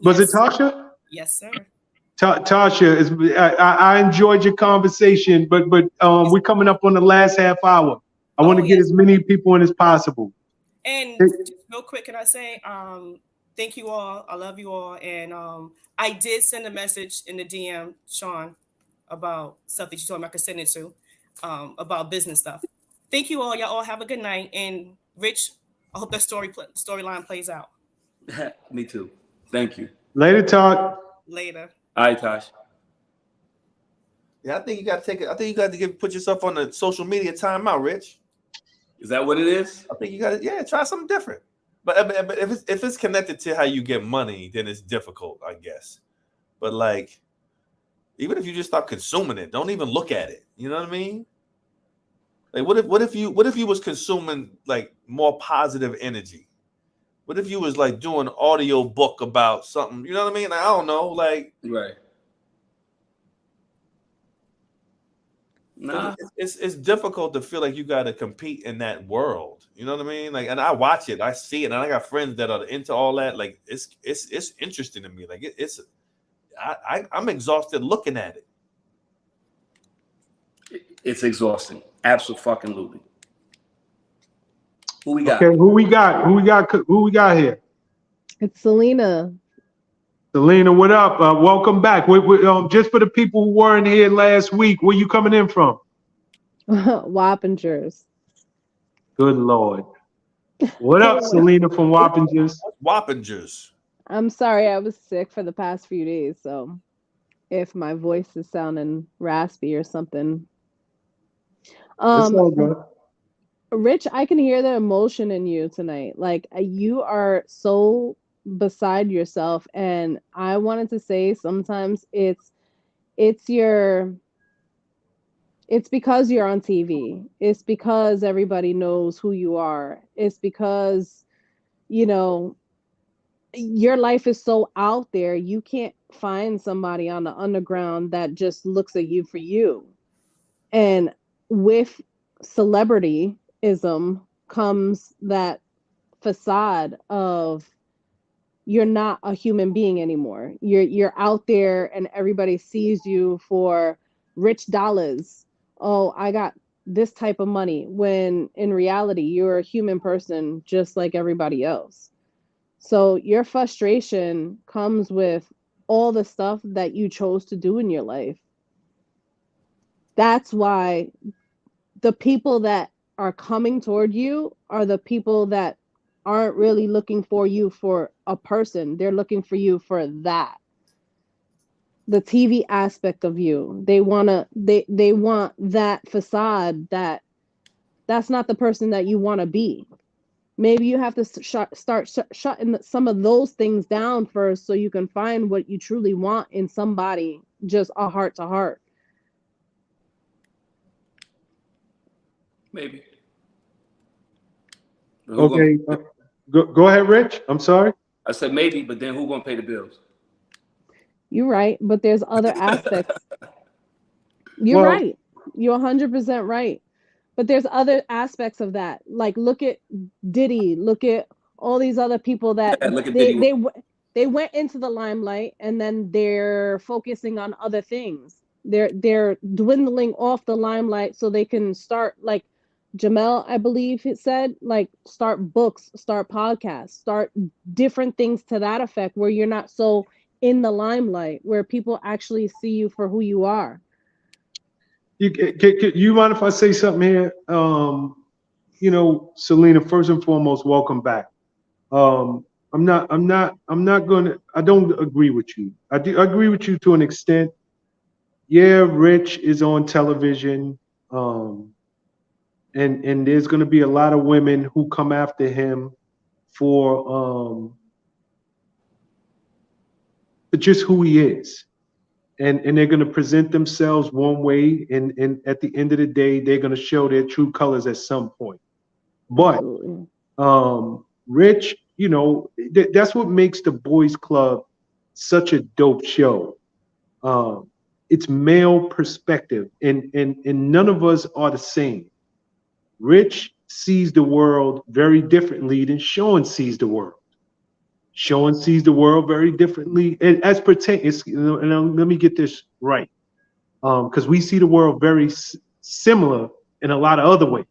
Was it Tasha? Yes, sir. Tasha, I enjoyed your conversation, but we're coming up on the last half hour. I want to get as many people in as possible. And just real quick, can I say, thank you all. I love you all. And I did send a message in the DM, Sean, about stuff that you told me I could send it to, about business stuff. Thank you all. Y'all all have a good night. And Rich, I hope that storyline plays out. Me too. Thank you. Later, Todd. Later. All right, Tosh. Yeah, I think you got to put yourself on the social media timeout, Rich. Is that what it is? I think you got to, try something different. But if it's connected to how you get money, then it's difficult, I guess. But like, even if you just stop consuming it, don't even look at it. You know what I mean? Like, what if you was consuming like more positive energy? What if you was like doing an audio book about something? You know what I mean? I don't know, like, right. Nah. It's difficult to feel like you got to compete in that world. You know what I mean? Like, and I watch it, I see it, and I got friends that are into all that. Like, it's interesting to me. Like, I'm exhausted looking at it. It's exhausting. Absolutely. Who we got? Okay, who we got here? It's Selena. Selena, what up? Welcome back. Just for the people who weren't here last week, where you coming in from? Wappingers. Good Lord. What up, Selena from Wappingers? Wappingers. I'm sorry, I was sick for the past few days, so if my voice is sounding raspy or something. It's all good. Rich, I can hear the emotion in you tonight. Like you are so beside yourself, and I wanted to say sometimes it's because you're on TV. It's because everybody knows who you are. It's because, you know, your life is so out there. You can't find somebody on the underground that just looks at you for you. And with celebrityism comes that facade of you're not a human being anymore. You're out there and everybody sees you for rich dollars. Oh, I got this type of money, when in reality you're a human person just like everybody else. So your frustration comes with all the stuff that you chose to do in your life. That's why the people that are coming toward you are the people that aren't really looking for you for a person. They're looking for you for that. The TV aspect of you. They want that facade that's not the person that you want to be. Maybe you have to start shutting some of those things down first so you can find what you truly want in somebody, just a heart to heart. Maybe. Okay, go ahead, Rich. I'm sorry. I said maybe, but then who gonna pay the bills? You're right, but there's other aspects. You're right. You're 100% right. But there's other aspects of that. Like look at Diddy, look at all these other people that they went into the limelight and then they're focusing on other things. They're dwindling off the limelight so they can start, like Jamel, I believe it said, like start books, start podcasts, start different things to that effect where you're not so in the limelight, where people actually see you for who you are. You mind if I say something here? Selena, first and foremost, welcome back. I don't agree with you. I agree with you to an extent. Yeah, Rich is on television. And there's gonna be a lot of women who come after him for just who he is. And they're going to present themselves one way, and at the end of the day, they're going to show their true colors at some point. But Rich, that's what makes the Boys Club such a dope show. It's male perspective, and none of us are the same. Rich sees the world very differently than Sean sees the world. Sean sees the world very differently, and as pertains, and let me get this right, because we see the world very similar in a lot of other ways.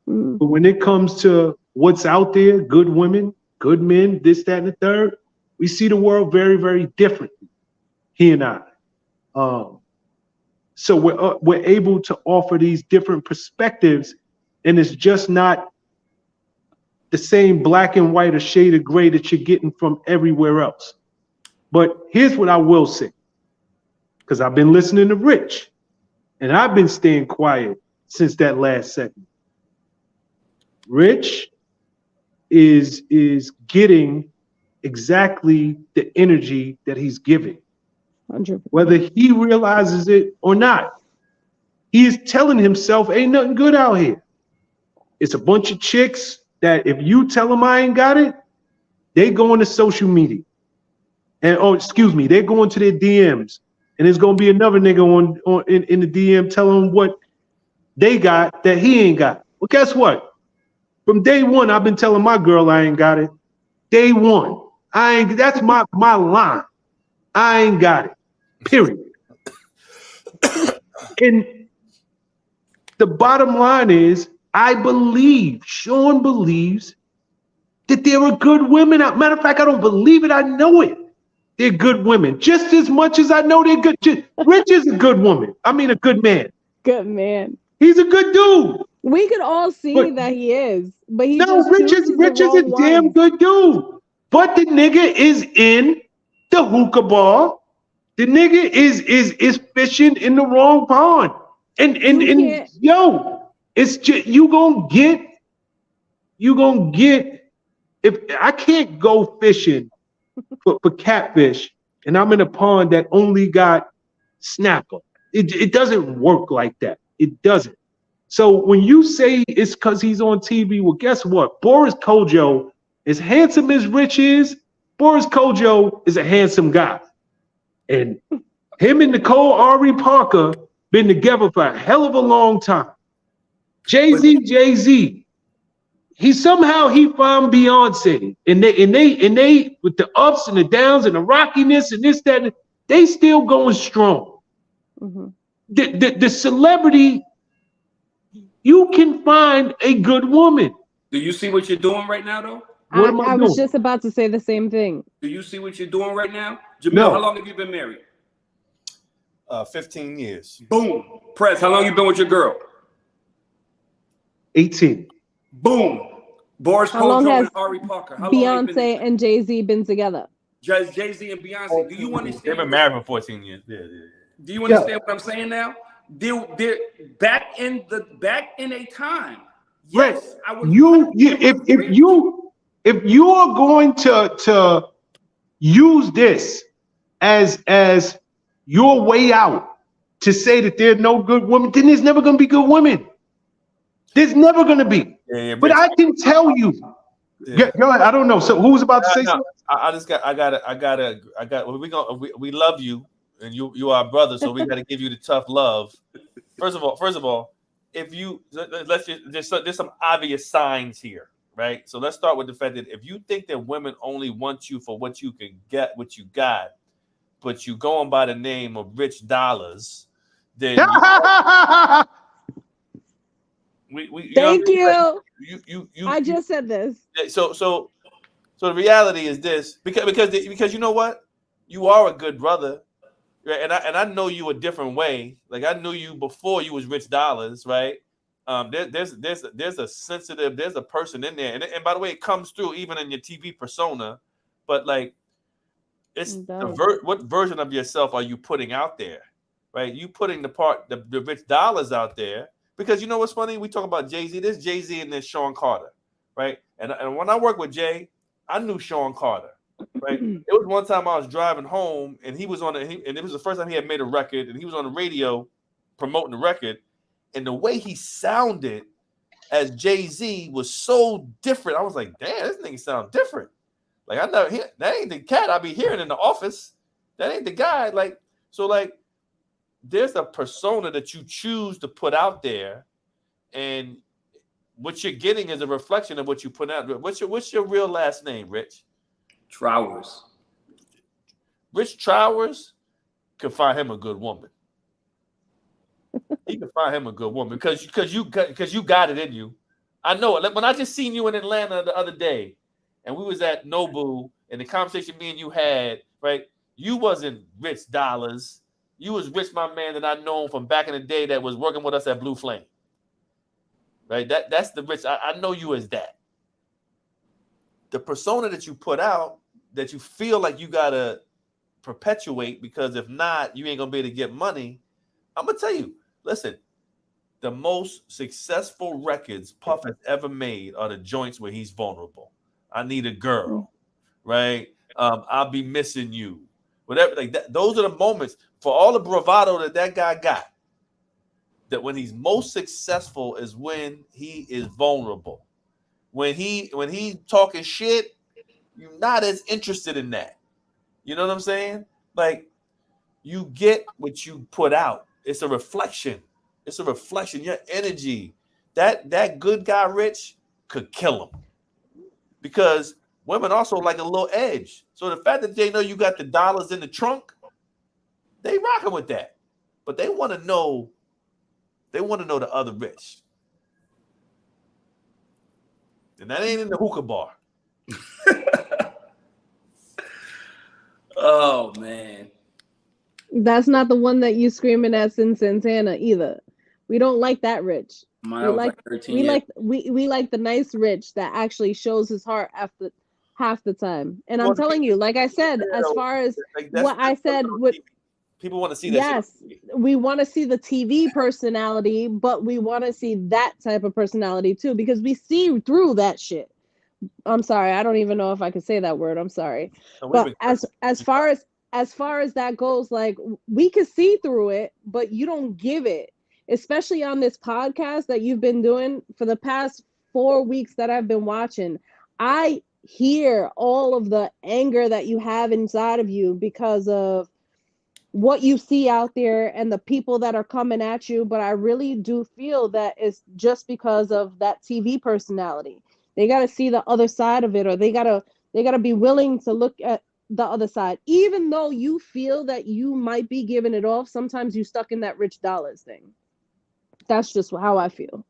But when it comes to what's out there, good women, good men, this, that, and the third, we see the world very, very differently. He and I. So we're able to offer these different perspectives, and it's just not the same black and white or shade of gray that you're getting from everywhere else. But here's what I will say, because I've been listening to Rich, and I've been staying quiet since that last segment. Rich is getting exactly the energy that he's giving, 100%. whether he realizes it or not. He is telling himself ain't nothing good out here. It's a bunch of chicks that if you tell them I ain't got it, they go into social media. And they're going to their DMs. And there's gonna be another nigga in the DM telling them what they got that he ain't got. Well, guess what? From day one, I've been telling my girl I ain't got it. Day one. That's my line. I ain't got it. Period. And the bottom line is, Sean believes that there are good women out. Matter of fact, I don't believe it, I know it. They're good women, just as much as I know they're good. Rich is a good woman. I mean, a good man. Good man. He's a good dude. We could all see But- that he is, but he No, just Rich chooses is the a wrong damn ones. good dude. But the nigga is in the hookah bar. The nigga is fishing in the wrong pond. And You can't. yo, it's just you gonna get if I can't go fishing for catfish and I'm in a pond that only got snapper. It doesn't work like that. It doesn't. So when you say it's because he's on TV, well, guess what? Boris Kojo, as handsome as Rich is, Boris Kojo is a handsome guy. And him and Nicole Ari Parker been together for a hell of a long time. Jay-Z, he somehow he found Beyonce. And they with the ups and the downs and the rockiness and this, that, they still going strong. Mhm. The celebrity, you can find a good woman. Do you see what you're doing right now, though? What am I I was doing? just about to say the same thing. Do you see what you're doing right now? Jamil, No. how long have you been married? 15 years. Boom. Press, how long you been with your girl? 18. Boom. Boris How long Kojo has and Ari Parker. How long they been Beyonce and Jay-Z been together? Jay-Z and Beyonce. Do you They've understand? been married for 14 years. Yeah. Do you understand what I'm saying now? They're back in a time. Yes, I was. If you are going to use this as your way out to say that there's no good women, then there's never going to be good women. There's never going to be. Yeah, but I can tell you. Yeah. Go ahead. I don't know. So who was about to say something? We love you and you are our brother, so we got to give you the tough love. First of all, if you there's some obvious signs here, right? So let's start with the fact that if you think that women only want you for what you can get, what you got, but you going by the name of Rich Dollars, then Thank you. You I just said this. So the reality is this, because you know what, you are a good brother, right? And I know you a different way. Like I knew you before you was Rich Dollars, right? There's a person in there, and by the way, it comes through even in your TV persona. But like, it's what version of yourself are you putting out there, right? You putting the Rich Dollars out there. Because you know what's funny? We talk about Jay-Z. There's Jay-Z and there's Sean Carter, right? And when I worked with Jay, I knew Sean Carter, right? It was one time I was driving home and he was and it was the first time he had made a record and he was on the radio promoting the record. And the way he sounded as Jay-Z was so different. I was like, damn, this nigga sound different. Like I never hear that ain't the cat I be hearing in the office. That ain't the guy. Like, so like, there's a persona that you choose to put out there, and what you're getting is a reflection of what you put out. What's your real last name, Rich? Trowers. Rich Trowers could find him a good woman. He could find him a good woman because you got it in you. I know it. Like when I just seen you in Atlanta the other day, and we was at Nobu, and the conversation me and you had, right? You wasn't Rich Dollars. You was Rich, my man, that I known from back in the day that was working with us at Blue Flame. Right? That's the Rich. I know you as that. The persona that you put out that you feel like you gotta perpetuate, because if not, you ain't gonna be able to get money. I'm gonna tell you, listen, the most successful records Puff has ever made are the joints where he's vulnerable. I need a girl, right? I'll be missing you. Whatever, like that, those are the moments for all the bravado that guy got. That when he's most successful is when he is vulnerable. When he talking shit, you're not as interested in that. You know what I'm saying? Like, you get what you put out. It's a reflection. It's a reflection. Your energy. That good guy Rich could kill him. Because women also like a little edge. So the fact that they know you got the dollars in the trunk, they rocking with that. But they want to know the other Rich. And that ain't in the hookah bar. Oh man. That's not the one that you screaming at in Santana either. We don't like that rich. Mine We was like like 13 years. we like the nice rich that actually shows his heart after half the time. And I'm Well, telling you, like I said, as far as like what I said, what people want to see that. yes, Shit. we want to see the TV personality, but we want to see that type of personality too, because we see through that shit. I'm sorry, I don't even know if I can say that word. I'm sorry, No, but as far as that goes, like we can see through it, but you don't give it. Especially on this podcast that you've been doing for the past 4 weeks that I've been watching, I hear all of the anger that you have inside of you because of what you see out there and the people that are coming at you. But I really do feel that it's just because of that TV personality. They got to see the other side of it, or they got to be willing to look at the other side. Even though you feel that you might be giving it off, sometimes you stuck in that rich dollars thing. That's just how I feel.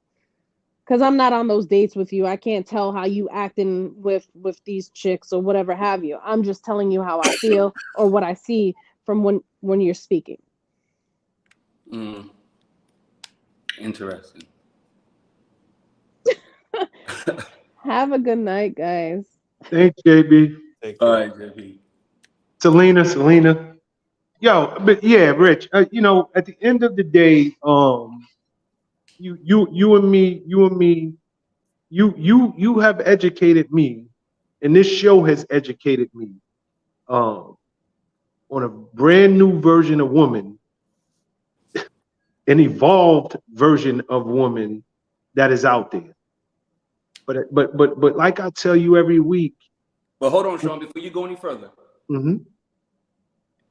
Because I'm not on those dates with you. I can't tell how you acting with these chicks or whatever have you. I'm just telling you how I feel or what I see from when you're speaking. Interesting. Have a good night, guys. Thanks, JB. All right, JB. Selena. Yo, but yeah, Rich. You know, at the end of the day, you and me, you have educated me, and this show has educated me, on a brand new version of woman, an evolved version of woman that is out there. But like I tell you every week. But hold on, Sean, before you go any further. Mm-hmm.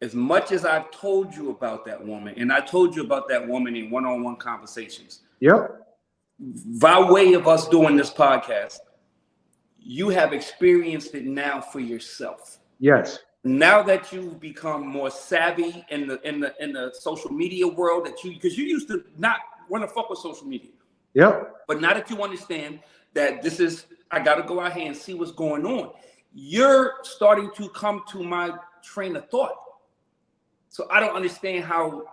As much as I've told you about that woman, and I told you about that woman in one-on-one conversations. Yep. By way of us doing this podcast, you have experienced it now for yourself. Yes. Now that you've become more savvy in the social media world, because you used to not want to fuck with social media. Yep. But now that you understand that this is, I got to go out here and see what's going on, you're starting to come to my train of thought. So I don't understand how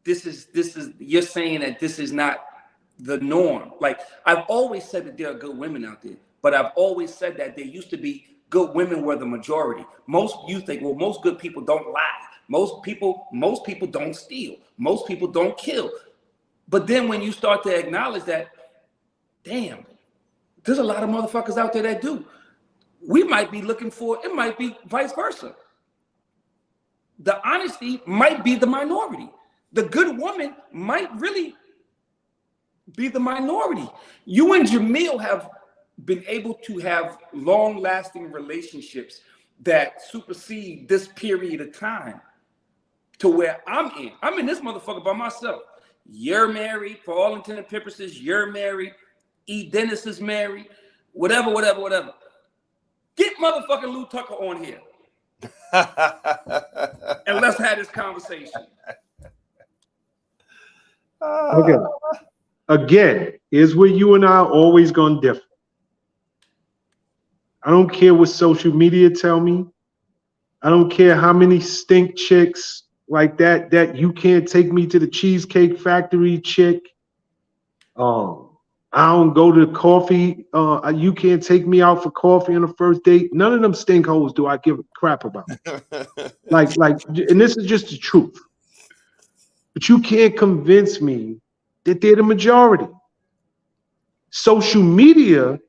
this is, you're saying that this is not the norm. Like, I've always said that there are good women out there, but I've always said that there used to be good women were the majority. You think, well, most good people don't lie. Most people don't steal. Most people don't kill. But then when you start to acknowledge that, damn, there's a lot of motherfuckers out there that do. We might be looking for, it might be vice versa. The honesty might be the minority. The good woman might really be the minority. You and Jamil have been able to have long-lasting relationships that supersede this period of time to where I'm in this motherfucker by myself. You're married, for all intents and purposes, you're married. E. Dennis is married. Whatever. Get motherfucking Lou Tucker on here. And let's have this conversation. Okay. Again, here's where you and I are always going to differ. I don't care what social media tell me. I don't care how many stink chicks like that you can't take me to the Cheesecake Factory chick. I don't go to coffee. You can't take me out for coffee on the first date. None of them stink hoes do I give a crap about. like, and this is just the truth. But you can't convince me that they're the majority. Social media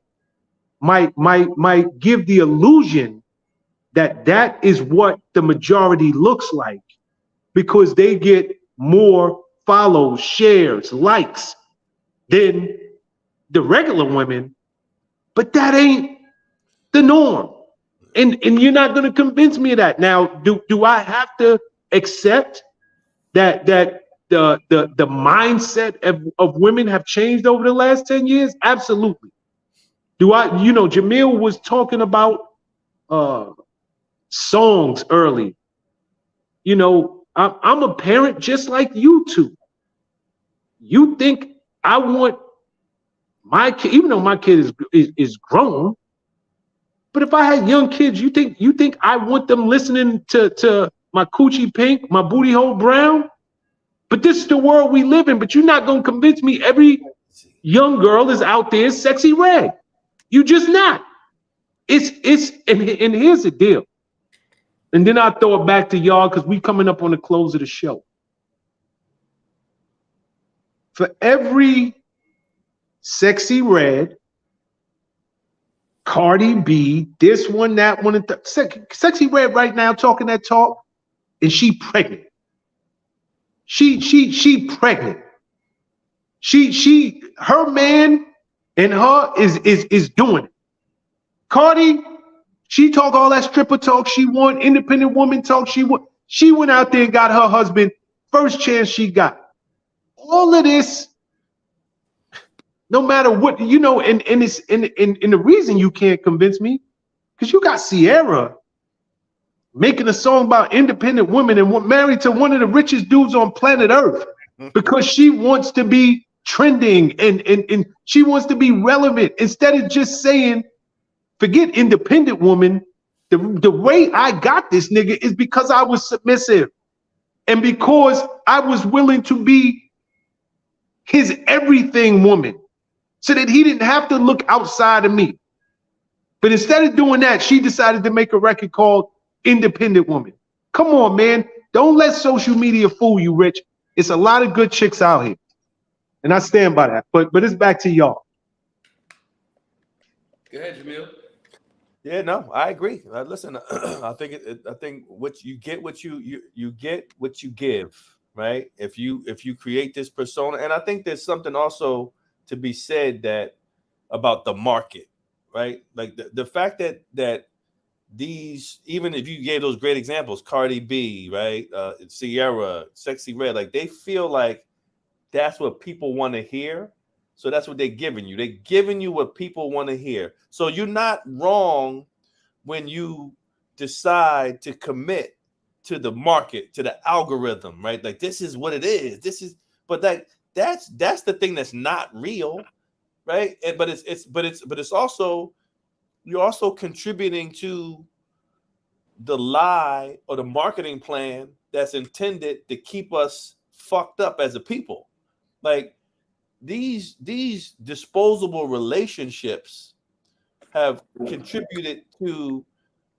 might give the illusion that is what the majority looks like because they get more follows, shares, likes than the regular women, but that ain't the norm. And you're not going to convince me of that. Now, do I have to accept that the mindset of women have changed over the last 10 years? Absolutely. Jamil was talking about songs early. I'm a parent just like you two. You think I want my kid, even though my kid is grown, but if I had young kids, you think I want them listening to my coochie pink, my booty hole brown? But this is the world we live in. But you're not gonna convince me every young girl is out there sexy red. You just not. And here's the deal. And then I'll throw it back to y'all because we coming up on the close of the show. For every sexy red, Cardi B, this one, that one, and sexy red right now talking that talk, and she pregnant. She pregnant. Her man and her is doing it. Cardi, she talk all that stripper talk she want, independent woman talk she want. She went out there and got her husband first chance she got. All of this, no matter what, and it's and the reason you can't convince me, because you got Sierra making a song about independent women and married to one of the richest dudes on planet Earth because she wants to be trending and she wants to be relevant instead of just saying, forget independent woman. The way I got this nigga is because I was submissive and because I was willing to be his everything woman so that he didn't have to look outside of me. But instead of doing that, she decided to make a record called Independent Woman. Come on, man. Don't let social media fool you, Rich. It's a lot of good chicks out here. And I stand by that. But it's back to y'all. Go ahead, Jamil. Yeah, no, I agree. Listen, I think what you get, what you get, what you give, right? If you create this persona, and I think there's something also to be said that about the market, right? Like the fact that these, even if you gave those great examples, Cardi B, right, Sierra, Sexy Red, like they feel like that's what people want to hear. So that's what they're giving you. They're giving you what people want to hear. So you're not wrong when you decide to commit to the market, to the algorithm, right? Like this is what it is. But that's the thing that's not real, right? But it's also, you're also contributing to the lie or the marketing plan that's intended to keep us fucked up as a people. Like these disposable relationships have contributed to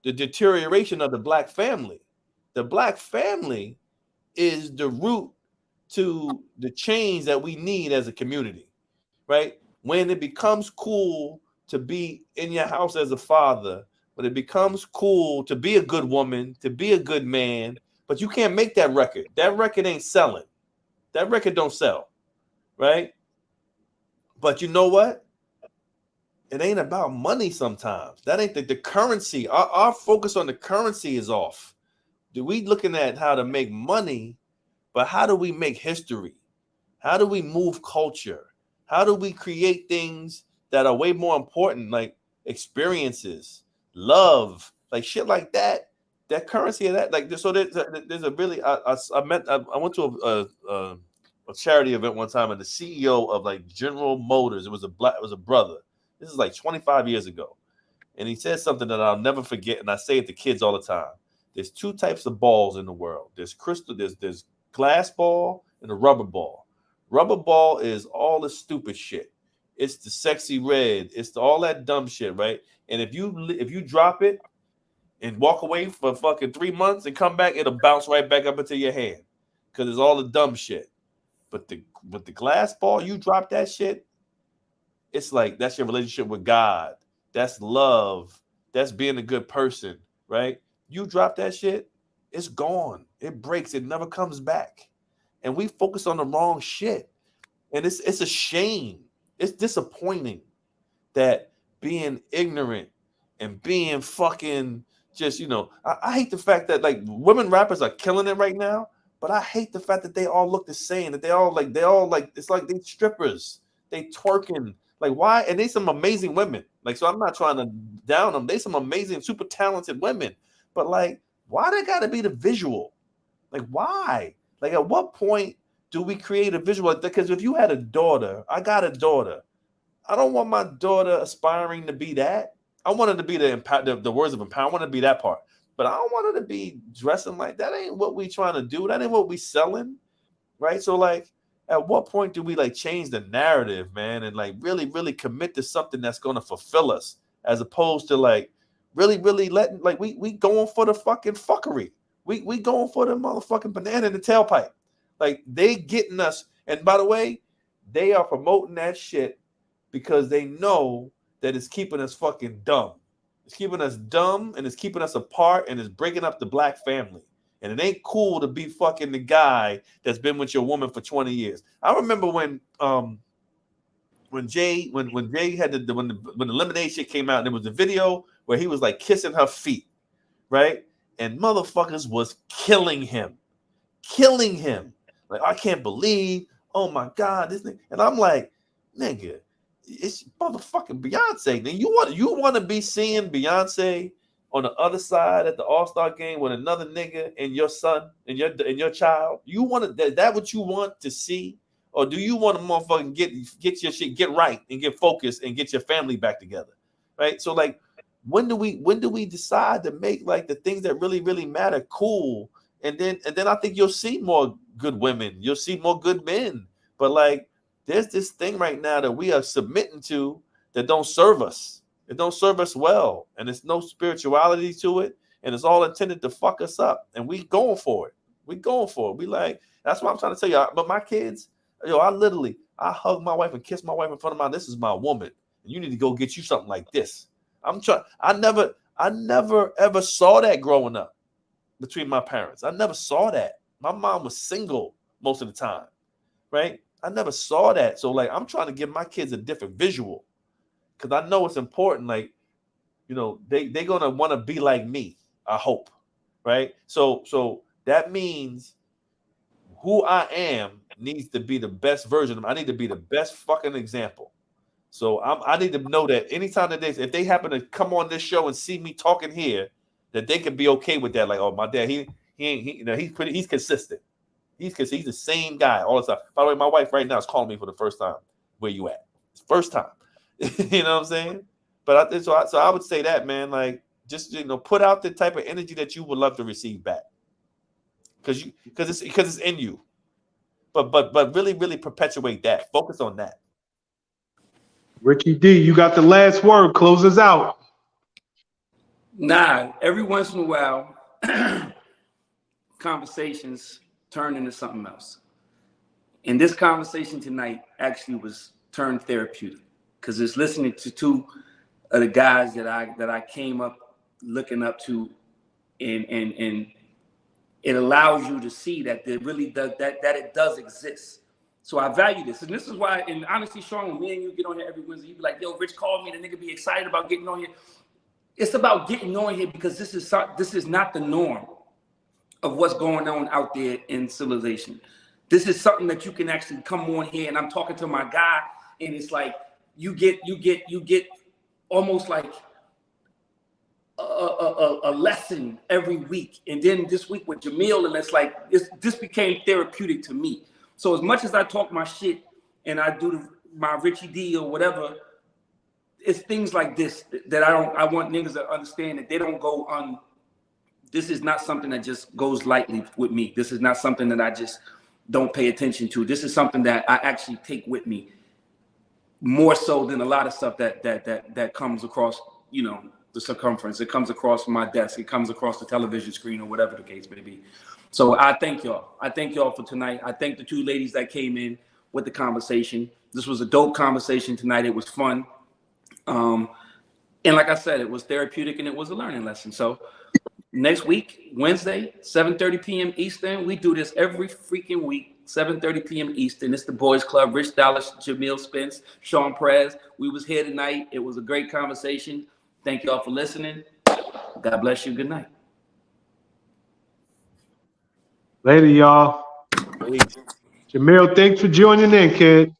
the deterioration of the Black family. The Black family is the root to the change that we need as a community, right? When it becomes cool to be in your house as a father, when it becomes cool to be a good woman, to be a good man, but you can't make that record. That record ain't selling. That record don't sell, right? But you know what? It ain't about money sometimes. That ain't the currency. Our focus on the currency is off. We looking at how to make money, but how do we make history? How do we move culture? How do we create things that are way more important, like experiences, love, like shit like that? That currency of that, like so. There's a really. I went to a charity event one time, and the CEO of like General Motors, it was a brother. This is like 25 years ago, and he said something that I'll never forget, and I say it to kids all the time. There's two types of balls in the world. There's crystal. There's glass ball and a rubber ball. Rubber ball is all the stupid shit. It's the sexy red. It's all that dumb shit, right? And if you drop it and walk away for fucking 3 months and come back, it'll bounce right back up into your hand because it's all the dumb shit. But the glass ball, you drop that shit, it's like that's your relationship with God. That's love. That's being a good person, right? You drop that shit, it's gone. It breaks. It never comes back. And we focus on the wrong shit. And it's a shame. It's disappointing that being ignorant and being fucking just, I hate the fact that like women rappers are killing it right now, but I hate the fact that they all look the same, that they all like it's like they strippers, they twerking. Like why? And they some amazing women. Like, so I'm not trying to down them. They some amazing, super talented women. But like, why they gotta be the visual? Like, why? Like, at what point do we create a visual like that? Because if you had a daughter, I got a daughter. I don't want my daughter aspiring to be that. I want her to be the words of empowerment. I want her to be that part. But I don't want her to be dressing like that. Ain't what we trying to do. That ain't what we selling. right? So like, at what point do we like change the narrative, man, and like really commit to something that's going to fulfill us, as opposed to like really letting like we going for the fucking fuckery. We going for the motherfucking banana in the tailpipe. Like they getting us. And by the way, they are promoting that shit because they know that it's keeping us fucking dumb. It's keeping us dumb and it's keeping us apart and it's breaking up the black family. And it ain't cool to be fucking the guy that's been with your woman for 20 years. I remember when Jay had when the lemonade shit came out and there was a video where he was like kissing her feet, right? And motherfuckers was killing him. Like, I can't believe, oh my God, this thing. And I'm like, nigga, it's motherfucking Beyonce. Then you want to be seeing Beyonce on the other side at the All-Star game with another nigga and your son and your child? You want to that what you want to see? Or do you want to motherfucking get your shit, get right and get focused and get your family back together? Right? So like, when do we decide to make like the things that really matter cool? And then I think you'll see more good women, you'll see more good men. But like, there's this thing right now that we are submitting to that don't serve us. It don't serve us well, and there's no spirituality to it, and it's all intended to fuck us up. And we going for it. We like, that's what I'm trying to tell you. But my kids, I hug my wife and kiss my wife in front of this is my woman. And you need to go get you something like this. I never ever saw that growing up between my parents. I never saw that. My mom was single most of the time, right? I never saw that. So like, I'm trying to give my kids a different visual because I know it's important. Like, they're going to want to be like me, I hope, right? So that means who I am needs to be the best version of me. I need to be the best fucking example. So I need to know that anytime that if they happen to come on this show and see me talking here, that they can be okay with that. Like, oh, my dad, he's consistent. He's the same guy all the time. By the way, my wife right now is calling me for the first time. Where you at? It's first time. You know what I'm saying? But so I would say that, man, like, just put out the type of energy that you would love to receive back, because it's in you. But really perpetuate that. Focus on that. Richie D, you got the last word. Close us out. Nah, every once in a while, conversations turn into something else. And this conversation tonight actually was turned therapeutic, because it's listening to two of the guys that I came up looking up to, and it allows you to see that it really does that it does exist. So I value this. And this is why, and honestly, Sean, when me and you get on here every Wednesday, you be like, yo, Rich called me, the nigga be excited about getting on here. It's about getting on here because this is not the norm of what's going on out there in civilization. This is something that you can actually come on here, and I'm talking to my guy, and it's like you get almost like a lesson every week. And then this week with Jamil, and it's like this became therapeutic to me. So as much as I talk my shit and I do my Richie D or whatever, it's things like this that I want niggas to understand that they don't go on. This is not something that just goes lightly with me. This is not something that I just don't pay attention to. This is something that I actually take with me more so than a lot of stuff that comes across, the circumference. It comes across my desk. It comes across the television screen or whatever the case may be. So I thank y'all. I thank y'all for tonight. I thank the two ladies that came in with the conversation. This was a dope conversation tonight. It was fun. And like I said, it was therapeutic and it was a learning lesson. So next week, Wednesday, 7:30 p.m. Eastern. We do this every freaking week, 7:30 p.m. Eastern. It's the Boys Club. Rich Dallas, Jamil Spence, Sean Perez. We was here tonight. It was a great conversation. Thank y'all for listening. God bless you. Good night. Later, y'all. Jamil, thanks for joining in, kid.